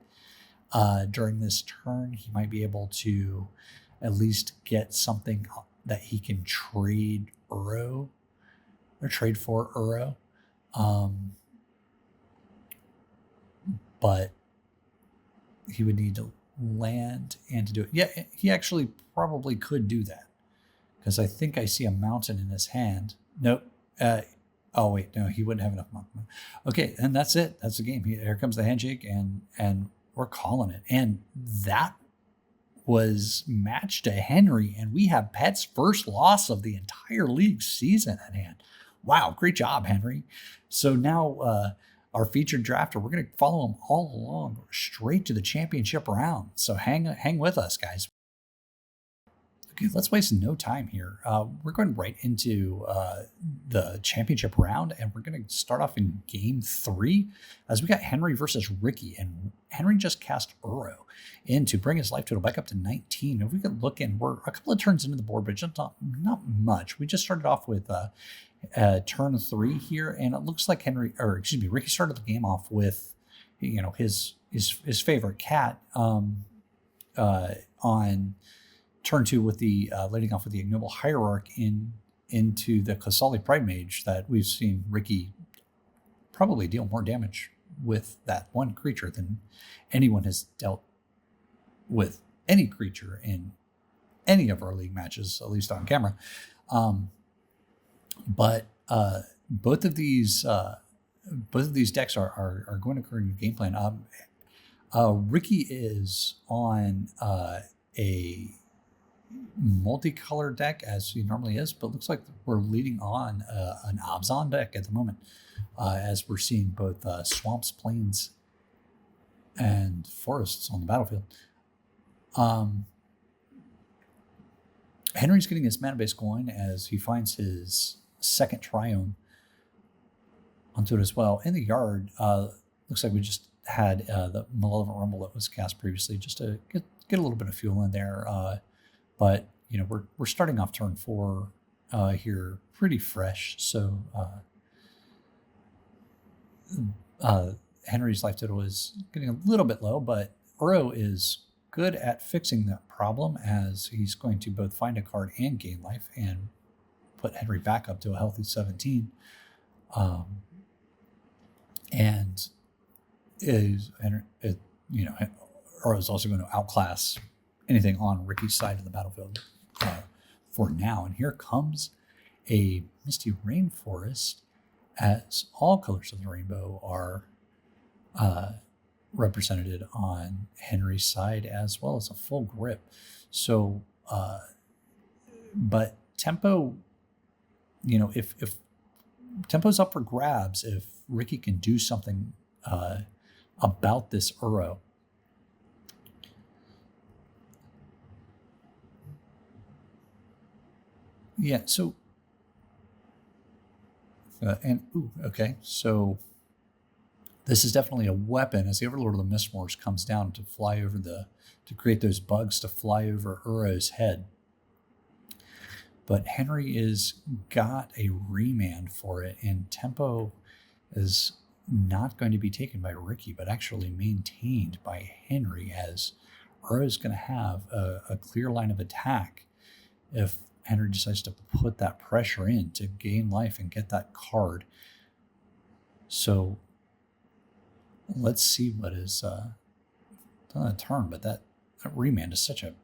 during this turn, he might be able to at least get something that he can trade Uro, or trade for Uro. But he would need to land and to do it. Yeah, he actually probably could do that, because I think I see a mountain in his hand. Nope. Oh wait, no, he wouldn't have enough mountain. Okay, and that's it. That's the game. Here comes the handshake, and we're calling it. And that was matched to Henry, and we have Pet's first loss of the entire league season at hand. Wow, great job, Henry. So now our featured drafter, we're going to follow him all along, straight to the championship round. So hang with us, guys. Okay, let's waste no time here. We're going right into the championship round, and we're going to start off in game 3 as we got Henry versus Ricky, and Henry just cast Uro in to bring his life total back up to 19. If we could look in, we're a couple of turns into the board, but just not much. We just started off with turn 3 here, and it looks like Ricky started the game off with, his favorite cat on turn 2 with the leading off with the ignoble hierarch into the Kasali Pride Mage that we've seen Ricky probably deal more damage with that one creature than anyone has dealt with any creature in any of our league matches, at least on camera. But both of these decks are going to occur in your game plan. Ricky is on a multicolor deck as he normally is, but looks like we're leading on an Abzan deck at the moment, as we're seeing both swamps, plains, and forests on the battlefield. Henry's getting his mana base going as he finds his second Triome onto it as well. In the yard, looks like we just had the Malevolent Rumble that was cast previously, just to get a little bit of fuel in there. But we're starting off turn 4 here pretty fresh. So Henry's life total is getting a little bit low, but Uro is good at fixing that problem, as he's going to both find a card and gain life and put Henry back up to a healthy 17. And Uro is also going to outclass anything on Ricky's side of the battlefield for now. And here comes a Misty Rainforest, as all colors of the rainbow are represented on Henry's side, as well as a full grip. So, but tempo, if tempo's up for grabs, if Ricky can do something about this Uro. Yeah, so, okay, so this is definitely a weapon, as the Overlord of the Mistmoors comes down to fly over to create those bugs to fly over Uro's head. But Henry is got a remand for it, and tempo is not going to be taken by Ricky, but actually maintained by Henry, as Uro is going to have a clear line of attack if Henry decides to put that pressure in to gain life and get that card. So let's see what is done a turn, but that remand is such a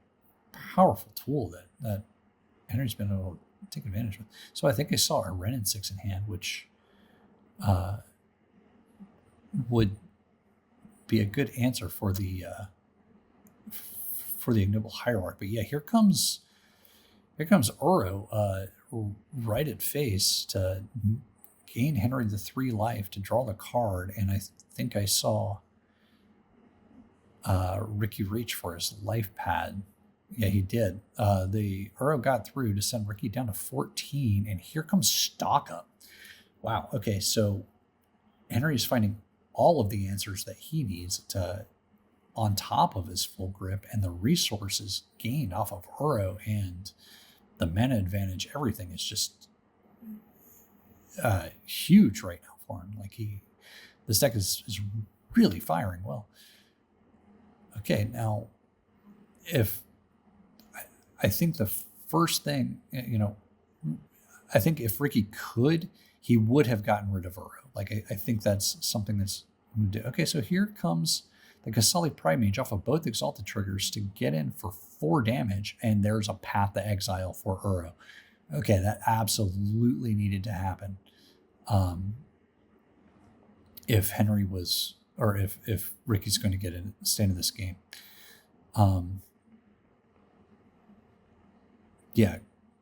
powerful tool that Henry's been able to take advantage of it. So I think I saw a Wren in 6 in hand, which would be a good answer for the ignoble hierarch. But yeah, here comes Uro right at face to gain Henry the 3 life to draw the card, and I think I saw Ricky reach for his life pad. Yeah, he did. The Uro got through to send Ricky down to 14, and here comes Stock Up. Wow. Okay, so Henry's finding all of the answers that he needs to, on top of his full grip and the resources gained off of Uro and the mana advantage. Everything is just huge right now for him. Like this deck is really firing well. Okay, now I think the first thing, I think if Ricky could, he would have gotten rid of Uro. Like, I think that's something that's going to do. Okay, so here comes the Kasali Primage off of both Exalted triggers to get in for 4 damage, and there's a Path to Exile for Uro. Okay, that absolutely needed to happen. If Henry was, or if Ricky's going to stay in this game. Yeah,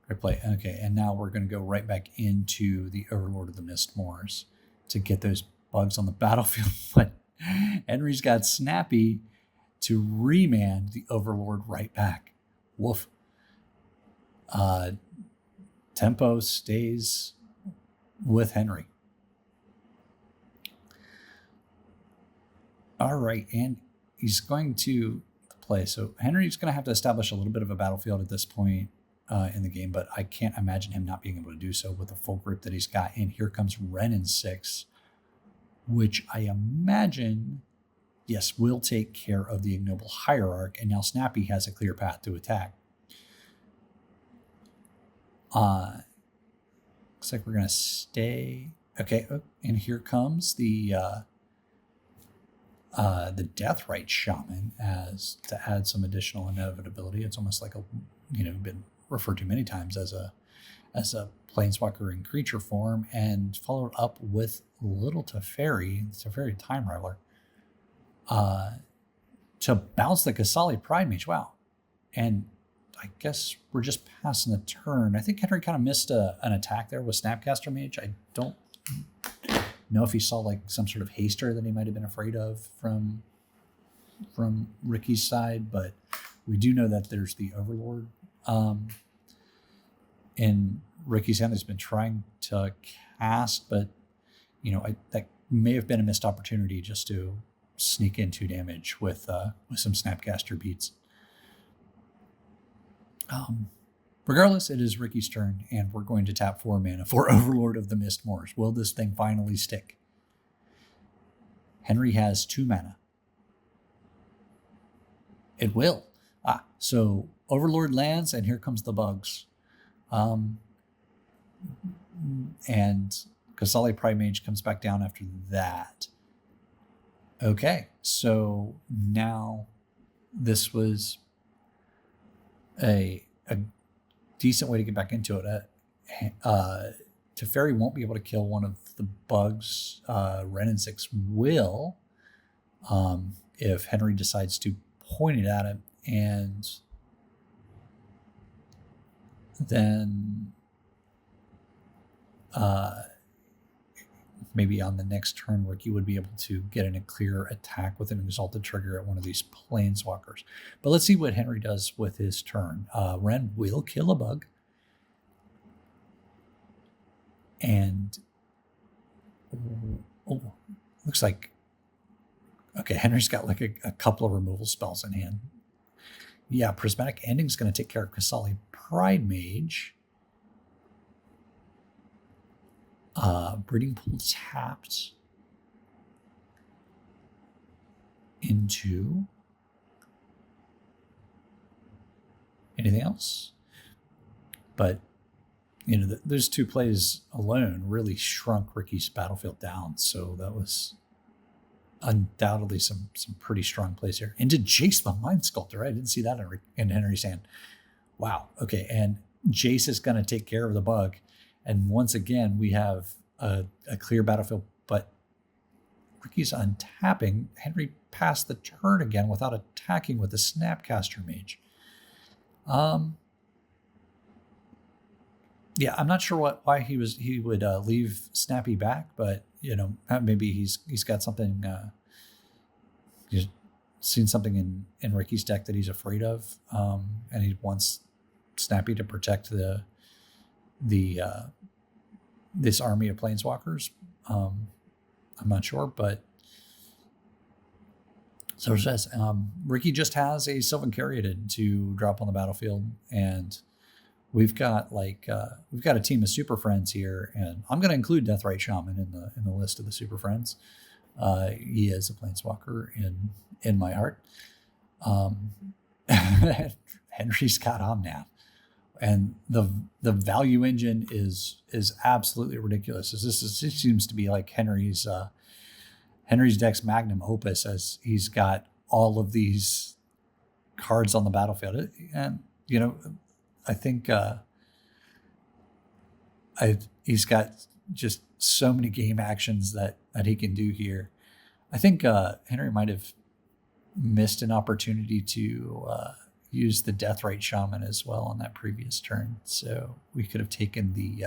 great play. Okay, and now we're going to go right back into the Overlord of the Mistmoors to get those bugs on the battlefield. But Henry's got Snappy to remand the Overlord right back. Woof. Tempo stays with Henry. All right, and he's going to play. So Henry's going to have to establish a little bit of a battlefield at this point in the game, but I can't imagine him not being able to do so with the full grip that he's got. And here comes Wren in 6, which I imagine, yes, will take care of the Ignoble Hierarch, and now Snappy has a clear path to attack. Looks like we're going to stay. Okay, and here comes the Deathrite Shaman as to add some additional inevitability. It's almost like been referred to many times as a planeswalker in creature form, and followed up with Little Teferi, Time Raveler, to bounce the Kasali Primage. Wow. And I guess we're just passing the turn. I think Henry kind of missed an attack there with Snapcaster Mage. I don't know if he saw like some sort of haster that he might have been afraid of from Ricky's side, but we do know that there's the Overlord in Ricky's hand. He's been trying to cast, but that may have been a missed opportunity just to sneak in 2 damage with some Snapcaster beats. Regardless, it is Ricky's turn, and we're going to tap 4 mana for Overlord of the Mistmoors. Will this thing finally stick? Henry has 2 mana. It will. So Overlord lands, and here comes the bugs. And Kasali Primage comes back down after that. Okay, so now this was a decent way to get back into it. Teferi won't be able to kill one of the bugs. Wren in 6 will, if Henry decides to point it at him, and then maybe on the next turn, Ricky would be able to get in a clear attack with an Exalted trigger at one of these planeswalkers. But let's see what Henry does with his turn. Wren will kill a bug. And looks like, okay, Henry's got like a couple of removal spells in hand. Yeah, Prismatic Ending is going to take care of Kasali Primage. Breeding Pool tapped into anything else, but those 2 plays alone really shrunk Ricky's battlefield down. So that was undoubtedly some pretty strong plays here. Into Jace the Mind Sculptor. I didn't see that in Henry's hand. Wow. Okay, and Jace is going to take care of the bug. And once again, we have a clear battlefield, but Ricky's untapping. Henry passed the turn again without attacking with the Snapcaster Mage. Yeah, I'm not sure why he would leave Snappy back, but maybe he's got something. He's seen something in Ricky's deck that he's afraid of, and he wants Snappy to protect this army of Planeswalkers. I'm not sure, but so it says Ricky just has a Sylvan Caryatid to drop on the battlefield, and we've got a team of Super Friends here, and I'm going to include Deathrite Shaman in the list of the Super Friends. He is a Planeswalker in my heart. Henry's got Omnath, and the value engine is absolutely ridiculous. This seems to be like Henry's deck's magnum opus, as he's got all of these cards on the battlefield. And I think he's got just so many game actions that he can do here. I think Henry might have missed an opportunity to use the Deathrite Shaman as well on that previous turn. So we could have taken the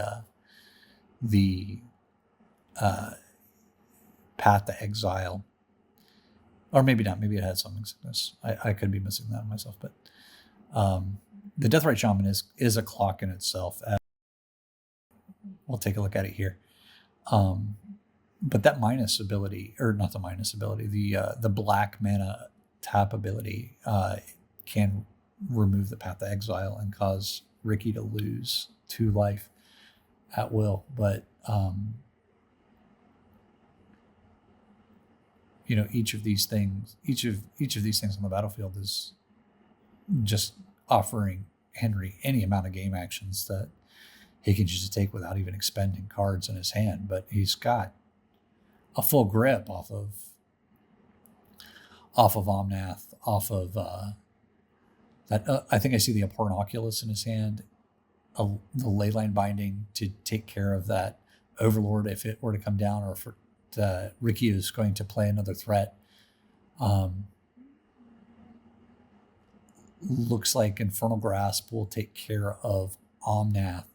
Path to Exile, or maybe not. Maybe it had Summoning Sickness. I could be missing that myself, but the Deathrite Shaman is a clock in itself. We'll take a look at it here. But that minus ability, or not the minus ability, the black mana tap ability can remove the Path to Exile and cause Ricky to lose 2 life at will. But each of these things on the battlefield is just offering Henry any amount of game actions that he can just take without even expending cards in his hand. But he's got a full grip off of Omnath, off of that. I think I see the Abhorrent Oculus in his hand, the Leyline Binding to take care of that Overlord if it were to come down, or if Ricky is going to play another threat. Looks like Infernal Grasp will take care of Omnath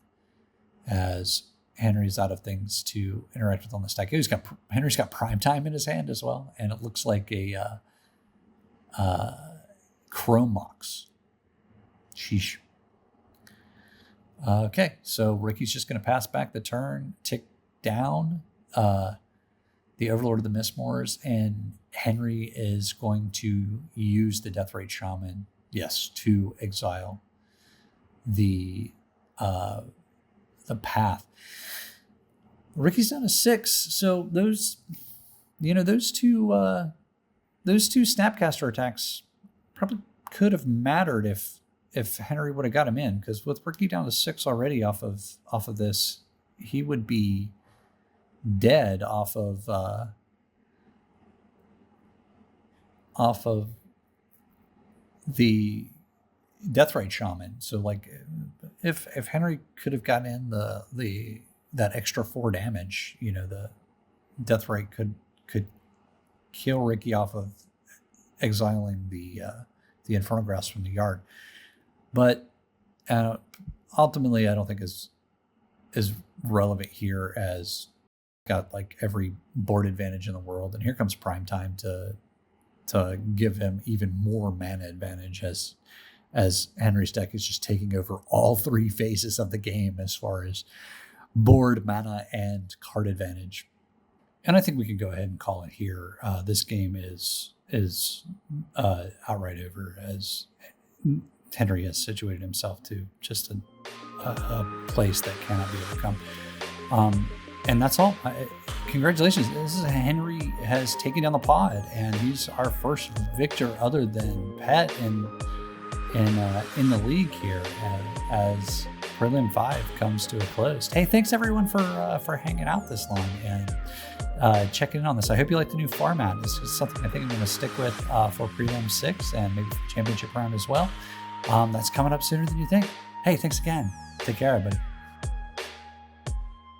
as Henry's out of things to interact with on the stack. Henry's got Prime Time in his hand as well, and it looks like a Chrome Mox. Sheesh. Okay, so Ricky's just going to pass back the turn, tick down the Overlord of the Mistmoors, and Henry is going to use the Deathrite Shaman, yes, to exile the path. Ricky's down to 6, so those two Snapcaster attacks probably could have mattered if Henry would have got him in, because with Ricky down to 6 already off of this, he would be dead off of the Deathrite Shaman. So like if Henry could have gotten in that extra 4 damage, the Deathrite could kill Ricky off of exiling the Infernal Grasp from the yard. But ultimately, I don't think is relevant here, as got like every board advantage in the world, and here comes Prime Time to give him even more mana advantage, as Henry's deck is just taking over all 3 phases of the game as far as board, mana, and card advantage. And I think we can go ahead and call it here. This game is outright over, as Henry has situated himself to just a place that cannot be overcome. And that's all. Congratulations. This is Henry has taken down the pod, and he's our first victor other than Pet in the league here as Prelim 5 comes to a close. Hey, thanks everyone for hanging out this long and checking in on this. I hope you like the new format. This is something I think I'm going to stick with for Prelim 6 and maybe for Championship round as well. That's coming up sooner than you think. Hey, thanks again. Take care, everybody.